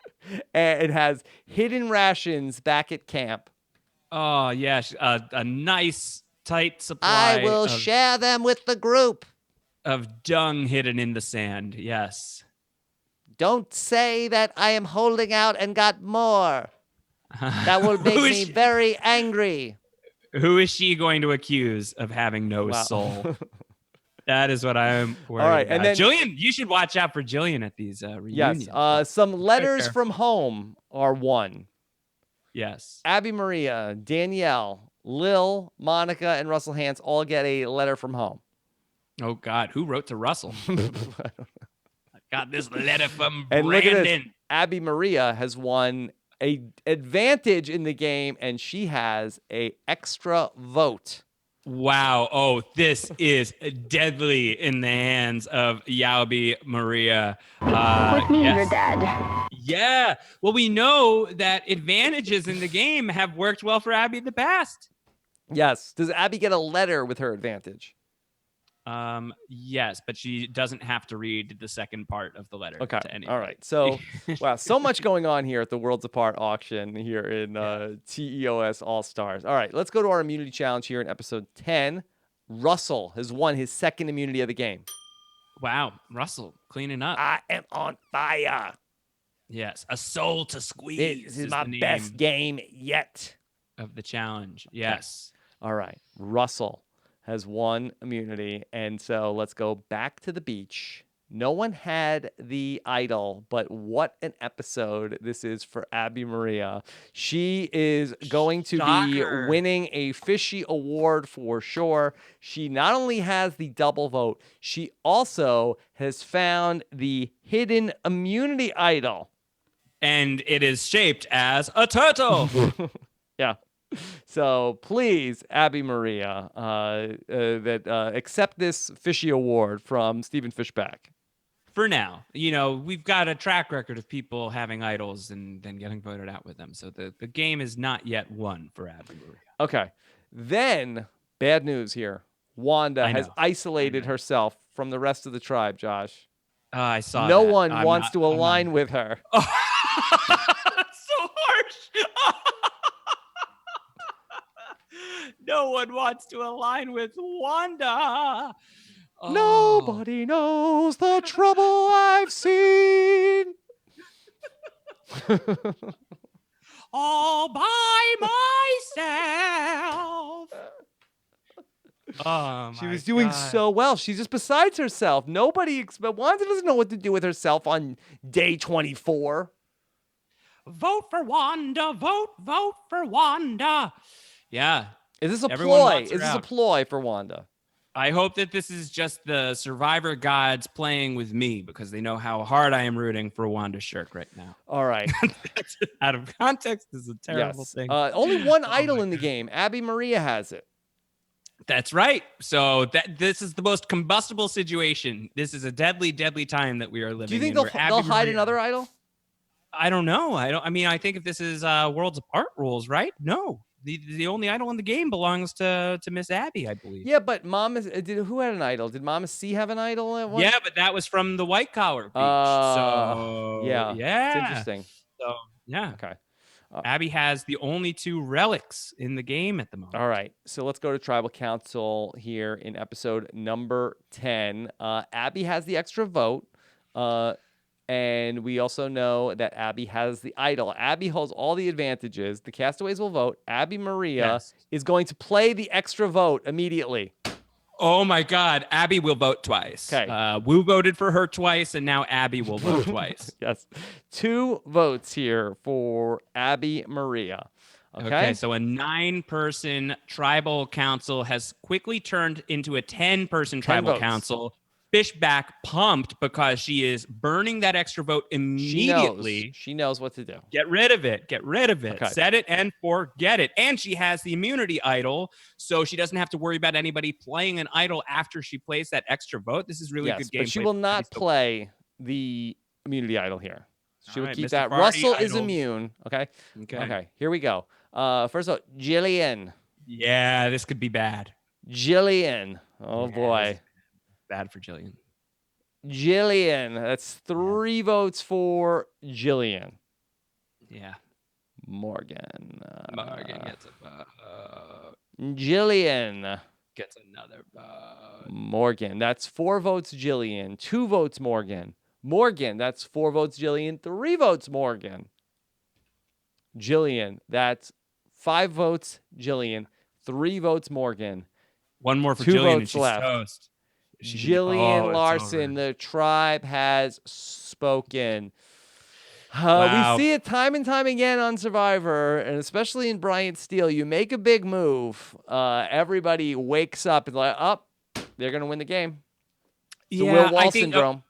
and it has hidden rations back at camp. Oh, yes. A nice, tight supply I will share them with the group. of dung hidden in the sand. Yes. Don't say that I am holding out and got more. That will make me very angry. Who is she going to accuse of having no soul? That is what I'm worried All right, about. and then Jillian, you should watch out for Jillian at these reunions. Yes. Some letters from home are won. Yes. Abby Maria, Danielle, Lil, Monica, and Russell Hance all get a letter from home. Oh, God. Who wrote to Russell? I got this letter from And Brandon. look at this. Abby Maria has won a advantage in the game, and she has a extra vote. Wow. Oh, this is deadly in the hands of Yaubi Maria. Put me in your dad. Yeah. Well, we know that advantages in the game have worked well for Abby in the past. Yes. Does Abby get a letter with her advantage? Yes, but she doesn't have to read the second part of the letter. Okay. To anybody. All right. So, wow, so much going on here at the Worlds Apart auction here in TEOS All Stars. All right, let's go to our immunity challenge here in episode 10. Russell has won his second immunity of the game. Wow, Russell cleaning up. I am on fire. Yes, a soul to squeeze. This is my best game yet of the challenge. Yes. Okay. All right, Russell has won immunity, and so let's go back to the beach. No one had the idol, but what an episode this is for Abby Maria. She is going to be winning a Fishy Award for sure. She not only has the double vote, she also has found the hidden immunity idol. And it is shaped as a turtle. Yeah. So please, Abby Maria, accept this Fishy Award from Stephen Fishback. For now, you know, we've got a track record of people having idols and then getting voted out with them. So the game is not yet won for Abby Maria. Okay. Then, bad news here. Wanda has isolated herself from the rest of the tribe, Josh. I saw No that. one wants to align with her. Oh, so harsh. No one wants to align with Wanda. Oh. Nobody knows the trouble I've seen. All by myself. Oh, she was doing so well. She's just besides herself. Wanda doesn't know what to do with herself on day 24. Vote for Wanda. Vote for Wanda. Yeah. Is this a ploy? Is this a ploy for Wanda? I hope that this is just the Survivor gods playing with me because they know how hard I am rooting for Wanda Shirk right now. All right. Out of context, this is a terrible thing. Only one idol in the game. Abby Maria has it. That's right. So this is the most combustible situation. This is a deadly, deadly time that we are living in. Do you think they'll hide another idol? I don't know. I think if this is Worlds Apart rules, right? No. The only idol in the game belongs to Miss Abby, I believe. Yeah, but who had an idol? Did Mama C have an idol at one? Yeah, but that was from the White Collar Beach. So yeah, it's interesting. So yeah, okay. Abby has the only 2 relics in the game at the moment. All right, so let's go to Tribal Council here in episode number 10. Abby has the extra vote, And we also know that Abby has the idol. Abby holds all the advantages. The castaways will vote. Abby Maria Yes. is going to play the extra vote immediately. Oh my God, Abby will vote twice. Okay. Wu voted for her twice, and now Abby will vote twice. Yes. 2 votes here for Abby Maria. Okay. So a 9-person tribal council has quickly turned into a 10-person tribal votes. council. Fishback pumped because she is burning that extra vote immediately. She knows what to do. Get rid of it. Get rid of it. Okay. Set it and forget it. And she has the immunity idol, so she doesn't have to worry about anybody playing an idol after she plays that extra vote. This is really good game. But she will not play the immunity idol here. She will right, keep Mr. that. Farty Russell is idol. immune. Okay. Okay. Here we go. First of all, Jillian. Yeah, this could be bad. Jillian. Oh Yeah, boy. Bad for Jillian. Jillian. That's 3 votes for Jillian. Yeah. Morgan. Morgan gets a vote. Jillian. Gets another vote. Morgan. That's 4 votes Jillian. 2 votes Morgan. Morgan. That's 4 votes Jillian. 3 votes Morgan. Jillian. That's 5 votes Jillian. 3 votes Morgan. One more for 2 Jillian, and votes she's left. toast. Jillian it's Larson, over. the tribe has spoken. Wow. We see it time and time again on Survivor, and especially in Brantsteele. You make a big move, everybody wakes up and like, they're going to win the game. It's the Will Wall syndrome.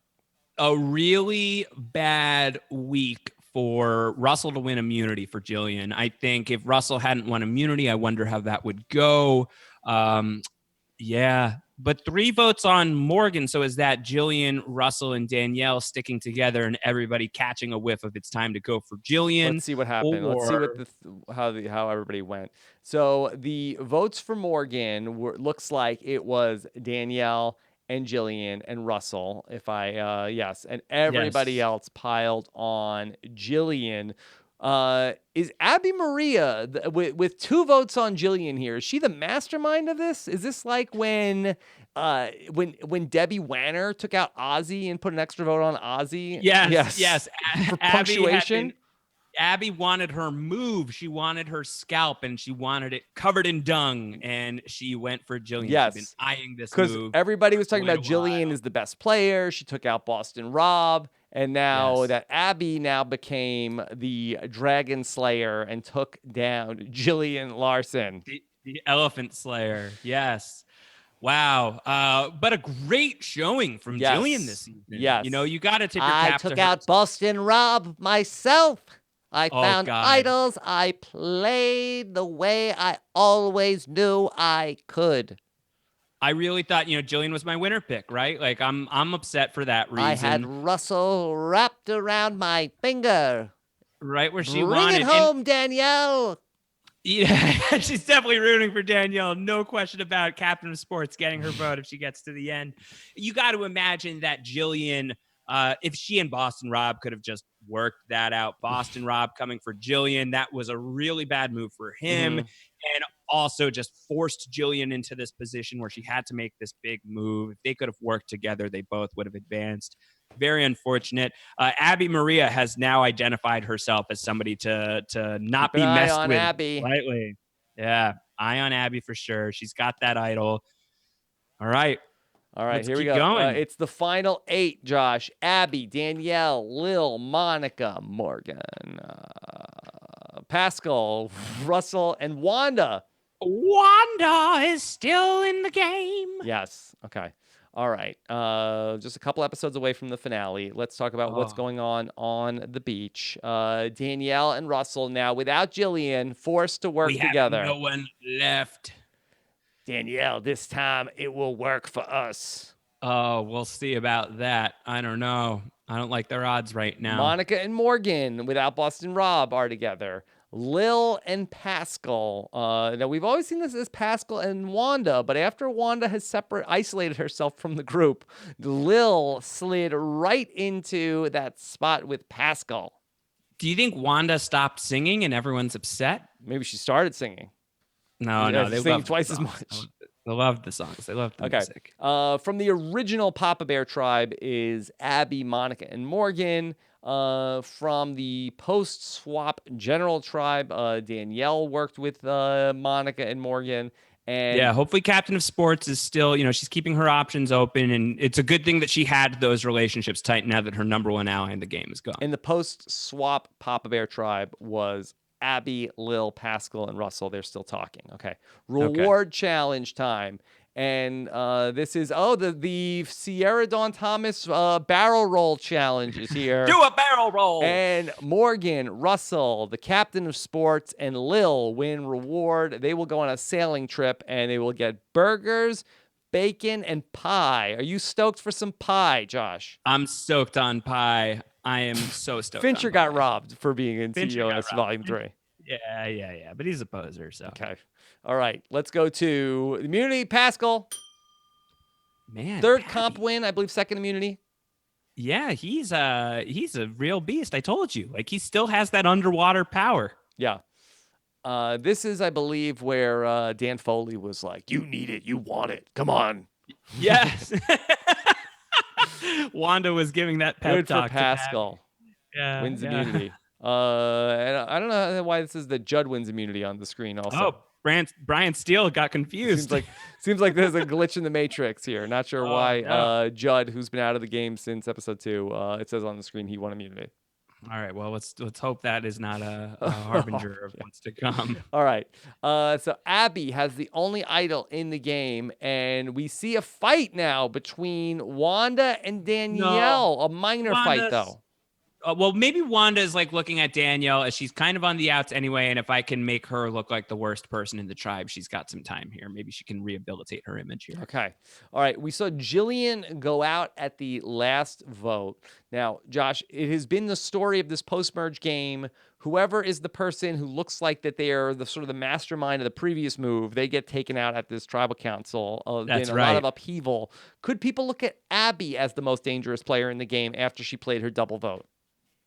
A really bad week for Russell to win immunity for Jillian. I think if Russell hadn't won immunity, I wonder how that would go. Yeah. But 3 votes on Morgan. So is that Jillian, Russell, and Danielle sticking together and everybody catching a whiff of it's time to go for Jillian? Let's see what happened. Let's see what how everybody went. So the votes for Morgan looks like it was Danielle and Jillian and Russell. And everybody else piled on Jillian. Is Abby Maria with 2 votes on Jillian here? Is she the mastermind of this? Is this like when Debbie Wanner took out Ozzy and put an extra vote on Ozzy? Yes. For punctuation. Abby wanted her move. She wanted her scalp, and she wanted it covered in dung, and she went for Jillian. Yes. She's been eyeing this Because move. everybody was talking about Jillian is the best player. She took out Boston Rob. And now that Abby became the Dragon Slayer and took down Jillian Larson. The Elephant Slayer. Yes. Wow. But a great showing from Jillian this season. Yes. You know, you got to tip your cap I took out Boston Rob myself. I found idols. I played the way I always knew I could. I really thought, Jillian was my winner pick, right? Like I'm upset for that reason. I had Russell wrapped around my finger. Right where she wanted. Bring it home, Danielle. Yeah, she's definitely rooting for Danielle. No question about it. Captain of Sports getting her vote if she gets to the end. You got to imagine that Jillian, if she and Boston Rob could have just worked that out. Boston Rob coming for Jillian, that was a really bad move for him. And also just forced Jillian into this position where she had to make this big move. If they could have worked together, they both would have advanced. Very unfortunate. Abby Maria has now identified herself as somebody to not be messed with Abby. lightly. Yeah, eye on Abby for sure. She's got that idol. All right. Let's here we keep go. Going. It's the final 8, Josh. Abby, Danielle, Lil, Monica, Morgan, Pascal, Russell, and Wanda. Wanda is still in the game. Yes. Okay. All right. Just a couple episodes away from the finale. Let's talk about what's going on the beach. Danielle and Russell now without Jillian, forced to work together. Have no one left. Danielle, this time it will work for us. Oh, we'll see about that. I don't know. I don't like their odds right now. Monica and Morgan without Boston Rob are together. Lil and Pascal. Now we've always seen this as Pascal and Wanda, but after Wanda has isolated herself from the group, Lil slid right into that spot with Pascal. Do you think Wanda stopped singing and everyone's upset? Maybe she started singing. No, they sing twice as much. I love the songs. I love the Okay. music. From the original Papa Bear tribe is Abby, Monica, and Morgan. From the post-swap general tribe, Danielle worked with Monica and Morgan. And yeah, hopefully Captain of Sports is still, she's keeping her options open, and it's a good thing that she had those relationships tight now that her number one ally in the game is gone. in the post-swap Papa Bear tribe was Abby, Lil, Pascal, and Russell. They're still talking. Okay. Reward challenge time. And this is the Sierra Dawn Thomas barrel roll challenge is here. Do a barrel roll. And Morgan, Russell, the captain of sports, and Lil win reward. They will go on a sailing trip and they will get burgers, bacon, and pie. Are you stoked for some pie, Josh? I'm stoked on pie. I am so stoked. Fincher got robbed for being in Fincher got TEOS robbed. Volume 3. Yeah. But he's a poser, so. Okay. All right. Let's go to immunity. Pascal. Man. Third Patty. comp win. I believe second immunity. Yeah, he's a real beast. I told you. Like, he still has that underwater power. Yeah. This is, I believe, where Dan Foley was like, you need it. You want it. Come on. Yes. Wanda was giving that pep Good for talk Pascal. Yeah. Wins immunity. And I don't know why this is the Judd wins immunity on the screen also. Oh, Brantsteele got confused. Seems like there's a glitch in the matrix here. Not sure why no. Judd, who's been out of the game since episode 2, it says on the screen he won immunity. All right, well, let's hope that is not a harbinger of what's to come. All right. So Abby has the only idol in the game, and we see a fight now between Wanda and Danielle. A minor fight, though. Well, maybe Wanda is like looking at Danielle as she's kind of on the outs anyway, and if I can make her look like the worst person in the tribe, she's got some time here. Maybe she can rehabilitate her image here. Okay. All right. We saw Jillian go out at the last vote. Now, Josh, it has been the story of this post-merge game. Whoever is the person who looks like that they are the sort of the mastermind of the previous move, they get taken out at this tribal council. That's been a right. lot of upheaval. Could people look at Abby as the most dangerous player in the game after she played her double vote?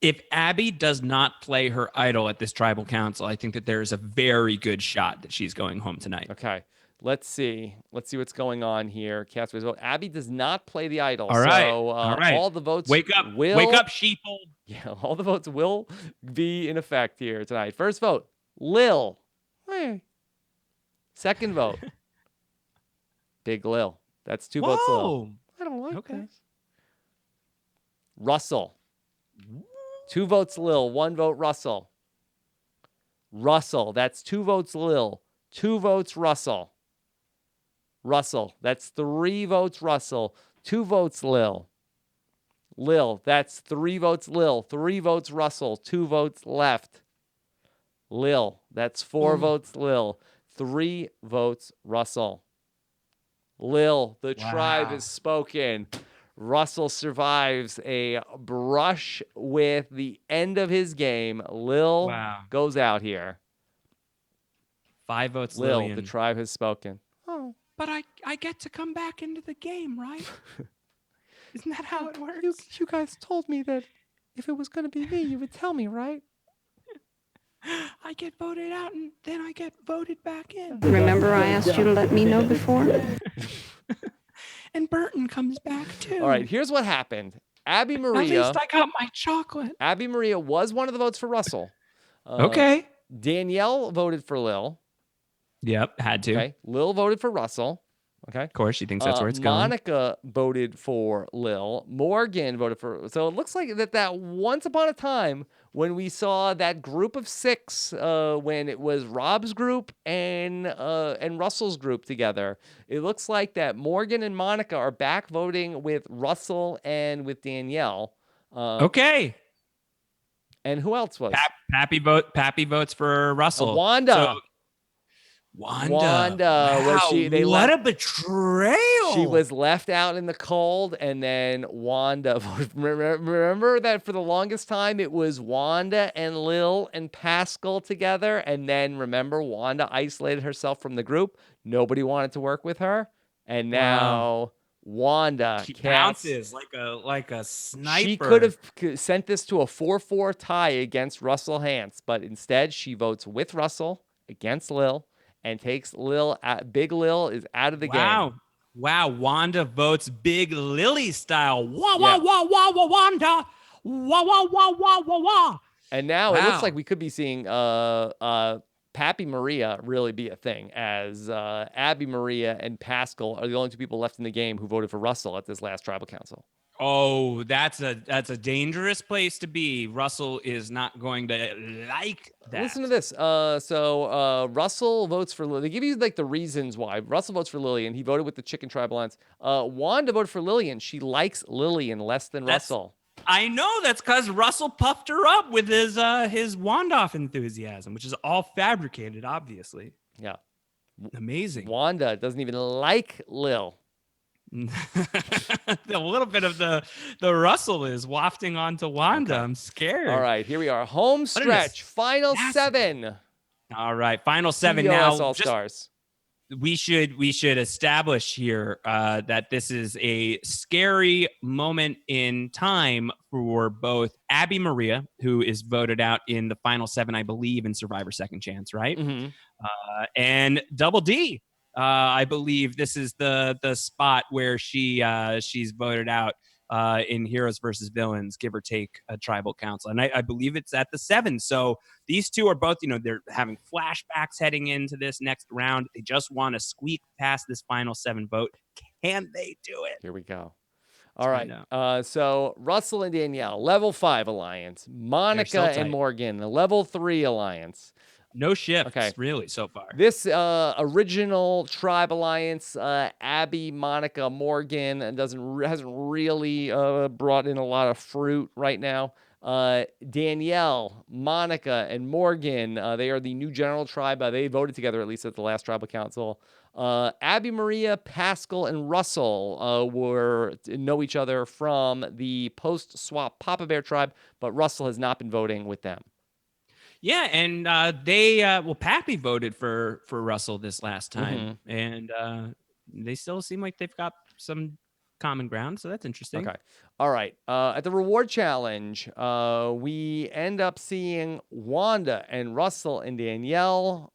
If Abby does not play her idol at this tribal council, I think that there is a very good shot that she's going home tonight. Okay. Let's see what's going on here. Castaway's vote. Abby does not play the idol. All right. So All right. all the votes Wake up, sheeple. Yeah, all the votes will be in effect here tonight. First vote, Lil. Second vote, Big Lil. That's 2 votes Lil. I don't like this. Russell. 2 votes Lil, 1 vote Russell. Russell, that's 2 votes Lil, 2 votes Russell. Russell, that's 3 votes Russell, 2 votes Lil. Lil, that's 3 votes Lil, 3 votes Russell, 2 votes left. Lil, that's 4 votes Lil, 3 votes Russell. Lil, the tribe has spoken. Russell survives a brush with the end of his game. Lil goes out here. 5 votes Lil, Lillian. the tribe has spoken. Oh, but I get to come back into the game, right? Isn't that how it works? You guys told me that if it was going to be me, you would tell me, right? I get voted out and then I get voted back in. Remember I asked you to let me know before? And Burton comes back too. All right, here's what happened. Abby At Maria. least I got my chocolate. Abby Maria was one of the votes for Russell. Okay. Danielle voted for Lil. Yep, had to. Okay. Lil voted for Russell. Okay. Of course, she thinks that's where it's going. Monica voted for Lil. Morgan voted for. So it looks like that once upon a time when we saw that group of 6, when it was Rob's group and Russell's group together, it looks like that Morgan and Monica are back voting with Russell and with Danielle. Okay. And who else was? Pappy votes for Russell. Wanda. So, Wanda. Wow, what a betrayal. She was left out in the cold, and then Wanda. Remember that for the longest time it was Wanda and Lil and Pascal together, and then remember Wanda isolated herself from the group. Nobody wanted to work with her, and now Wanda she bounces like a sniper. She could have sent this to a 4-4 tie against Russell Hantz, but instead she votes with Russell against Lil. and takes Lil. Big Lil is out of the game. Wow. Wanda votes Big Lily style. Wah, Yeah. wah, wah, wah, wah, Wanda. Wah, wah, wah, wah, wah, wah. And now it looks Wow. like we could be seeing Pappy Maria really be a thing, as Abby Maria and Pascal are the only two people left in the game who voted for Russell at this last tribal council. Oh, that's a dangerous place to be. Russell is not going to like that. Listen to this. So Russell votes for Lily. They give you like the reasons why. Russell votes for Lillian. He voted with the Chicken Tribe Alliance. Wanda voted for Lillian. She likes Lillian less than Russell. I know that's because Russell puffed her up with his Wandoff enthusiasm, which is all fabricated, obviously. Yeah. Amazing. Wanda doesn't even like Lil. A little bit of the Russell is wafting onto Wanda. Okay. I'm scared. All right, here we are. Home stretch, final 7. All right, final 7 TEOS now. All-Stars. We should establish here that this is a scary moment in time for both Abby Maria, who is voted out in the final 7, I believe, in Survivor Second Chance, right? Mm-hmm. And Double D. I believe this is the spot where she's voted out in Heroes versus Villains, give or take a tribal council. And I believe it's at the 7. So these two are both, they're having flashbacks heading into this next round. They just want to squeak past this final 7 vote. Can they do it? Here we go. All right. So Russell and Danielle, level 5 alliance. Monica and Morgan, a level 3 alliance. No shifts, really, so far. This original tribe alliance, Abby, Monica, Morgan, hasn't really brought in a lot of fruit right now. Danielle, Monica, and Morgan, they are the new general tribe. They voted together, at least at the last tribal council. Abby, Maria, Pascal, and Russell know each other from the post-swap Papa Bear tribe, but Russell has not been voting with them. Yeah, and Pappy voted for Russell this last time, and they still seem like they've got some common ground, so that's interesting. Okay. All right. At the reward challenge, we end up seeing Wanda and Russell and Danielle.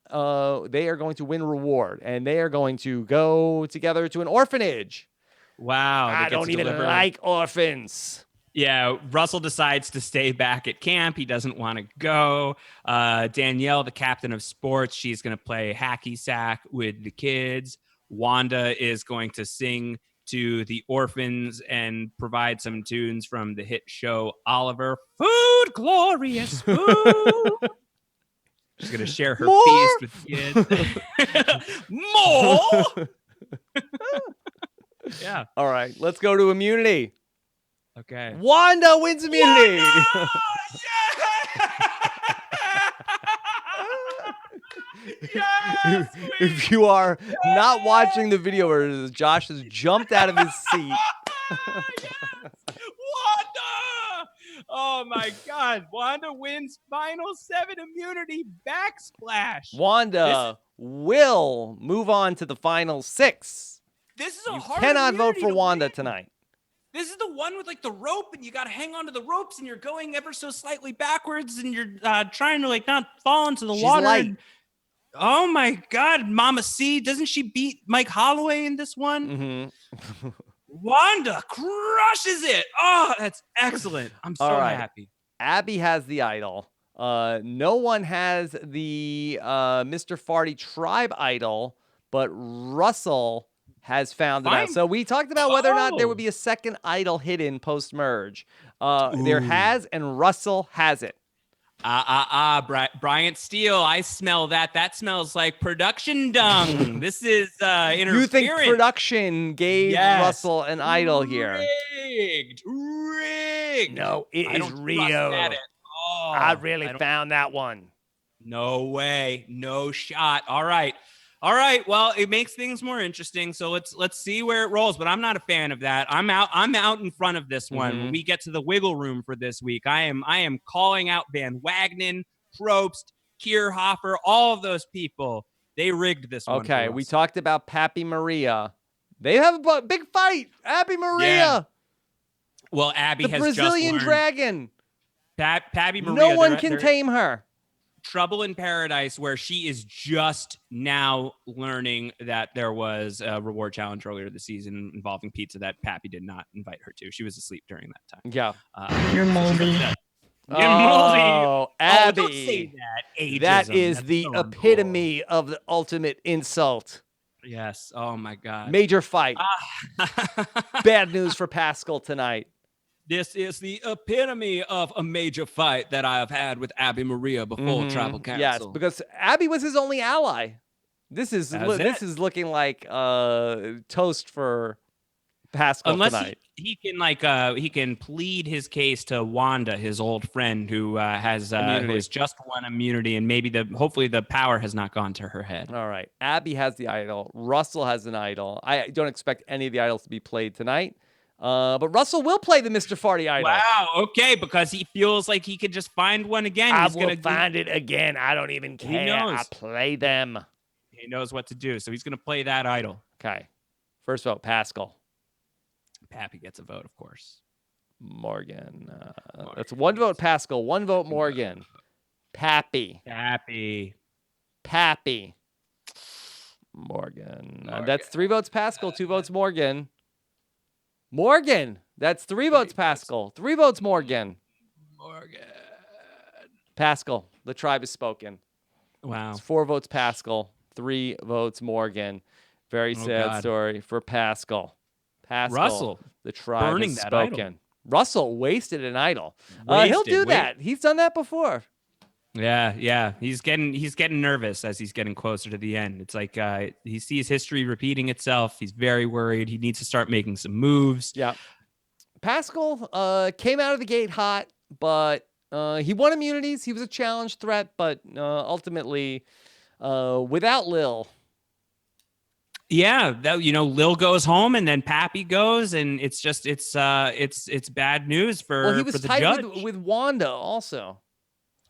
They are going to win reward, and they are going to go together to an orphanage. Wow. I don't even like orphans. Yeah, Russell decides to stay back at camp. He doesn't want to go. Danielle, the captain of sports, she's going to play hacky sack with the kids. Wanda is going to sing to the orphans and provide some tunes from the hit show Oliver. Food, glorious food. She's going to share her feast with the kids. More! Yeah. All right, let's go to immunity. Okay. Wanda wins immunity. Wanda! Yes! If you are not watching the video where Josh has jumped out of his seat. Yes! Wanda! Oh my God. Wanda wins final 7 immunity backsplash. Wanda will move on to the final 6. This is a you hard cannot vote immunity for to Wanda win. tonight. This is the one with like the rope and you got to hang onto the ropes and you're going ever so slightly backwards and you're trying to like not fall into the water. Light. Oh my God, Mama C, doesn't she beat Mike Holloway in this one? Mm-hmm. Wanda crushes it. Oh, that's excellent. I'm so happy. Abby has the idol. No one has the Mr. Farty tribe idol, but Russell has found it out. So we talked about whether or not there would be a second idol hidden post-merge. There has, and Russell has it. Brantsteele, I smell that. That smells like production dung. This is interference. You think production gave Russell an idol here? Rigged. No, it is real. I really found that one. No way. No shot. All right. Well, it makes things more interesting. So let's see where it rolls. But I'm not a fan of that. I'm out in front of this one. When we get to the wiggle room for this week, I am calling out Van Wagenen, Probst, Kierhofer, all of those people. They rigged this one. Okay, we talked about Pappy Maria. They have a big fight. Abby Maria. Yeah. Well, Abby the has Brazilian just dragon. Pappy Maria. No one can tame her. Trouble in Paradise, where she is just now learning that there was a reward challenge earlier this season involving pizza that Pappy did not invite her to. She was asleep during that time. Yeah. You're moldy. You're moldy. Oh, Oh, don't say Abby. that. Ageism. That is That's the so uncool. epitome of the ultimate insult. Yes. Oh my God. Major fight. Bad news for Pascal tonight. This is the epitome of a major fight that I have had with Abby Maria before Tribal Council. Yes, because Abby was his only ally. This is looking like toast for Pascal Unless tonight. he can plead his case to Wanda, his old friend who has just won immunity, and hopefully the power has not gone to her head. All right, Abby has the idol. Russell has an idol. I don't expect any of the idols to be played tonight. But Russell will play the Mr. Farty idol. Wow, okay, because he feels like he could just find one again. I will find it again. I don't even care. He knows. I play them. He knows what to do, so he's going to play that idol. Okay. First vote, Pascal. Pappy gets a vote, of course. Morgan. That's one vote, Pascal. One vote, Morgan. Pappy. Morgan. That's 3 votes, Pascal. 2 votes, Morgan. That's 3 votes, Pascal. 3 votes, Morgan. Pascal. The tribe has spoken. Wow. It's 4 votes, Pascal. 3 votes, Morgan. Very sad story for Pascal. Russell. The tribe burning has that spoken. idol. Russell wasted an idol. He'll do that. He's done that before. Yeah. He's getting nervous as he's getting closer to the end. It's like he sees history repeating itself. He's very worried. He needs to start making some moves. Yeah. Pascal came out of the gate hot, but he won immunities. He was a challenge threat, but ultimately, without Lil. Yeah, Lil goes home and then Pappy goes, and it's bad news for he was for the tight judge. with Wanda also.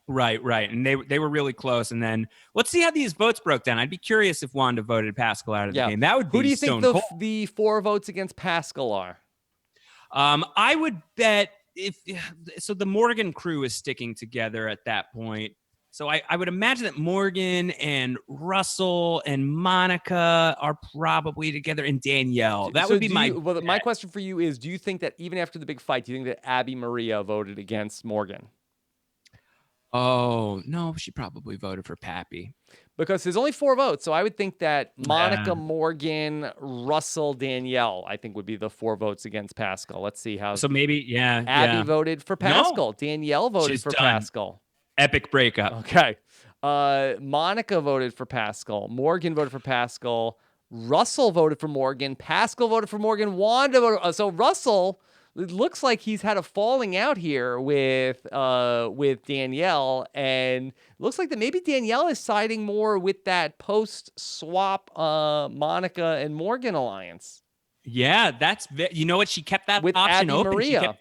Right, and they were really close. And then let's see how these votes broke down. I'd be curious if Wanda voted Pascal out of the game. That would be Who do you think stone cold. the 4 votes against Pascal are? I would bet the Morgan crew is sticking together at that point. So I would imagine that Morgan and Russell and Monica are probably together, and Danielle. That would be my bet. My question for you is, do you think that even after the big fight, do you think that Abby Maria voted against Morgan? Oh, no, she probably voted for Pappy. Because there's only 4 votes, so I would think that Monica, Morgan, Russell, Danielle, I think would be the 4 votes against Pascal. Let's see how. So maybe, Abby voted for Pascal. No. Danielle voted for Pascal. Epic breakup. Okay. Monica voted for Pascal. Morgan voted for Pascal. Russell voted for Morgan. Pascal voted for Morgan. Wanda voted. So Russell, it looks like he's had a falling out here with Danielle, and it looks like that maybe Danielle is siding more with that post-swap Monica and Morgan alliance. Yeah, you know what? She kept that with option Abby open. Maria.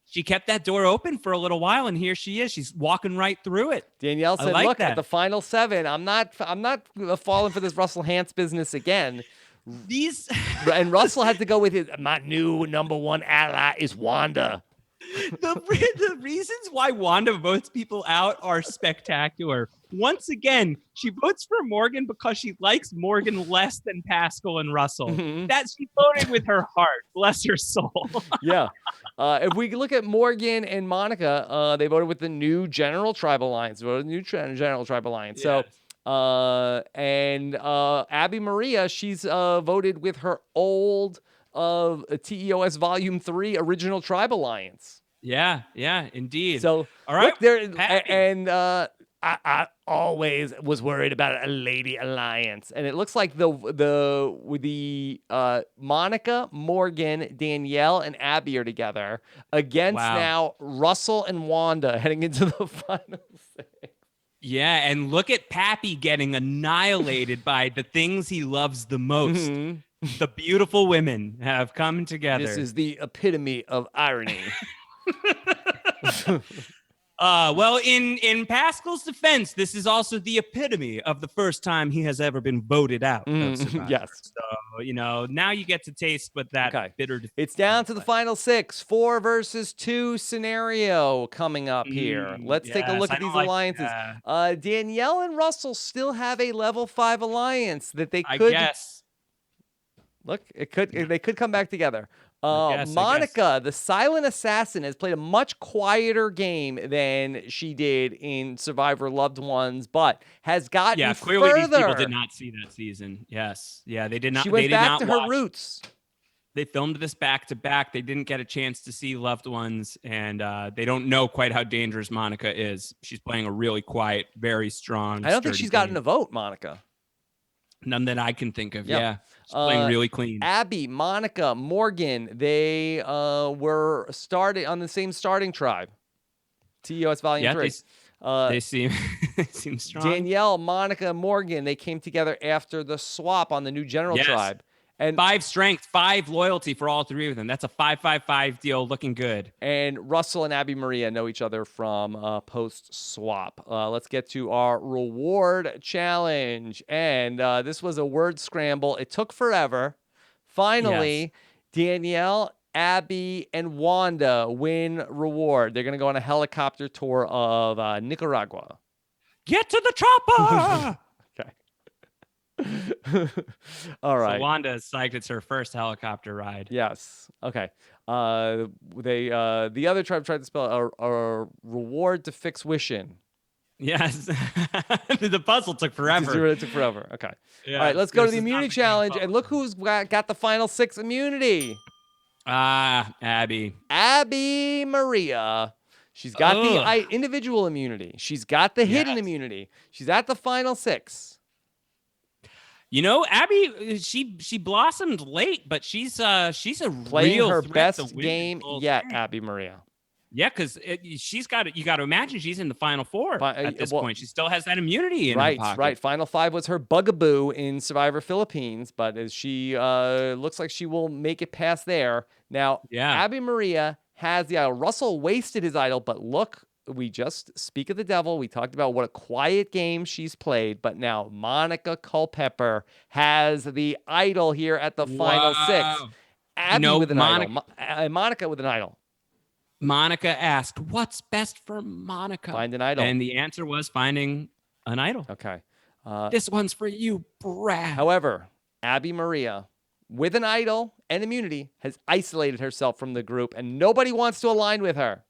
She kept that door open for a little while, and here she is. She's walking right through it. Danielle said, "Look, at the final 7, I'm not falling for this Russell Hantz business again." And Russell had to go with my new number 1 ally is Wanda. The reasons why Wanda votes people out are spectacular. Once again, she votes for Morgan because she likes Morgan less than Pascal and Russell. Mm-hmm. That she voted with her heart. Bless her soul. Yeah. If we look at Morgan and Monica, they voted with the new General Tribe Alliance. General Tribe Alliance. Yes. So, and Abby Maria, she's voted with her old TEOS Volume 3 Original Tribe Alliance. Yeah, indeed. So, all right, look, I always was worried about a lady alliance, and it looks like the Monica, Morgan, Danielle, and Abby are together against now Russell and Wanda heading into the final 6. Yeah, and look at Pappy getting annihilated by the things he loves the most. Mm-hmm. The beautiful women have come together. This is the epitome of irony. Well, in Pascal's defense, this is also the epitome of the first time he has ever been voted out of Survivor. Yes. So, now you get to taste what that Okay. bitter defeat It's down feels to the like. final 6, 4 versus 2 scenario coming up here. Let's take a Yes, look I at don't these like alliances. that. Danielle and Russell still have a level 5 alliance that they I could guess. look. They could come back together. I guess. Monica, the silent assassin, has played a much quieter game than she did in Survivor Loved Ones, but has gotten Clearly these people further. did not see that season. Yes. Yeah, they did not. She They went did back not to her watch. roots. They filmed this back to back. They didn't get a chance to see Loved Ones, and they don't know quite how dangerous Monica is. She's playing a really quiet, very strong. I don't think sturdy she's gotten game. a vote, Monica. None that I can think of. Yep. Yeah, she's playing really clean. Abby, Monica, Morgan, they were started on the same starting tribe. TEOS Volume 3. They seem they seem strong. Danielle, Monica, Morgan, they came together after the swap on the new general tribe. And 5 strength, 5 loyalty for all 3 of them. That's a 5-5-5 deal, looking good. And Russell and Abby Maria know each other from post-swap. Let's get to our reward challenge. And this was a word scramble. It took forever. Finally, Danielle, Abby, and Wanda win reward. They're going to go on a helicopter tour of Nicaragua. Get to the chopper! Okay. All right. So Wanda is psyched it's her first helicopter ride. Yes. Okay. The other tribe tried to spell a reward to fix wishing. Yes. The puzzle took forever. It took forever. Okay. Yeah, All right. Let's go to this the is not immunity the game challenge, and puzzle. look who's got the final 6 immunity. Abby. Abby Maria. She's got the individual immunity. She's got the hidden immunity. She's at the final 6. Abby, she blossomed late, but she's a Playing real her threat best to win game this whole yet, thing. Abby Maria. Yeah, because she's got it. You got to imagine she's in the final 4 at this point. She still has that immunity in her pocket. Right. Final 5 was her bugaboo in Survivor Philippines, but as she looks like she will make it past there. Now, Abby Maria has the idol. Russell wasted his idol, but look, we just speak of the devil. We talked about what a quiet game she's played, but now Monica Culpepper has the idol here at the final 6. Abby with an idol. Monica with an idol. Monica asked, "What's best for Monica?" Find an idol. And the answer was finding an idol. Okay. This one's for you, Brad. However, Abby Maria, with an idol and immunity, has isolated herself from the group, and nobody wants to align with her.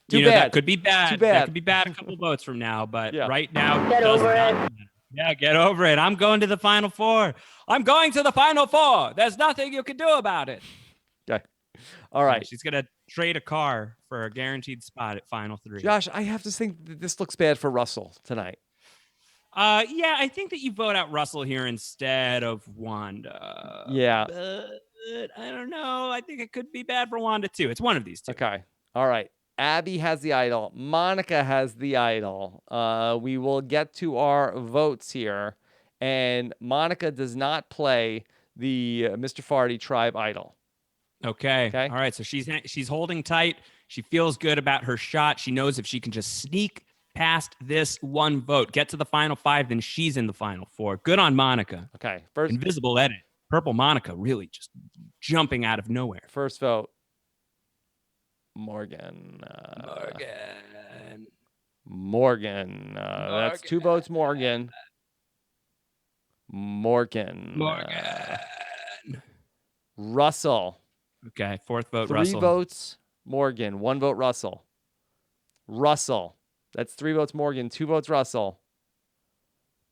Too bad. That could be bad. Too bad. That could be bad a couple votes from now, but right now, Get over it. Yeah, get over it. I'm going to the final 4. I'm going to the final 4. There's nothing you can do about it. Okay. All right. She's going to trade a car for a guaranteed spot at final 3. Josh, I have to think that this looks bad for Russell tonight. Yeah, I think that you vote out Russell here instead of Wanda. Yeah. But I don't know. I think it could be bad for Wanda too. It's one of these 2. Okay. All right. Abby has the idol. Monica has the idol. We will get to our votes here. And Monica does not play the Mr. Farty tribe idol. Okay. All right. So she's holding tight. She feels good about her shot. She knows if she can just sneak past this one vote, get to the final 5, then she's in the final 4. Good on Monica. Okay. First invisible edit. Purple Monica really just jumping out of nowhere. First vote. Morgan. Morgan. That's 2 votes, Morgan. Morgan. Russell. Okay, 4th vote, 3 Russell. votes, Morgan. 1 vote, Russell. Russell. That's 3 votes, Morgan. 2 votes, Russell.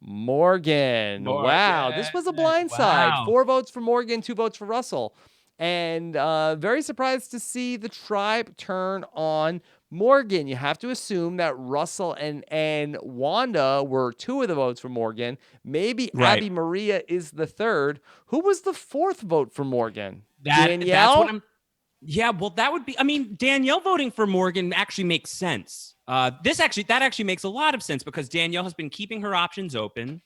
Morgan. Wow, this was a blind side. 4 votes for Morgan, 2 votes for Russell. And very surprised to see the tribe turn on Morgan. You have to assume that Russell and Wanda were 2 of the votes for Morgan. Maybe Abby Maria is the 3rd. Who was the 4th vote for Morgan? Danielle? That's what I'm. Yeah, well, that would be. I mean, Danielle voting for Morgan actually makes sense. That actually makes a lot of sense because Danielle has been keeping her options open.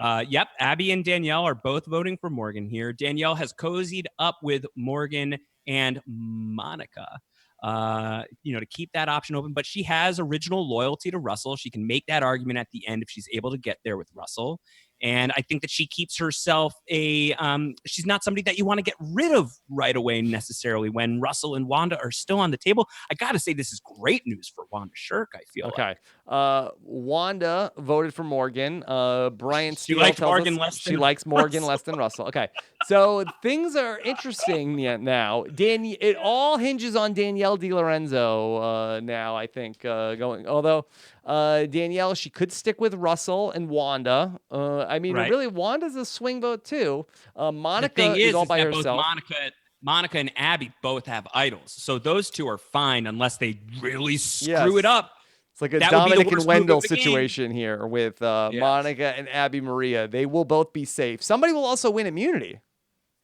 Yep, Abby and Danielle are both voting for Morgan here. Danielle has cozied up with Morgan and Monica. to keep that option open. But she has original loyalty to Russell. She can make that argument at the end if she's able to get there with Russell. And I think that she keeps herself she's not somebody that you want to get rid of right away necessarily when Russell and Wanda are still on the table. I got to say, this is great news for Wanda Shirk, I feel Okay. like. Wanda voted for Morgan. Brian She Steele likes tells Morgan us less she than likes Morgan Russell. less than Russell. Okay. So things are interesting now. It all hinges on Danielle DiLorenzo now, I think, going. Although Danielle, she could stick with Russell and Wanda. I mean, Right. really, Wanda's a swing vote too. The Monica thing is all is by that both herself. Monica and Abby both have idols. So those two are fine unless they really screw it Yes. up. It's like a That would be the Dominic and worst move Wendell of the game. situation here with Yes. Monica and Abby Maria. They will both be safe. Somebody will also win immunity.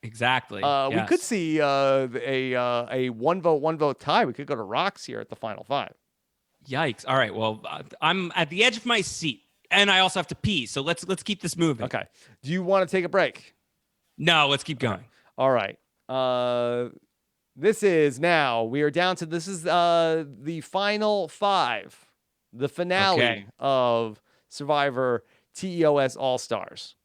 Exactly. We could see a one vote tie. We could go to rocks here at the final five. Yikes. All right. Well, I'm at the edge of my seat, and I also have to pee. So let's keep this moving. Okay. Do you want to take a break? No, let's keep going. All right. This is now we are down to this is the final five, the finale of Survivor TEOS All Stars.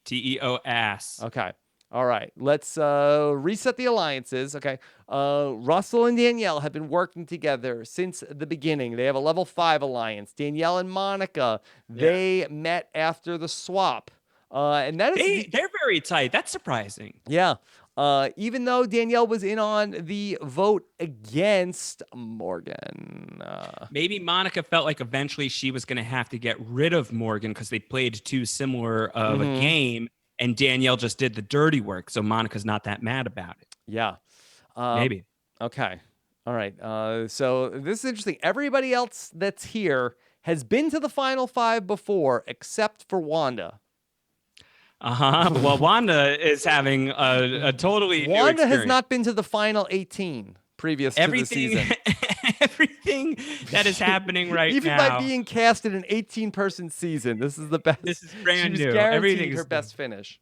TEOS. Okay. All right. Let's reset the alliances. Okay. Russell and Danielle have been working together since the beginning. They have a level 5 alliance. Danielle and Monica, they met after the swap. And that is They're very tight. That's surprising. Yeah. Even though Danielle was in on the vote against Morgan. Maybe Monica felt like eventually she was going to have to get rid of Morgan because they played too similar of a game, and Danielle just did the dirty work. So Monica's not that mad about it. Yeah. Maybe. Okay. All right. So this is interesting. Everybody else that's here has been to the final five before, except for Wanda. Well, Wanda is having a totally new Wanda has experience. not been to the final 18 previous to the season. Everything that is happening right Even now. by being cast in an 18-person season, this is the best. This is brand She new. was guaranteed Everything her is best finish.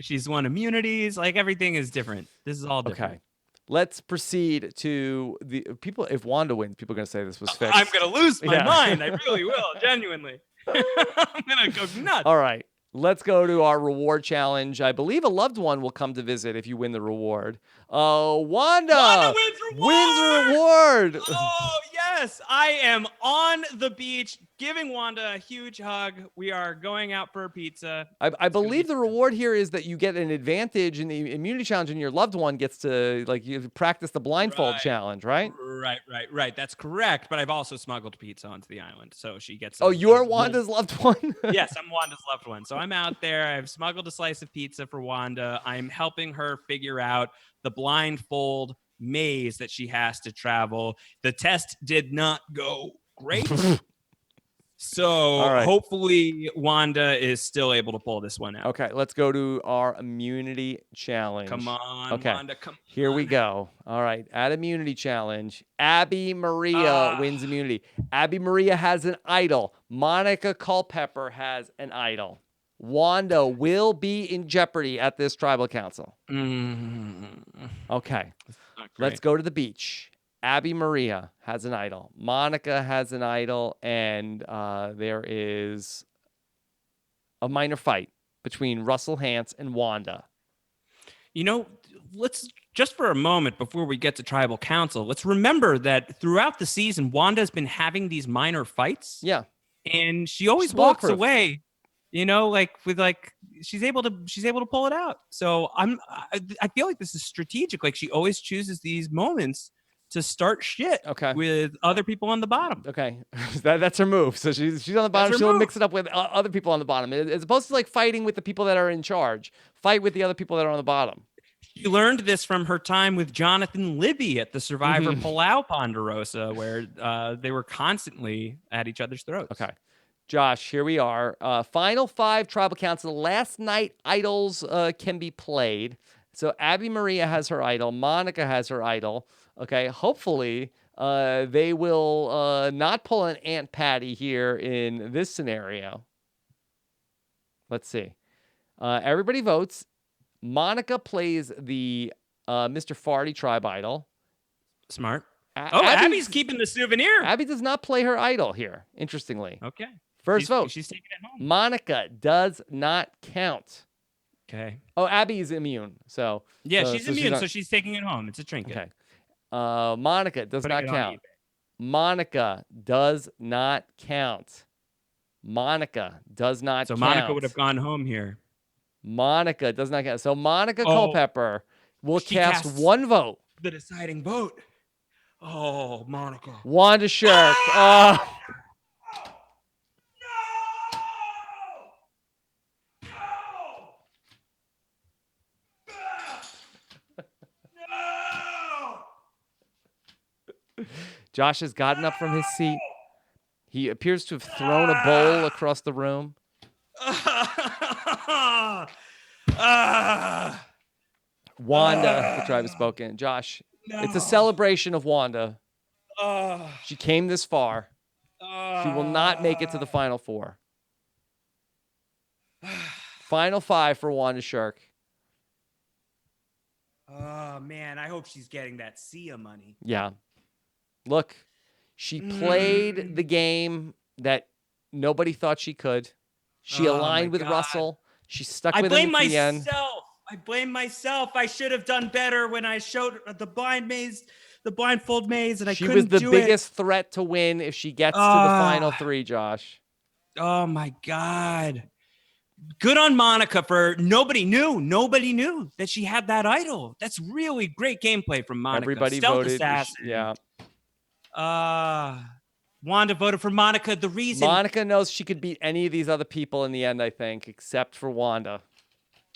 She's won immunities. Like everything is different. This is all different. Okay. Let's proceed to the people. If Wanda wins, people are going to say this was fixed. I'm going to lose my mind. I really will. Genuinely. I'm going to go nuts. All right. Let's go to our reward challenge. I believe a loved one will come to visit if you win the reward. Wanda wins a reward. Oh, yes. I am on the beach giving Wanda a huge hug. We are going out for a pizza. I believe the reward here is that you get an advantage in the immunity challenge and your loved one gets to, like, you practice the blindfold challenge, right? Right. That's correct. But I've also smuggled pizza onto the island. So she gets. Oh, you're Wanda's loved one? Yes, I'm Wanda's loved one. So I'm out there. I've smuggled a slice of pizza for Wanda. I'm helping her figure out the blindfold maze that she has to travel. The test did not go great. So hopefully Wanda is still able to pull this one out. Okay, let's go to our immunity challenge. Come on, okay. Wanda, come Here on. we go. All right, at immunity challenge, Abby Maria wins immunity. Abby Maria has an idol. Monica Culpepper has an idol. Wanda will be in jeopardy at this tribal council. Okay, let's go to the beach. Abby Maria has an idol. Monica has an idol, and there is a minor fight between Russell Hantz and Wanda. You know, let's just for a moment before we get to tribal council, let's remember that throughout the season, Wanda's been having these minor fights. Yeah, and she always walks away. You know, like with she's able to pull it out. So I feel like this is strategic. Like she always chooses these moments to start shit with other people on the bottom. Okay, that's her move. So she's on the bottom. She'll mix it up with other people on the bottom, as opposed to like fighting with the people that are in charge. Fight with the other people that are on the bottom. She learned this from her time with Jonathan Libby at the Survivor Palau Ponderosa, where they were constantly at each other's throats. Okay. Josh, here we are. Final five tribal council. Last night, idols can be played. So Abby Maria has her idol. Monica has her idol. Okay, hopefully they will not pull an Aunt Patty here in this scenario. Let's see. Everybody votes. Monica plays the Mr. Farty tribe idol. Smart. Abby's keeping the souvenir. Abby does not play her idol here, interestingly. Okay. First vote. She's taking it home. Monica does not count. Okay. Oh, Abby is immune. So yeah, so, she's so immune, not, so she's taking it home. It's a trinket. Okay. Monica does Putting not it on count. eBay. Monica does not count. Monica does not So count. Monica would have gone home here. Monica does not count. So Monica Oh, Culpepper will she cast casts one vote. the deciding vote. Oh, Monica. Wanda Shirk. Oh. Josh has gotten up from his seat. He appears to have thrown a bowl across the room. Wanda, the tribe has spoken. Josh, it's a celebration of Wanda. She came this far. She will not make it to the final four. Final five for Wanda Shirk. Oh, man. I hope she's getting that Sia money. Yeah. Look, she played the game that nobody thought she could. She aligned with Russell. She stuck with him at the end. I blame myself. I should have done better when I showed the blindfold maze, and I couldn't do it. She was the biggest threat to win if she gets to the final three, Josh. Oh, my God. Good on Monica for nobody knew that she had that idol. That's really great gameplay from Monica. Everybody Stealth voted. Assassin. Yeah. Wanda voted for Monica. The reason Monica knows she could beat any of these other people in the end, I think, except for Wanda.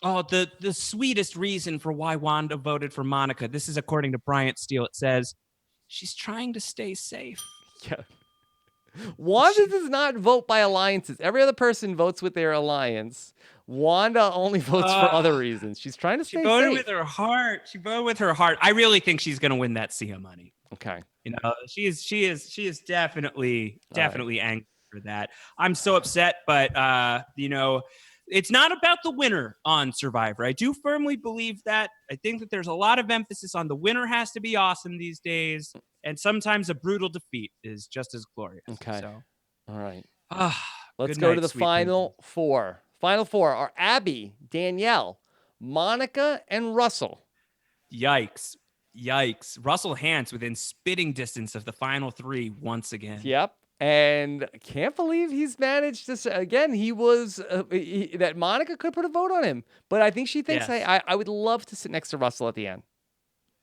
Oh, the sweetest reason for why Wanda voted for Monica. This is according to Brantsteele. It says she's trying to stay safe. Yeah. Wanda does not vote by alliances. Every other person votes with their alliance. Wanda only votes for other reasons. She's trying to stay safe. She voted with her heart. She voted with her heart. I really think she's going to win that Sia money. Okay. You know, she is definitely angry for that. I'm so upset, but you know, it's not about the winner on Survivor. I do firmly believe that. I think that there's a lot of emphasis on the winner has to be awesome these days, and sometimes a brutal defeat is just as glorious. Okay. So, all right. good Let's go night, to the sweet final four. Final four are Abby, Danielle, Monica, and Russell. Yikes. Russell Hantz within spitting distance of the final three once again. Yep. And can't believe he's managed to. Again, he was that Monica could put a vote on him, but I think she thinks I would love to sit next to Russell at the end.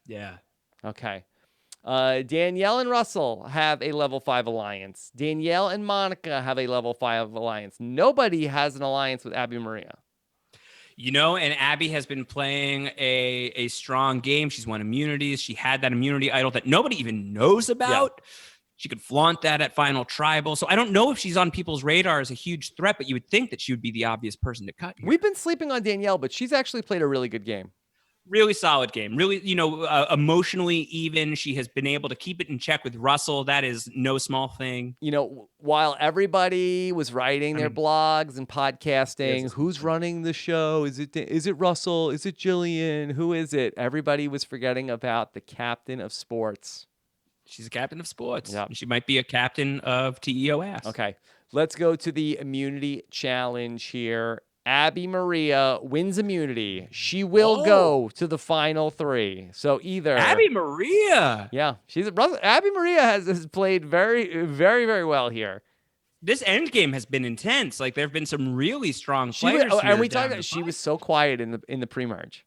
Yeah. Okay. Danielle and Russell have a level 5 alliance. Danielle and Monica have a level 5 alliance. Nobody has an alliance with Abby Maria. You know, and Abby has been playing a strong game. She's won immunities. She had that immunity idol that nobody even knows about. Yeah. She could flaunt that at Final Tribal. So I don't know if she's on people's radar as a huge threat, but you would think that she would be the obvious person to cut here. We've been sleeping on Danielle, but she's actually played a really good game. Really solid game. Really, you know, emotionally even. She has been able to keep it in check with Russell. That is no small thing. You know, while everybody was writing their blogs and podcasting, who's running the show? Is it Russell? Is it Jillian? Who is it? Everybody was forgetting about the captain of sports. She's a captain of sports. Yep. She might be a captain of TEOS. Okay. Let's go to the immunity challenge here. Abby Maria wins immunity. She will go to the final three. So either Abby Maria. Yeah. Abby Maria has played very, very, very well here. This end game has been intense. Like there have been some really strong players. And we talked about she was so quiet in the pre-merge.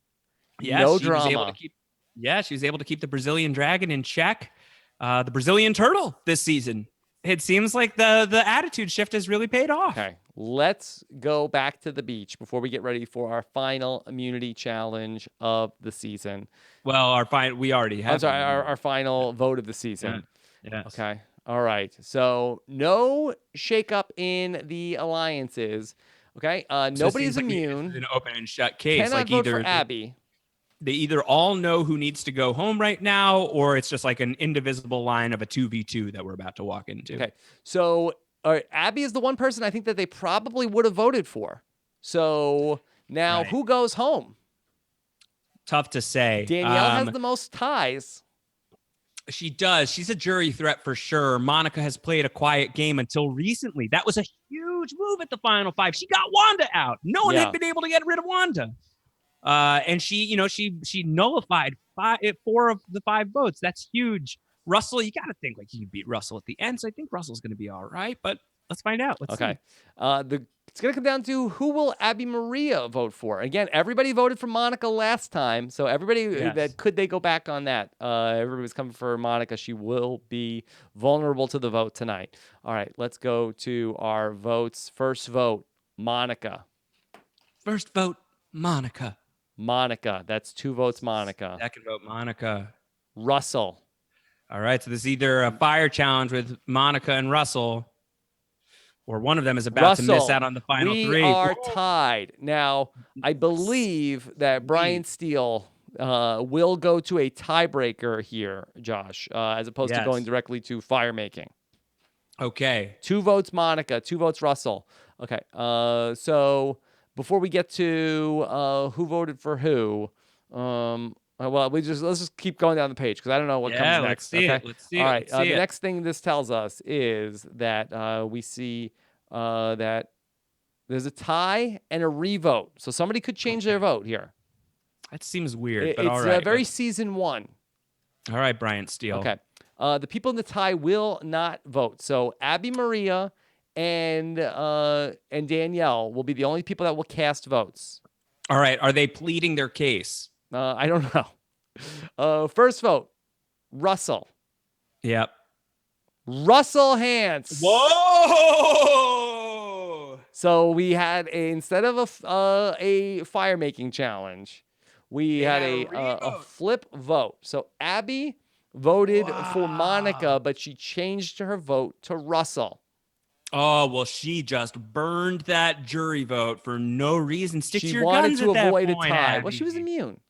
Yeah, no she drama. Was able to she was able to keep the Brazilian dragon in check. The Brazilian turtle this season. It seems like the attitude shift has really paid off. Okay, let's go back to the beach before we get ready for our final immunity challenge of the season. Well, we already have. I'm sorry, our final vote of the season. Yeah. Yes. Okay. All right. So no shakeup in the alliances. Okay. Nobody's immune. Like an open and shut case. Cannot like vote either for Abby. They either all know who needs to go home right now, or it's just like an indivisible line of a 2v2 that we're about to walk into. Okay. So Abby is the one person I think that they probably would have voted for. So now who goes home? Tough to say. Danielle has the most ties. She does. She's a jury threat for sure. Monica has played a quiet game until recently. That was a huge move at the final 5. She got Wanda out. No one had been able to get rid of Wanda. And she nullified 4 of the 5 votes. That's huge. Russell, you got to think like he can beat Russell at the end. So I think Russell's going to be all right. But let's find out. Let's see. It's going to come down to who will Abby Maria vote for. Again, everybody voted for Monica last time, so everybody could they go back on that? Everybody was coming for Monica. She will be vulnerable to the vote tonight. All right, let's go to our votes. First vote, Monica. First vote, Monica. Monica. That's 2 votes, Monica. Second vote, Monica. Russell. All right, so this is either a fire challenge with Monica and Russell, or one of them is about to miss out on the final 3. We are tied. Now, I believe that Brantsteele will go to a tiebreaker here, Josh, as opposed to going directly to fire making. Okay. 2 votes, Monica. 2 votes, Russell. Okay. So before we get to who voted for who, well, let's just keep going down the page because I don't know what comes next. Let's see it. Let's see All it. right. The next thing this tells us is that we see that there's a tie and a revote. So somebody could change their vote here. That seems weird, but It's all right. very season 1. All right, Brantsteele. Okay. The people in the tie will not vote. So Abby Maria and Danielle will be the only people that will cast votes. All right. Are they pleading their case? I don't know. First vote, Russell. Yep. Russell Hance. Whoa! So we had instead of a fire making challenge, we had a flip vote. So Abby voted for Monica, but she changed her vote to Russell. Oh, well, she just burned that jury vote for no reason. Stick to She your wanted guns to at avoid that a point, tie. Abby. Well, she was immune.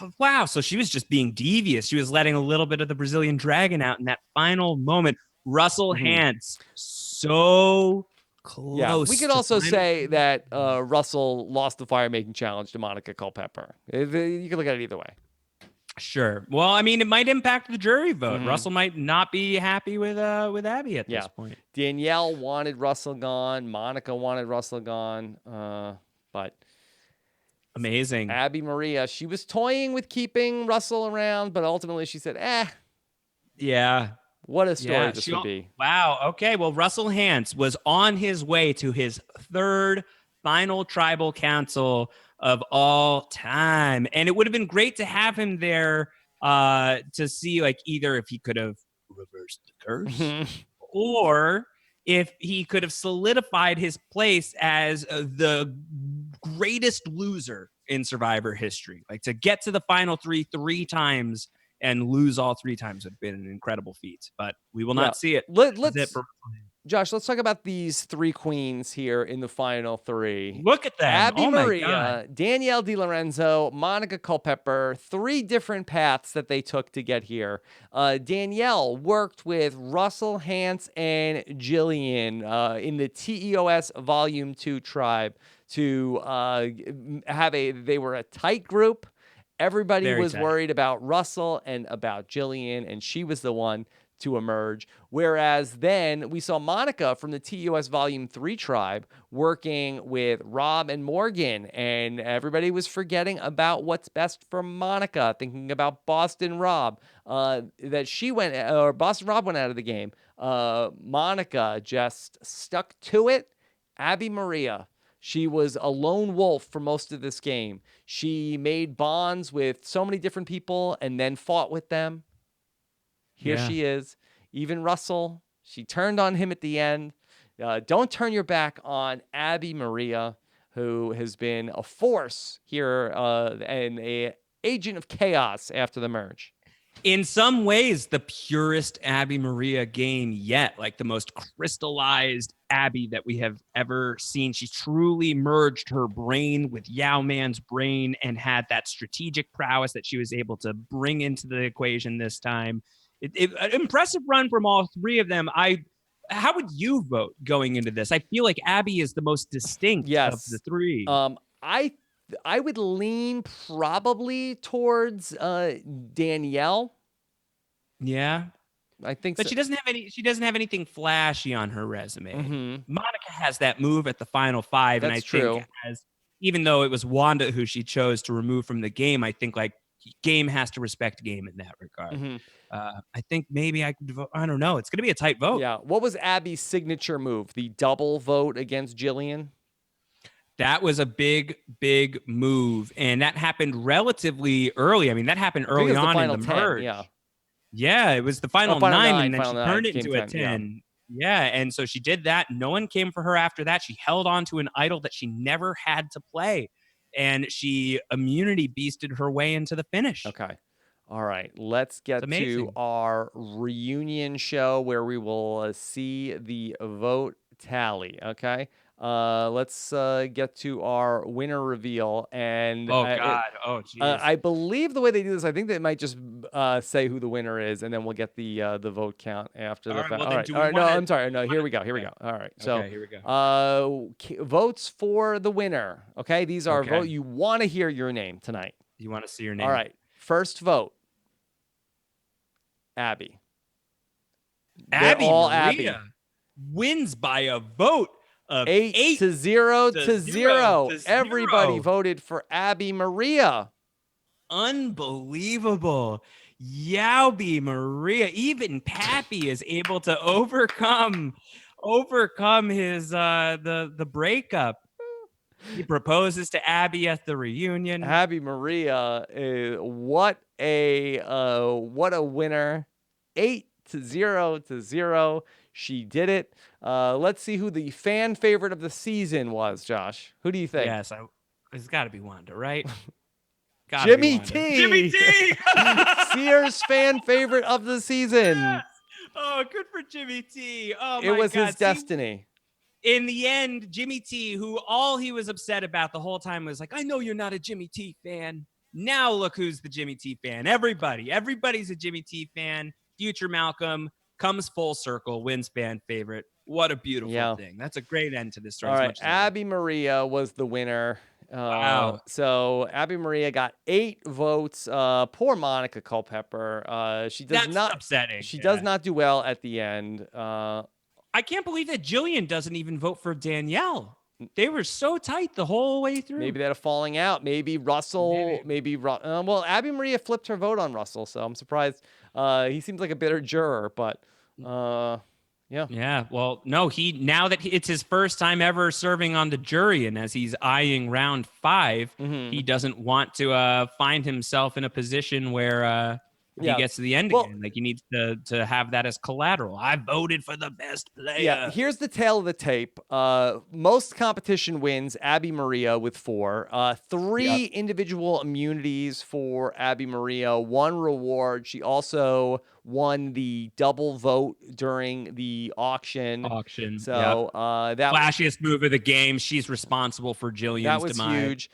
Oh, wow. So she was just being devious. She was letting a little bit of the Brazilian dragon out in that final moment. Russell Hance, so close. Yeah, we could also say that Russell lost the fire making challenge to Monica Culpepper. You can look at it either way. Sure. Well, I mean, it might impact the jury vote. Russell might not be happy with Abby at this point. Danielle wanted Russell gone. Monica wanted Russell gone. But amazing. Abby Maria, she was toying with keeping Russell around, but ultimately she said, Yeah. What a story this would be. Wow. Okay. Well, Russell Hance was on his way to his 3rd final tribal council of all time. And it would have been great to have him there to see, like, either if he could have reversed the curse or if he could have solidified his place as the greatest loser in Survivor history. Like, to get to the final 3 times and lose all 3 times would have been an incredible feat, but we will not see it. Josh, let's talk about these 3 queens here in the final 3. Look at that. Abby Maria, Danielle DiLorenzo, Monica Culpepper, 3 different paths that they took to get here. Danielle worked with Russell Hance and Jillian in the TEOS Volume 2 tribe to they were a tight group. Everybody was worried about Russell and about Jillian, and she was the one to emerge. Whereas then we saw Monica from the TEOS Volume 3 tribe working with Rob and Morgan, and everybody was forgetting about what's best for Monica, thinking about Boston Rob, Boston Rob went out of the game. Monica just stuck to it. Abby Maria, she was a lone wolf for most of this game. She made bonds with so many different people and then fought with them. Here she is. Even Russell, she turned on him at the end. Don't turn your back on Abby Maria, who has been a force here and an agent of chaos after the merge. In some ways, the purest Abby Maria game yet, like the most crystallized Abby that we have ever seen. She truly merged her brain with Yao Man's brain and had that strategic prowess that she was able to bring into the equation this time. An impressive run from all 3 of them. How would you vote going into this? I feel like Abby is the most distinct of the 3. I would lean probably towards Danielle. Yeah. I think But so. she doesn't have any. She doesn't have anything flashy on her resume. Mhm. Monica has that move at the final five, and I That's think true. even though it was Wanda who she chose to remove from the game, I think like game has to respect game in that regard. Mhm. I think maybe I could vote. I don't know. It's going to be a tight vote. Yeah. What was Abby's signature move? The double vote against Jillian? That was a big, big move, and that happened relatively early. I mean, that happened I think it early was the on in final the 10. Yeah. merge. Yeah, it was the Oh, final final 9, 9. and then Final she 9. turned it Game into a 10. Yeah. 10. Yeah, and so she did that. No one came for her after that. She held on to an idol that she never had to play, and she immunity beasted her way into the finish. Okay. All right. Let's It's get to amazing. our reunion show where we will see the vote tally. Okay. Let's get to our winner reveal. And Oh God. Oh jeez. I believe the way they do this, I think they might just say who the winner is, and then we'll get the vote count after All the right. fact. Well, All then, right. do All we right. No, want to? I'm sorry. No, here we go. Here we Okay. go. All right. Okay. Here we go. Votes for the winner. Okay. These are Okay. vote. You want to hear your name tonight. You want to see your name? All right. First vote. Abby. They're Abby all Maria Abby. wins by a vote of 8 to 0 to 0. to Everybody 0. voted for Abby Maria. Unbelievable. Yowby Maria. Even Pappy is able to overcome his the breakup. He proposes to Abby at the reunion. Abby Maria, what a winner. 8 to 0 to 0. She did it. Let's see who the fan favorite of the season was, Josh. Who do you think? Yes, it's got to be Wanda, right? Jimmy T. Jimmy T. Sears fan favorite of the season. Yes. Oh, good for Jimmy T. Oh, It my was God. his destiny. In the end, Jimmy T, who all he was upset about the whole time was like, I know you're not a Jimmy T fan. Now look who's the Jimmy T fan. Everybody's a Jimmy T fan. Future Malcolm comes full circle, wins fan favorite. What a beautiful thing. That's a great end to this story. All right. Abby Maria was the winner. Wow. So Abby Maria got 8 votes. Poor Monica Culpepper. She does That's not upsetting. She does not do well at the end. I can't believe that Jillian doesn't even vote for Danielle. They were so tight the whole way through. Maybe they had a falling out. Maybe Russell. Well, Abby Maria flipped her vote on Russell, so I'm surprised. He seems like a bitter juror, but yeah. Yeah. Well, no, now that it's his first time ever serving on the jury, and as he's eyeing round 5, he doesn't want to find himself in a position where he gets to the end again. Like, he needs to have that as collateral. I voted for the best player. Yeah, here's the tale of the tape. Most competition wins, Abby Maria with 4. 3 individual immunities for Abby Maria, 1 reward. She also won the double vote during the auction. So that flashiest move of the game. She's responsible for Jillian's demise. That was huge.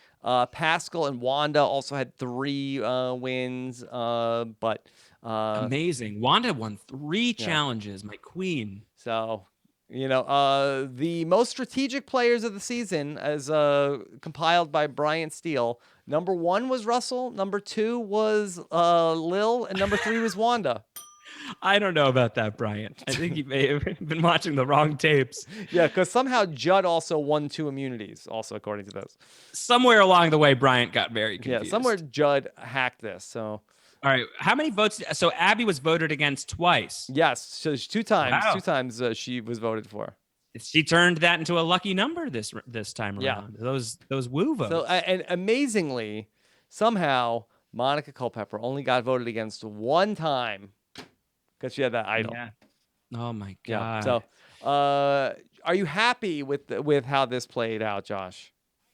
Pascal and Wanda also had 3 wins, but amazing. Wanda won 3 challenges, my queen. So, the most strategic players of the season, as compiled by Brantsteele, number 1 was Russell, number 2 was Lil, and number 3 was Wanda. I don't know about that, Brian. I think you may have been watching the wrong tapes. Yeah, because somehow Judd also won 2 immunities, also according to this. Somewhere along the way, Bryant got very confused. Yeah, somewhere Judd hacked this. So, all right, how many votes? So Abby was voted against twice. Yes, so 2 times. Wow. 2 times she was voted for. She turned that into a lucky number this time around. Those woo votes. So, and amazingly, somehow Monica Culpepper only got voted against 1 time. Because she had that idol. Yeah. Oh my God. Yeah. So, are you happy with how this played out, Josh?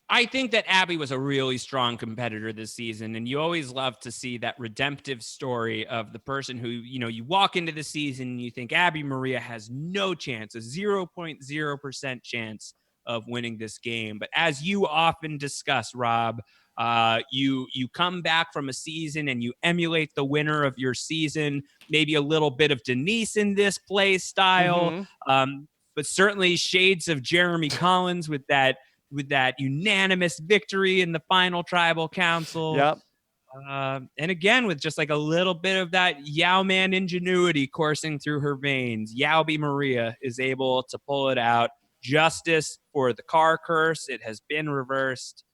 I think that Abby was a really strong competitor this season, and you always love to see that redemptive story of the person who, you walk into the season and you think Abby Maria has no chance, a 0.0% chance of winning this game. But as you often discuss, Rob, you come back from a season and you emulate the winner of your season, maybe a little bit of Denise in this play style, but certainly shades of Jeremy Collins with that unanimous victory in the final tribal council. Yep. And again, with just like a little bit of that Yao Man ingenuity coursing through her veins, Yaobi Maria is able to pull it out. Justice for the car curse. It has been reversed.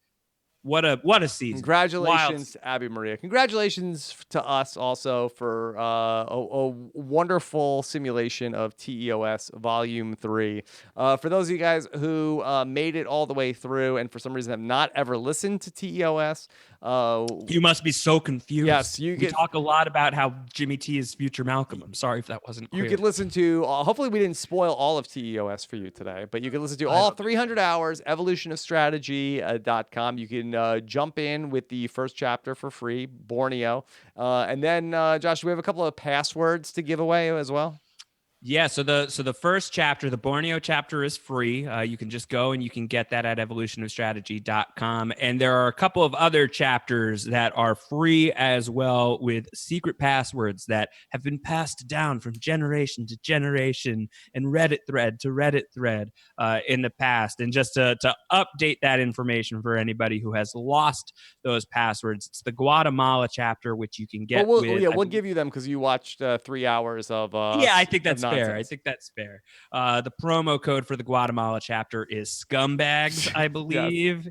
What a season. Congratulations Wild. to Abby Maria. Congratulations to us also for a wonderful simulation of TEOS Volume 3. For those of you guys who made it all the way through and for some reason have not ever listened to TEOS, You must be so confused. Yes, we talk a lot about how Jimmy T is future Malcolm. I'm sorry if that wasn't clear. you could listen to, hopefully we didn't spoil all of TEOS for you today, but you can listen to all 300 hours, evolutionofstrategy.com. You can jump in with the first chapter for free, Borneo. And then, Josh, we have a couple of passwords to give away as well. Yeah, so the first chapter, the Borneo chapter, is free. You can just go and you can get that at evolutionofstrategy.com. And there are a couple of other chapters that are free as well, with secret passwords that have been passed down from generation to generation and Reddit thread to Reddit thread in the past. And just to update that information for anybody who has lost those passwords, it's the Guatemala chapter, which you can get. We'll give you them because you watched 3 hours of I think that's fair. nonsense. I think that's fair. The promo code for the Guatemala chapter is scumbags, I believe.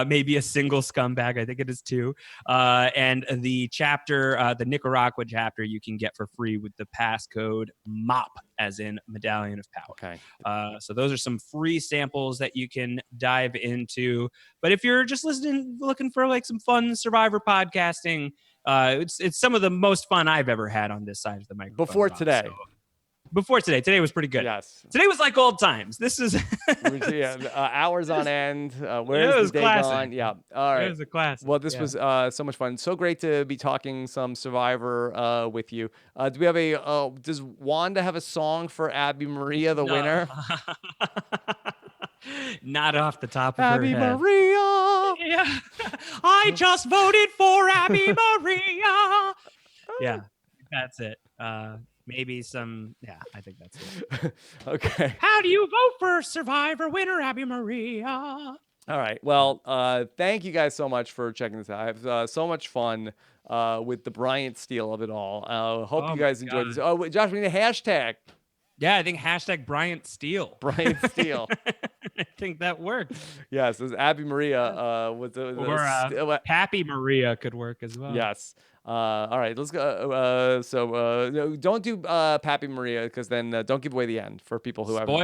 Maybe a single scumbag. I think it is 2. And the chapter, the Nicaragua chapter, you can get for free with the passcode MOP, as in Medallion of Power. Okay. So those are some free samples that you can dive into. But if you're just looking for like some fun Survivor podcasting, it's some of the most fun I've ever had on this side of the microphone. Before today. Before today was pretty good. Yes. Today was like old times. This is hours on end. Where's the day classic. gone? Yeah. All right. It was a classic. Well, this was so much fun. So great to be talking some Survivor with you. Do we have does Wanda have a song for Abby Maria, the winner? Not off the top of Abby her head. Maria. Yeah. I just voted for Abby Maria. Yeah, that's it. Maybe some. Yeah, I think that's it. Okay. How do you vote for Survivor winner Abby Maria? All right. Well, thank you guys so much for checking this out. I have so much fun with the Brantsteele of it all. Hope you guys enjoyed this. Oh, wait, Josh, we need a hashtag. Yeah, I think hashtag Brantsteele. Brantsteele. I think that worked. Yes, this Abby Maria was Pappy Maria could work as well. Yes. All right, let's go. No, don't do Pappy Maria because then don't give away the end for people who haven't.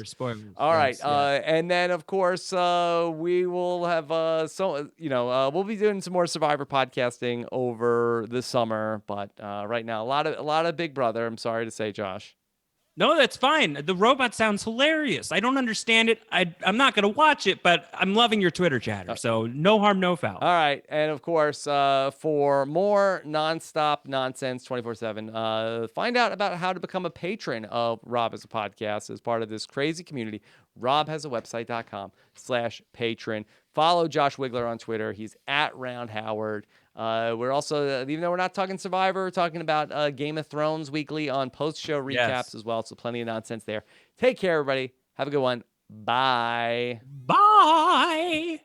Spoilers. All right, Yeah. and then of course we will have we'll be doing some more Survivor podcasting over the summer, but right now a lot of Big Brother. I'm sorry to say, Josh. No, that's fine. The robot sounds hilarious. I don't understand it. I'm not going to watch it, but I'm loving your Twitter chatter. So no harm, no foul. All right. And of course, for more nonstop nonsense 24/7, find out about how to become a patron of Rob Has a Podcast as part of this crazy community. robhasawebsite.com/patron. Follow Josh Wigler on Twitter. He's at Round Howard. We're also, even though we're not talking Survivor, we're talking about Game of Thrones weekly on post-show recaps as well. So plenty of nonsense there. Take care, everybody. Have a good one. Bye. Bye.